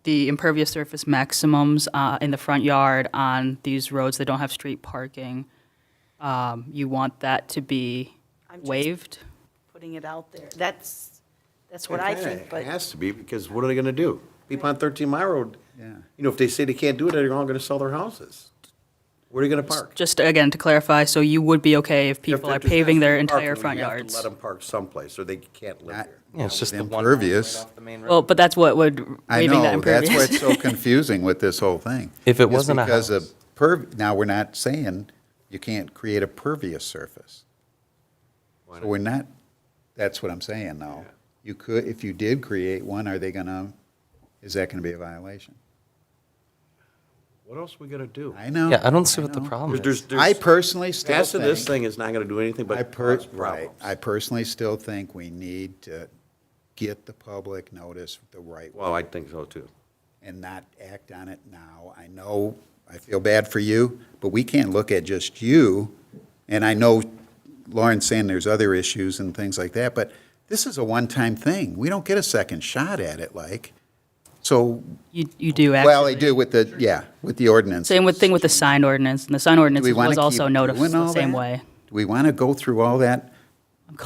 impervious surface maximums in the front yard on these roads that don't have street parking? You want that to be I'm just waived? Putting it out there. That's what I think, but. It has to be, because what are they gonna do? People on 13 Mile Road, Yeah. you know, if they say they can't do it, they're all gonna sell their houses. Where are they gonna park? Just again, to clarify, so you would be okay if people If are there's paving their not entire parking, front we have to yards? Let them park someplace, or they can't live here. Yeah, it's just the one Impervious. right off the main road. Well, but that's what would, I waiving that know, that's why impervious. it's so confusing with this whole thing. If it It's wasn't a because house. of now, we're not saying you can't create a pervious surface. So we're not, that's what I'm saying, though. You could, if you did create one, are they gonna, is that gonna be a violation? What else we gotta do? I know. Yeah, I don't see what the know. problem is. There's- I personally still Passing this think, thing is not gonna do anything but cause problems. I personally still think we need to get the public notice the right way Well, I think so too. and not act on it now. I know, I feel bad for you, but we can't look at just you. And I know Lauren's saying there's other issues and things like that, but this is a one-time thing. We don't get a second shot at it, like. So, You do actually. well, they do with the, yeah, with the ordinance. Same thing with the sign ordinance, and the sign ordinance Do we wanna was also keep noticed doing the all same that? way. Do we want to go through all that?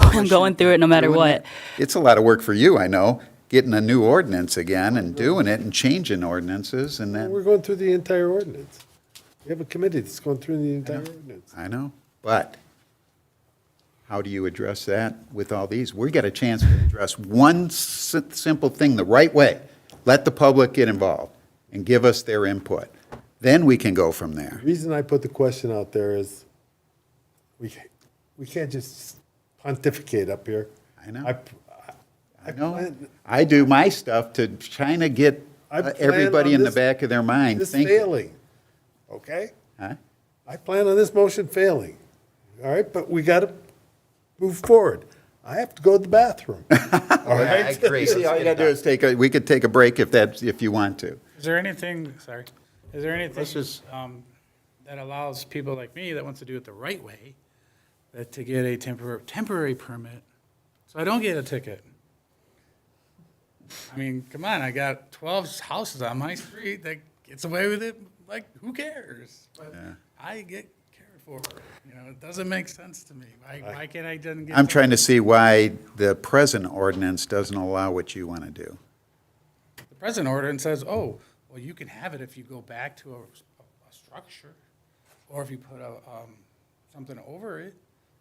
I'm going through it no matter Doing what. it? It's a lot of work for you, I know, getting a new ordinance again and doing it and changing ordinances and then, We're going through the entire ordinance. We have a committee that's going through the entire ordinance. I know, but how do you address that with all these? We got a chance to address one simple thing the right way. Let the public get involved and give us their input. Then we can go from there. The reason I put the question out there is we can't just pontificate up here. I know. I know. plan- I do my stuff to trying to get I plan everybody on in the this- back of their mind This thinking. failing, okay? Huh? I plan on this motion failing, all right? But we got to move forward. I have to go to the bathroom. All right? I agree. See, all you gotta do is we could take a break if you want to. Is there anything, sorry, is there anything This is- that allows people like me that wants to do it the right way, that to get a temporary permit, so I don't get a ticket? I mean, come on, I got 12 houses on my street that gets away with it, like, who cares? But I get cared for, you know, it doesn't make sense to me. Why can't I then get? I'm trying to see why the present ordinance doesn't allow what you want to do. The present ordinance says, oh, well, you can have it if you go back to a structure, or if you put something over it.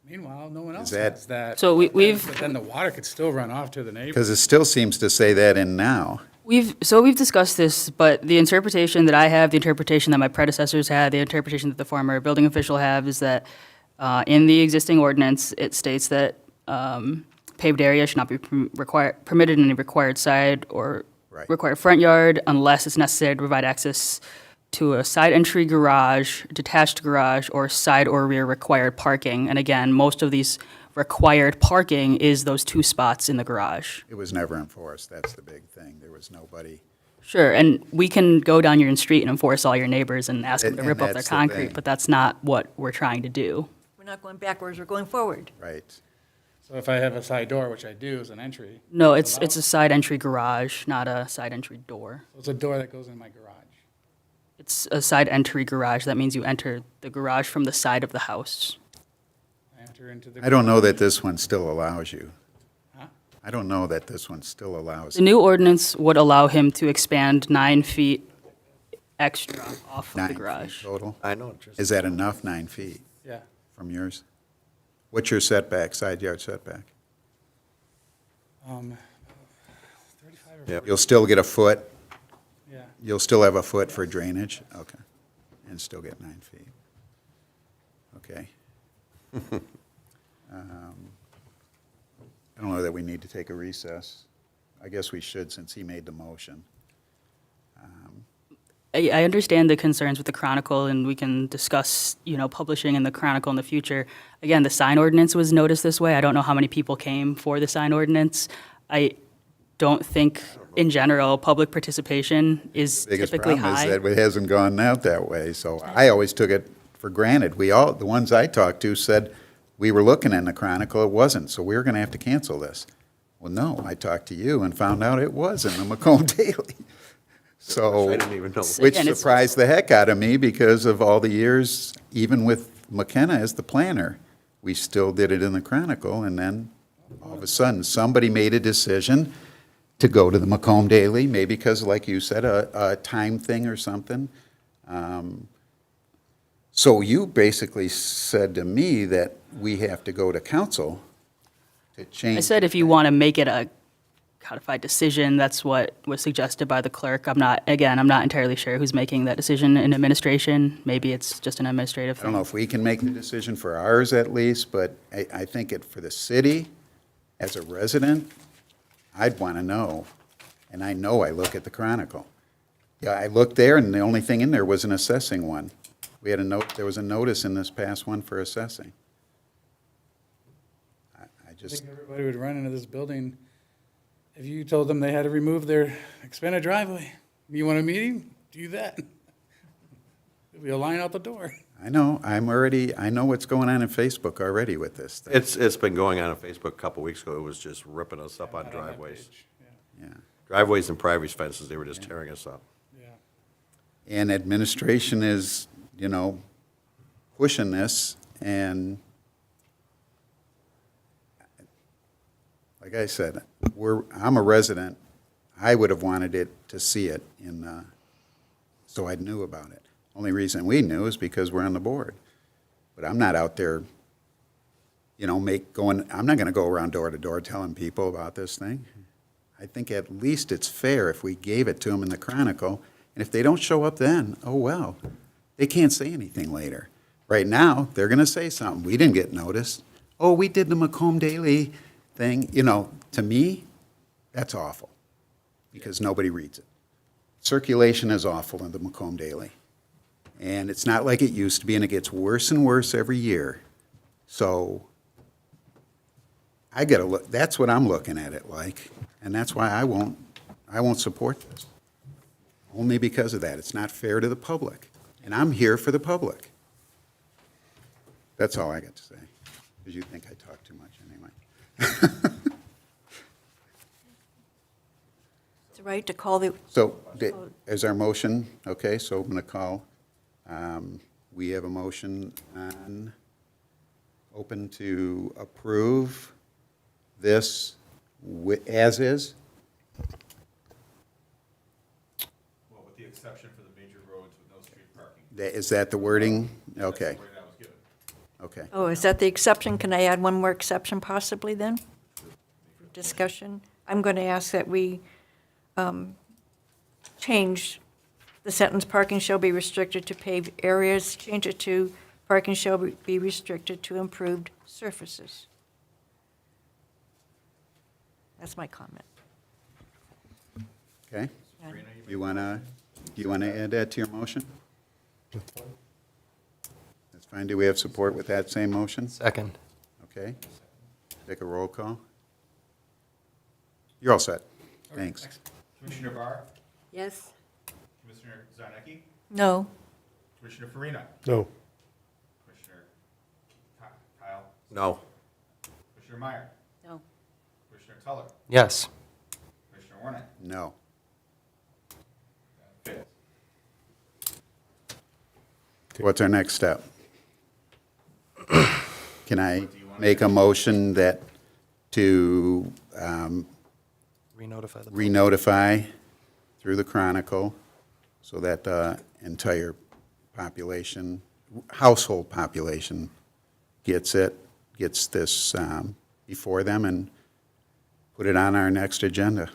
Meanwhile, no one else that- has that. So we've- But then the water could still run off to the neighbor. Because it still seems to say that in now. We've discussed this, but the interpretation that I have, the interpretation that my predecessors had, the interpretation that the former building official have is that in the existing ordinance, it states that paved area should not be permitted in any required side or Right. required front yard unless it's necessary to provide access to a side entry garage, detached garage, or side or rear required parking. And again, most of these required parking is those 2 spots in the garage. It was never enforced. That's the big thing. There was nobody. Sure, and we can go down your street and enforce all your neighbors and ask them to And rip up their that's the concrete, thing. but that's not what we're trying to do. We're not going backwards, we're going forward. Right. So if I have a side door, which I do as an entry. No, it's allowed? a side entry garage, not a side entry door. It's a door that goes in my garage. It's a side entry garage. That means you enter the garage from the side of the house. I enter into the. I don't know that this one still allows you. Huh? I don't know that this one still allows. The new ordinance would allow him to expand 9 feet extra off of 9 the feet garage. total. I know. Just Is that enough, 9 feet Yeah. from yours? What's your setback, side yard setback? 35 or Yep. You'll still get a foot? Yeah. You'll still have a foot for drainage? Okay. And still get 9 feet. Okay. I don't know that we need to take a recess. I guess we should, since he made the motion. I understand the concerns with the Chronicle, and we can discuss, publishing in the Chronicle in the future. Again, the sign ordinance was noticed this way. I don't know how many people came for the sign ordinance. I don't think, in general, public participation is Biggest typically problem is high. that it hasn't gone out that way, so I always took it for granted. The ones I talked to said, we were looking in the Chronicle, it wasn't, so we were gonna have to cancel this. Well, no, I talked to you and found out it was in the Macomb Daily. So, I didn't even know. which Again, it's- surprised the heck out of me because of all the years, even with McKenna as the planner, we still did it in the Chronicle, and then all of a sudden, somebody made a decision to go to the Macomb Daily, maybe because, like you said, a time thing or something. So you basically said to me that we have to go to council to change. I said if you want to make it a codified decision, that's what was suggested by the clerk. I'm not entirely sure who's making that decision in administration. Maybe it's just an administrative I thing. don't know if we can make the decision for ours at least, but I think for the city, as a resident, I'd want to know. And I know I look at the Chronicle. Yeah, I looked there, and the only thing in there was an assessing one. We had there was a notice in this past one for assessing. I I just, think everybody would run into this building if you told them they had to remove their expanded driveway. You want a meeting? Do that. There'll be a line out the door. I know, I know what's going on in Facebook already with this thing. It's been going on Facebook a couple weeks ago. It was just ripping us up on Not that driveways. page, Yeah. Driveways and private fences, they were just tearing us up. Yeah. And administration is, pushing this, and like I said, I'm a resident. I would have wanted to see it so I knew about it. Only reason we knew is because we're on the board. But I'm not out there, I'm not going to go around door to door telling people about this thing. I think at least it's fair if we gave it to them in the Chronicle, and if they don't show up then, oh well. They can't say anything later. Right now, they're going to say something. We didn't get noticed. Oh, we did the Macomb Daily thing. To me, that's awful because nobody reads it. Circulation is awful in the Macomb Daily. And it's not like it used to be, and it gets worse and worse every year. So I got to look, that's what I'm looking at it like, and that's why I won't support this. Only because of that. It's not fair to the public. And I'm here for the public. That's all I got to say, because you think I talk too much anyway. It's right to call the, So, is our motion, okay, so I'm going to call, we have a motion on, open to approve this as is? Well, with the exception for the major roads with no street parking. Is that the wording? Okay, That's the way that was given. okay. oh, is that the exception? Can I add one more exception possibly then? Discussion? I'm going to ask that we change the sentence, parking shall be restricted to paved areas, change it to parking shall be restricted to improved surfaces. That's my comment. Okay. You want to add that to your motion? That's fine. Do we have support with that same motion? Second. Okay. Take a roll call. You're all set. Thanks. Commissioner Barr, Yes? Commissioner Zarnecki, No? Commissioner Farina, No. Commissioner Kyle, No. Commissioner Meyer, No. Commissioner Tuller, Yes. Commissioner Warren. No. Fails. What's our next step? Can I make a motion to Re-notify the. re-notify through the Chronicle so that the entire population, household population gets this before them and put it on our next agenda?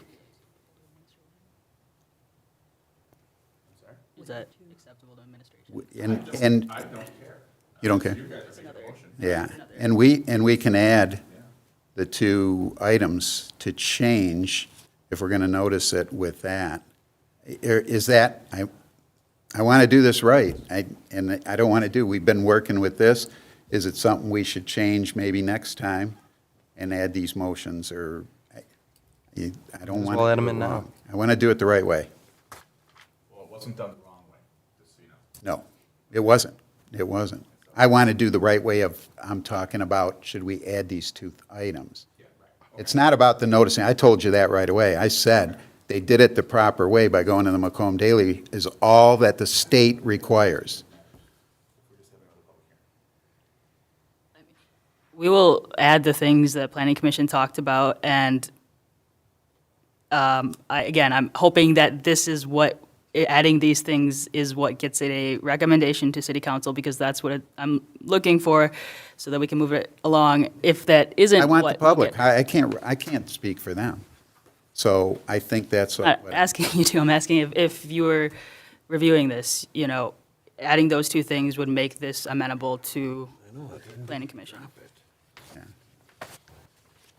Is that acceptable to administration? And I don't care. you don't care? You guys are making a motion. Yeah, And we can add the two items to change if we're going to notice it with that. Is that, I want to do this right, and I don't want to we've been working with this. Is it something we should change maybe next time and add these motions, or I don't want to well add do them it in now. wrong. I want to do it the right way. Well, it wasn't done the wrong way, just so you know. No, it wasn't. It wasn't. I want to do the right way of, I'm talking about, should we add these two items? It's not about the noticing. I told you that right away. I said they did it the proper way by going to the Macomb Daily is all that the state requires. We will add the things that Planning Commission talked about, and I'm hoping that this is what, adding these things is what gets it a recommendation to City Council, because that's what I'm looking for, so that we can move it along. If that isn't I want the what we public. get- I can't speak for them. So I think that's I'm what. not asking you to, I'm asking if you were reviewing this, adding those two things would make this amenable to Planning Commission.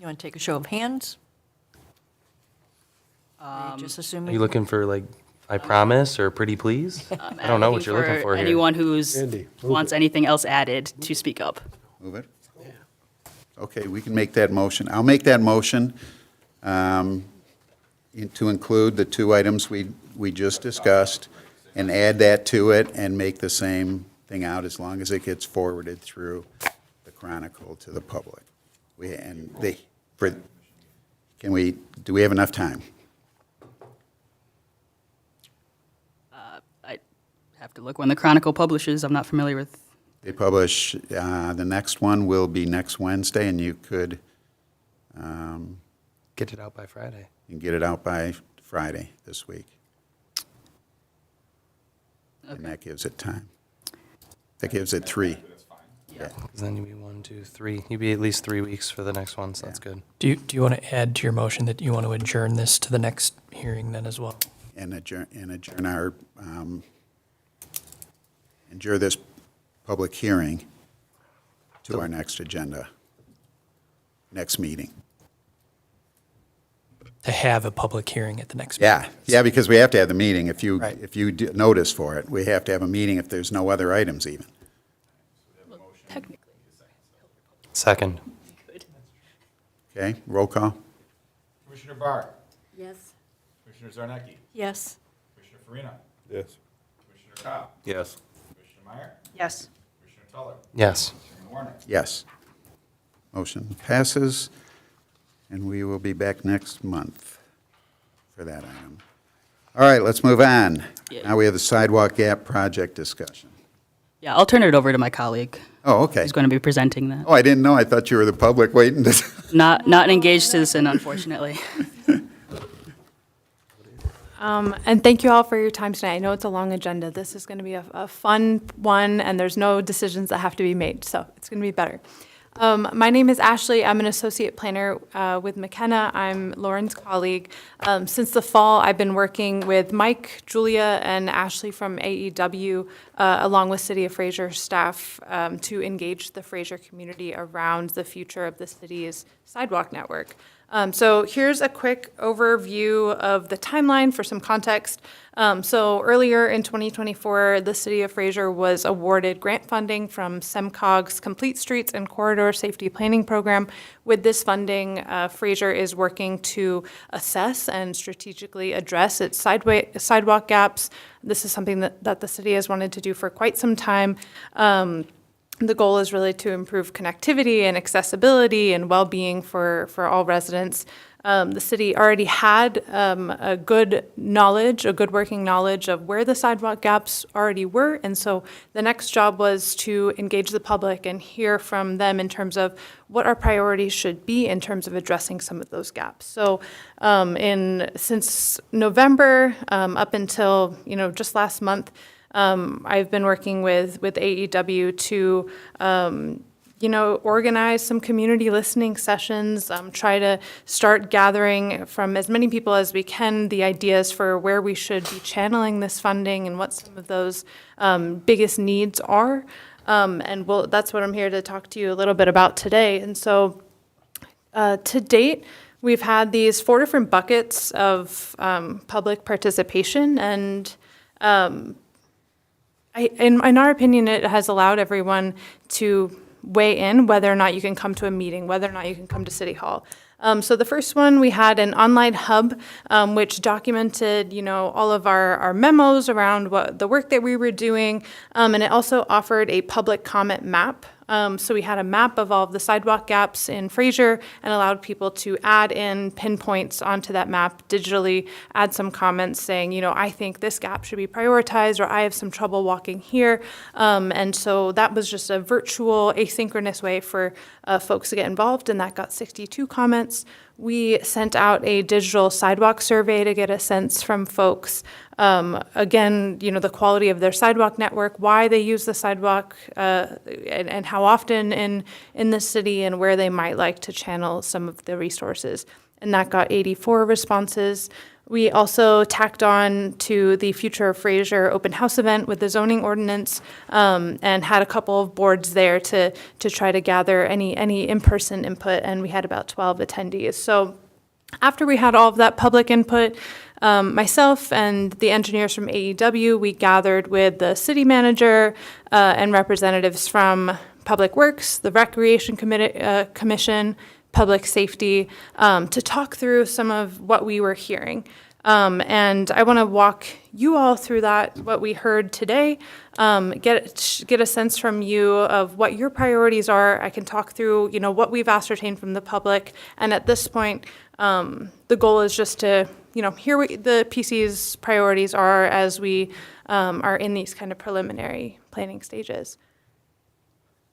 You want to take a show of hands? Just Are assuming. you looking for like, I promise, or pretty please? I don't know what you're looking for here. Anyone who's, Andy, move wants it. anything else added to speak up. Move it? Okay, we can make that motion. I'll make that motion to include the two items we just discussed and add that to it and make the same thing out as long as it gets forwarded through the Chronicle to the public. Do we have enough time? I have to look when the Chronicle publishes. I'm not familiar with. They publish, the next one will be next Wednesday, and you could Get it out by Friday. and get it out by Friday this week. And that gives it time. That gives it 3. Yeah. 'Cause then you'd be 1, 2, 3. You'd be at least 3 weeks for the next one, so that's good. Do you want to add to your motion that you want to adjourn this to the next hearing then as well? And adjourn our, adjourn this public hearing to our next agenda, next meeting. To have a public hearing at the next meeting? Yeah, because we have to have the meeting. If you, Right. if you notice for it, we have to have a meeting if there's no other items even. Technically. Second. Okay, roll call? Commissioner Barr, Yes. Commissioner Zarnecki, Yes. Commissioner Farina, Yes. Commissioner Cobb, Yes. Commissioner Meyer, Yes. Commissioner Tuller, Yes. Chairman Warner. Yes. Motion passes, and we will be back next month for that item. All right, let's move on. Yeah. Now we have the sidewalk gap project discussion. Yeah, I'll turn it over to my colleague Oh, okay. who's going to be presenting that. Oh, I didn't know. I thought you were the public waiting to. Not an engaged citizen, unfortunately. And thank you all for your time tonight. I know it's a long agenda. This is going to be a fun one, and there's no decisions that have to be made, so it's going to be better. My name is Ashley. I'm an associate planner with McKenna. I'm Lauren's colleague. Since the fall, I've been working with Mike, Julia, and Ashley from AEW, along with City of Fraser staff, to engage the Fraser community around the future of the city's sidewalk network. So here's a quick overview of the timeline for some context. So earlier in 2024, the City of Fraser was awarded grant funding from SEMCOG's Complete Streets and Corridor Safety Planning Program. With this funding, Fraser is working to assess and strategically address its sidewalk gaps. This is something that the city has wanted to do for quite some time. The goal is really to improve connectivity and accessibility and well-being for all residents. The city already had a good working knowledge of where the sidewalk gaps already were, and so the next job was to engage the public and hear from them in terms of what our priorities should be in terms of addressing some of those gaps. So since November up until just last month, I've been working with AEW to, organize some community listening sessions, try to start gathering from as many people as we can the ideas for where we should be channeling this funding and what some of those biggest needs are. And that's what I'm here to talk to you a little bit about today. And so to date, we've had these 4 different buckets of public participation, and in our opinion, it has allowed everyone to weigh in whether or not you can come to a meeting, whether or not you can come to City Hall. So the first one, we had an online hub, which documented, all of our memos around what the work that we were doing, and it also offered a public comment map. So we had a map of all of the sidewalk gaps in Fraser and allowed people to add in pinpoints onto that map digitally, add some comments saying, I think this gap should be prioritized, or I have some trouble walking here. And so that was just a virtual, asynchronous way for folks to get involved, and that got 62 comments. We sent out a digital sidewalk survey to get a sense from folks, again, the quality of their sidewalk network, why they use the sidewalk, and how often in the city, and where they might like to channel some of the resources. And that got 84 responses. We also tacked on to the Future of Fraser open house event with the zoning ordinance, and had a couple of boards there to try to gather any in-person input, and we had about 12 attendees. So after we had all of that public input, myself and the engineers from AEW, we gathered with the city manager and representatives from Public Works, the Recreation Commission, Public Safety, to talk through some of what we were hearing. And I want to walk you all through that, what we heard today, get a sense from you of what your priorities are. I can talk through, what we've ascertained from the public. And at this point, the goal is just to, hear what the PC's priorities are as we are in these kind of preliminary planning stages.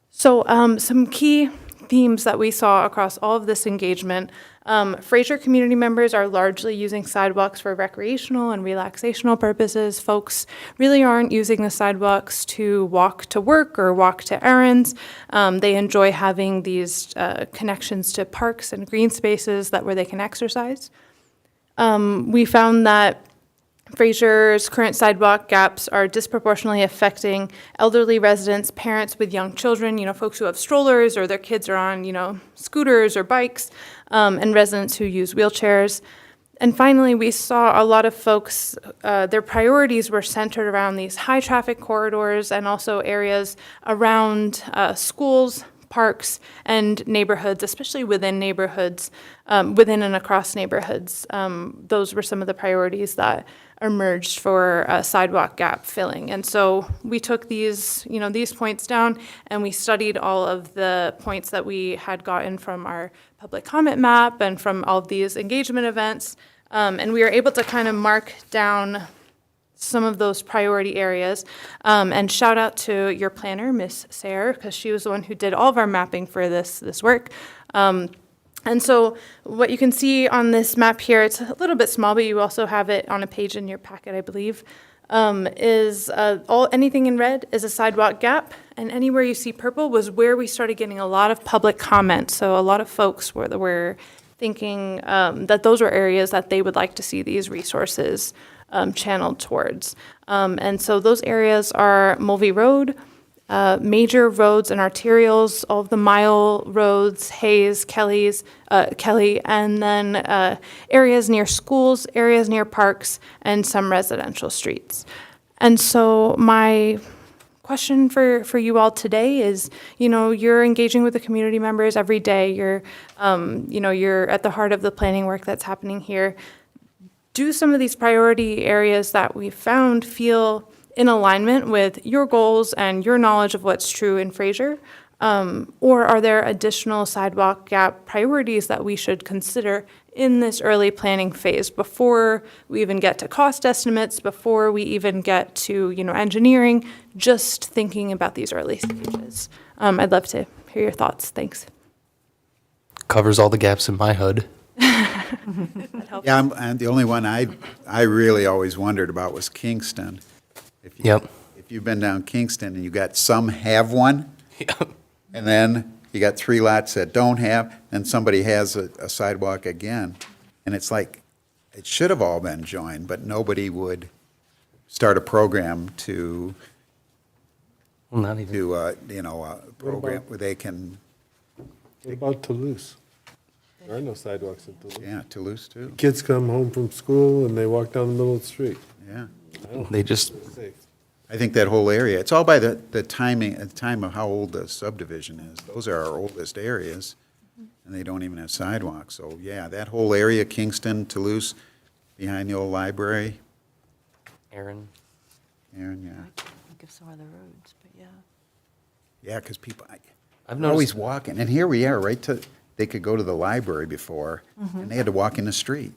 So some key themes that we saw across all of this engagement. Fraser community members are largely using sidewalks for recreational and relaxational purposes. Folks really aren't using the sidewalks to walk to work or walk to errands. They enjoy having these connections to parks and green spaces where they can exercise. We found that Fraser's current sidewalk gaps are disproportionately affecting elderly residents, parents with young children, folks who have strollers or their kids are on, scooters or bikes, and residents who use wheelchairs. And finally, we saw a lot of folks, their priorities were centered around these high traffic corridors and also areas around schools, parks, and neighborhoods, especially within neighborhoods, within and across neighborhoods. Those were some of the priorities that emerged for sidewalk gap filling. And so we took these points down, and we studied all of the points that we had gotten from our public comment map and from all of these engagement events. And we were able to kind of mark down some of those priority areas. And shout out to your planner, Miss Sayre, because she was the one who did all of our mapping for this work. And so what you can see on this map here, it's a little bit small, but you also have it on a page in your packet, I believe, is anything in red is a sidewalk gap, and anywhere you see purple was where we started getting a lot of public comment. So a lot of folks were thinking that those were areas that they would like to see these resources channeled towards. And so those areas are Mulvey Road, major roads and arterials, all of the mile roads, Hayes, Kelly, and then areas near schools, areas near parks, and some residential streets. And so my question for you all today is, you're engaging with the community members every day. You're at the heart of the planning work that's happening here. Do some of these priority areas that we found feel in alignment with your goals and your knowledge of what's true in Fraser? Or are there additional sidewalk gap priorities that we should consider in this early planning phase before we even get to cost estimates, before we even get to engineering, just thinking about these early stages? I'd love to hear your thoughts. Thanks. Covers all the gaps in my hood. Yeah, and the only one I really always wondered about was Kingston. If you've been down Kingston and you got some have one, and then you got 3 lots that don't have, and somebody has a sidewalk again, and it's like, it should have all been joined, but nobody would start a program to Well, not even. do, a program where they can, What about Toulouse? There are no sidewalks in Toulouse. yeah, Toulouse too. Kids come home from school and they walk down the middle of the street. Yeah. I don't They think just- it's safe. I think that whole area, it's all by the timing, the time of how old the subdivision is. Those are our oldest areas, and they don't even have sidewalks. So, yeah, that whole area, Kingston, Toulouse, behind the old library, Aaron. Aaron, yeah. I can't think of some other roads, but yeah. Yeah, because people, I've they're always noticed, walking, and here we are, right to, they could go to the library before, Mm-hmm. and they had to walk in the street,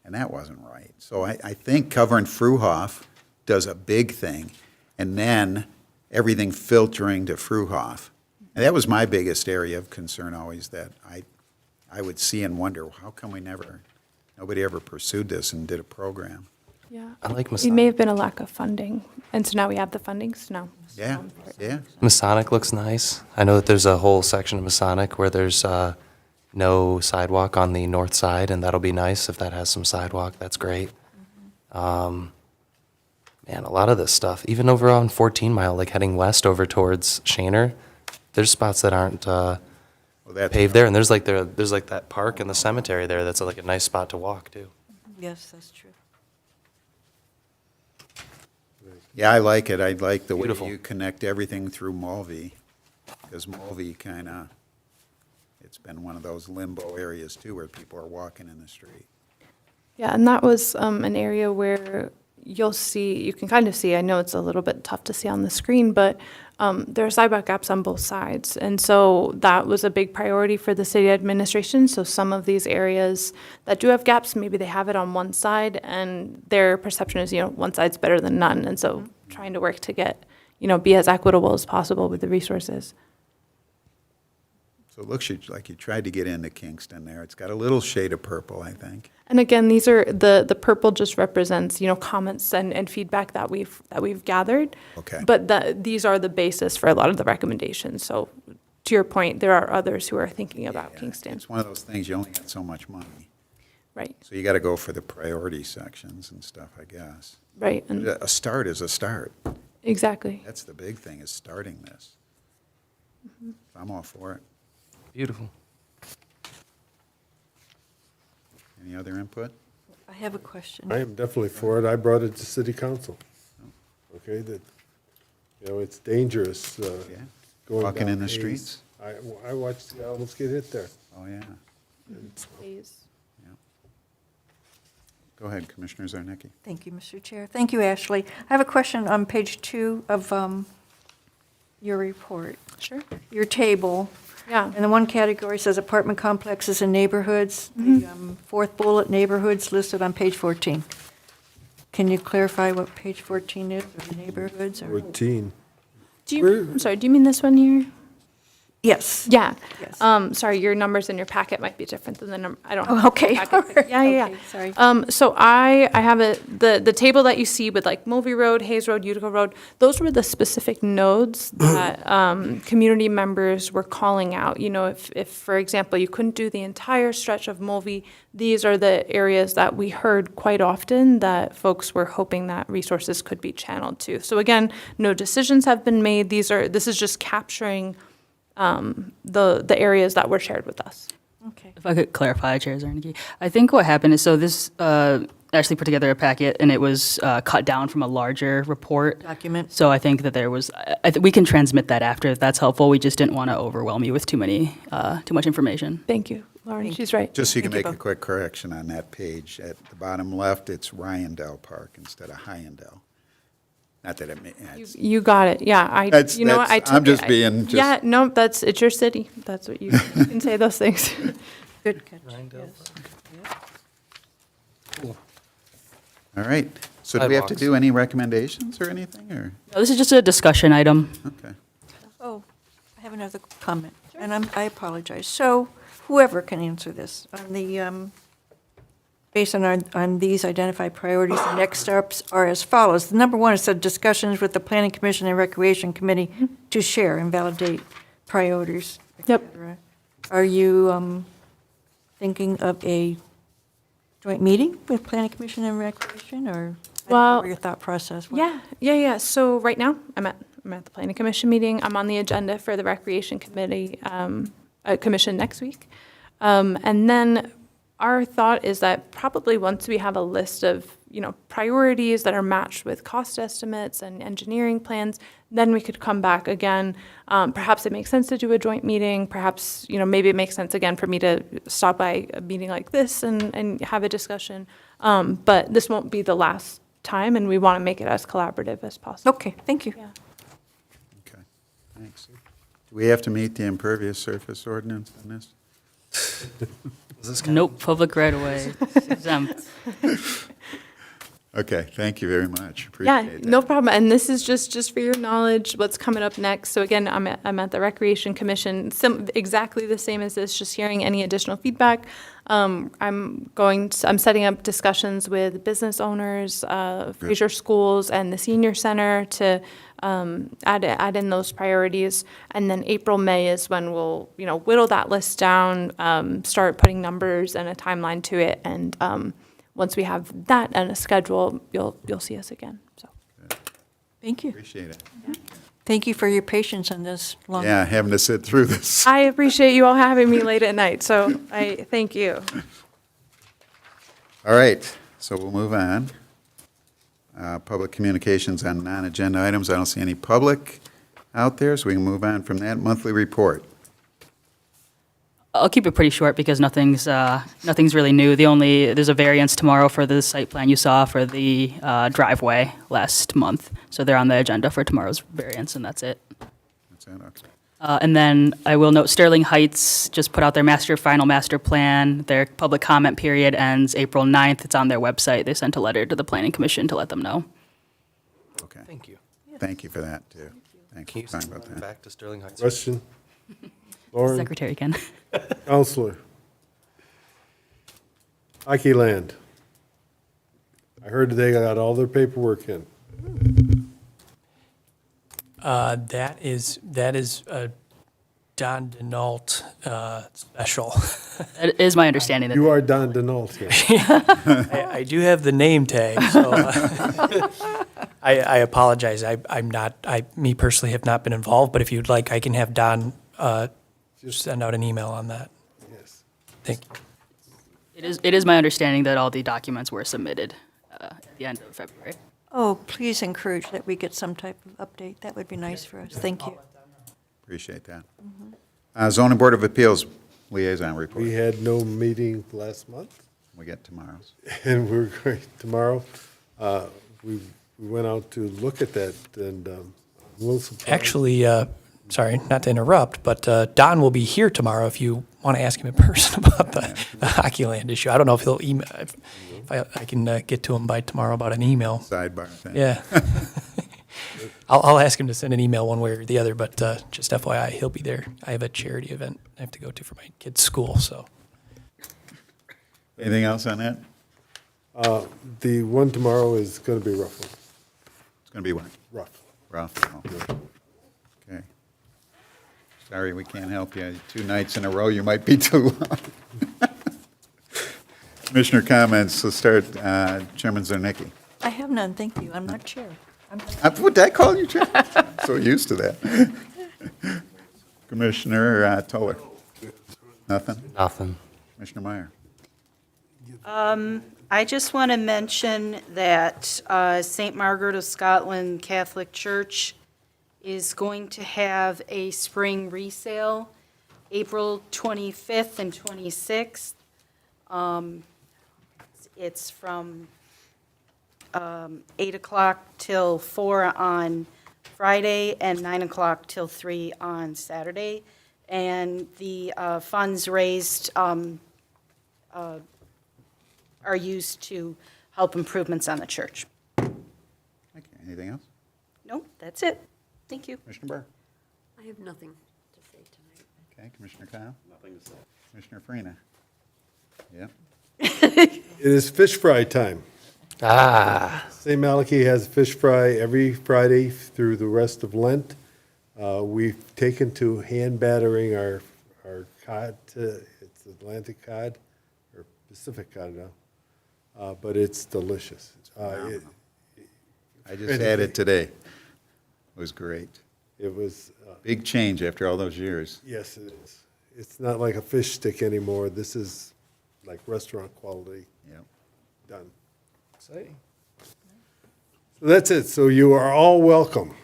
and that wasn't right. So I think covering Fruhoff does a big thing, and then everything filtering to Fruhoff. And that was my biggest area of concern always, that I would see and wonder, how come nobody ever pursued this and did a program? Yeah. I like It may Masonic. have been a lack of funding, and so now we have the funding, so now. Yeah, yeah. Masonic looks nice. I know that there's a whole section of Masonic where there's no sidewalk on the north side, and that'll be nice if that has some sidewalk. That's great. Man, a lot of this stuff, even over on 14 Mile, like heading west over towards Shaner, there's spots that aren't Well, that's- paved there, and there's like that park and the cemetery there. That's like a nice spot to walk too. Yes, that's true. Yeah, I like it. I like the way Beautiful. you connect everything through Mulvey, because Mulvey kind of, it's been one of those limbo areas too, where people are walking in the street. Yeah, and that was an area where you can kind of see, I know it's a little bit tough to see on the screen, but there are sidewalk gaps on both sides. And so that was a big priority for the city administration. So some of these areas that do have gaps, maybe they have it on one side, and their perception is, one side's better than none. And so trying to work to get, be as equitable as possible with the resources. So it looks like you tried to get into Kingston there. It's got a little shade of purple, I think. And again, these are, the purple just represents, comments and feedback that we've gathered. Okay. But these are the basis for a lot of the recommendations. So to your point, there are others who are thinking about Yeah, Kingston. It's one of those things, you only got so much money. Right, So you got to go for the priority sections and stuff, I guess. right, and A start is a start. exactly. That's the big thing, is starting this. I'm all for it. Beautiful. Any other input? I have a question. I am definitely for it. I brought it to city council. Okay, that, it's dangerous, going Walking down in the Hayes. streets? I watched the guy almost get hit there. Oh, yeah. Please. Go ahead, Commissioner Zarnicki. Thank you, Mr. Chair. Thank you, Ashley. I have a question on page 2 of your report, Sure. your table. Yeah. And the one category says apartment complexes and neighborhoods. The fourth bullet, neighborhoods, listed on page 14. Can you clarify what page 14 is, or the neighborhoods? Or? 14. I'm sorry, do you mean this one here? Yes. Yeah. Yes. Sorry, your numbers in your packet might be different than the number, I don't Oh, have. the okay. packet pic- Yeah, yeah, Okay, sorry. yeah. So I have the table that you see with like Mulvey Road, Hayes Road, Utica Road, those were the specific nodes that community members were calling out. If, for example, you couldn't do the entire stretch of Mulvey, these are the areas that we heard quite often that folks were hoping that resources could be channeled to. So again, no decisions have been made. This is just capturing the areas that were shared with us. Okay. If I could clarify, Chair Zarnicki, I think what happened is, so this actually put together a packet, and it was cut down from a larger report. Document. So I think that there was, we can transmit that after, if that's helpful. We just didn't want to overwhelm you with too much information. Thank you, Lauren, she's right. Just so you can Thank make you a quick correction on that page, at the bottom left, it's Ryandale Park instead of Hyandale. Not that it, You got it, yeah, I That's- took I'm it. just being just- Yeah, no, it's your city, that's what you can say those things. Good catch. Yes. all right. So do we have to Sidewalks. do any recommendations or anything, or? No, this is just a discussion item. Okay. Oh, I have another comment, and I apologize. So whoever can answer this, on the, based on these identified priorities, the next steps are as follows. The number one is the discussions with the Planning Commission and Recreation Committee to share and validate priorities. et Yep. cetera. Are you thinking of a joint meeting with Planning Commission and Recreation, or I don't know Well, what your thought process was? Yeah. So right now, I'm at I'm at the Planning Commission meeting. I'm on the agenda for the Recreation Committee, Commission next week. And then our thought is that probably once we have a list of, priorities that are matched with cost estimates and engineering plans, then we could come back again. Perhaps it makes sense to do a joint meeting. Perhaps, maybe it makes sense again for me to stop by a meeting like this and have a discussion. But this won't be the last time, and we want to make it as collaborative as possible. Okay, thank you. Yeah. Okay, thanks. Do we have to meet the impervious surface ordinance on this? Nope, public right away, exempt. Okay, thank you very much. Yeah, Appreciate that. no problem. And this is just for your knowledge, what's coming up next. So again, I'm at the Recreation Commission, exactly the same as this, just hearing any additional feedback. I'm setting up discussions with business owners, Fraser schools, and the senior center to add in those priorities. And then April, May is when we'll, whittle that list down, start putting numbers and a timeline to it. And once we have that and a schedule, you'll see us again. So, Thank you. Appreciate it. Thank you for your patience on this long. Yeah, having to sit through this. I appreciate you all having me late at night. So I thank you. All right, so we'll move on. Public communications on non-agenda items. I don't see any public out there, so we can move on from that. Monthly report. I'll keep it pretty short because nothing's really new. There's a variance tomorrow for the site plan you saw for the driveway last month. So they're on the agenda for tomorrow's variance, and that's it. That's it, okay. And then I will note Sterling Heights just put out their final master plan. Their public comment period ends April 9th. It's on their website. They sent a letter to the Planning Commission to let them know. Okay. Thank you. Thank you for that, too. Thank Can you you for talking send about that that. back to Sterling Heights? Question? Lauren, Secretary Ken. Counselor. Hockey Land. I heard they got all their paperwork in. That is a Don Denault special. That is my understanding. That You are Don Denault here. I do have the name tag, so I apologize. Me personally have not been involved, but if you'd like, I can have Don send out an email on that. Yes. Thank you. It is my understanding that all the documents were submitted at the end of February. Oh, please encourage that we get some type of update. That would be nice for us. Thank you. Appreciate that. Zoning Board of Appeals liaison report. We had no meeting last month, We get tomorrow's. and we're going tomorrow. We went out to look at that, and I'm a little surprised. Actually, sorry, not to interrupt, but Don will be here tomorrow if you want to ask him in person about the Hockey Land issue. I don't know if he'll email, if I can get to him by tomorrow about an email. Sidebar thing. Yeah. I'll ask him to send an email one way or the other, but just FYI, he'll be there. I have a charity event I have to go to for my kid's school, so. Anything else on that? The one tomorrow is going to be rough. It's going to be what? Rough. Rough? Oh. Okay. Sorry, we can't help you. 2 nights in a row, you might be too long. Commissioner comments, let's start, Chairman Zarnicki. I have none, thank you. I'm not chair. Would I call you Chair? So used to that. Commissioner Toller. Nothing? Nothing. Commissioner Meyer. I just want to mention that St. Margaret of Scotland Catholic Church is going to have a spring resale, April 25th and 26th. It's from 8 o'clock till 4 on Friday and 9 o'clock till 3 on Saturday. And the funds raised are used to help improvements on the church. Okay, anything else? Nope, that's it. Thank you. Commissioner Burr. I have nothing to say tonight. Okay, Commissioner Kyle. Nothing to say. Commissioner Farina. Yep. It is fish fry time. St. Malachi has fish fry every Friday through the rest of Lent. We've taken to hand battering our cod. It's Atlantic cod or Pacific cod now, but it's delicious. I just had it today. was great. It was, Big change after all those years. yes, it is. It's not like a fish stick anymore. This is like restaurant quality. Yep. Done. Exciting. So that's it. So you are all welcome.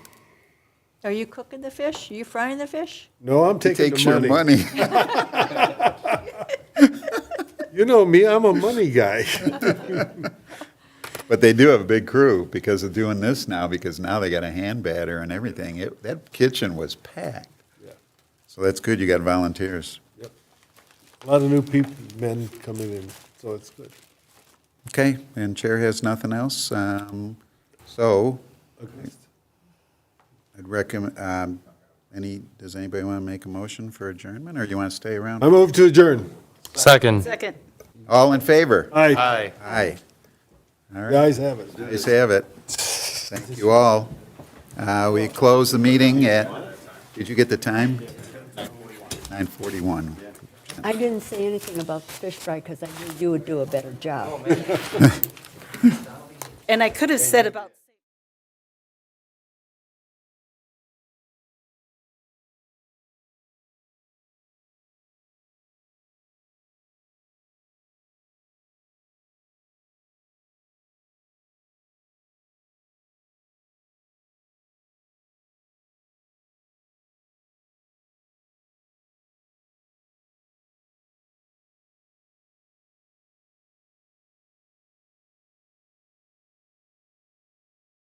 Are you cooking the fish? Are you frying the fish? No, I'm He taking takes the your money. You know me, I'm a money guy. But they do have a big crew because of doing this now, because now they got a hand batter and everything. That kitchen was packed. Yeah. So that's good, you got volunteers. Yep. A lot of new people, men coming in, so it's good. Okay, and Chair has nothing else. So I'd recommend, does anybody want to make a motion for adjournment, or you want to stay around? I move to adjourn. Second. Second. All in favor? Aye. Aye. Aye. All right. The ayes have it. Ayes have it. Thank you all. We close the meeting at, did you get the time? 9:41. I didn't say anything about the fish fry because I knew you would do a better job. And I could have said about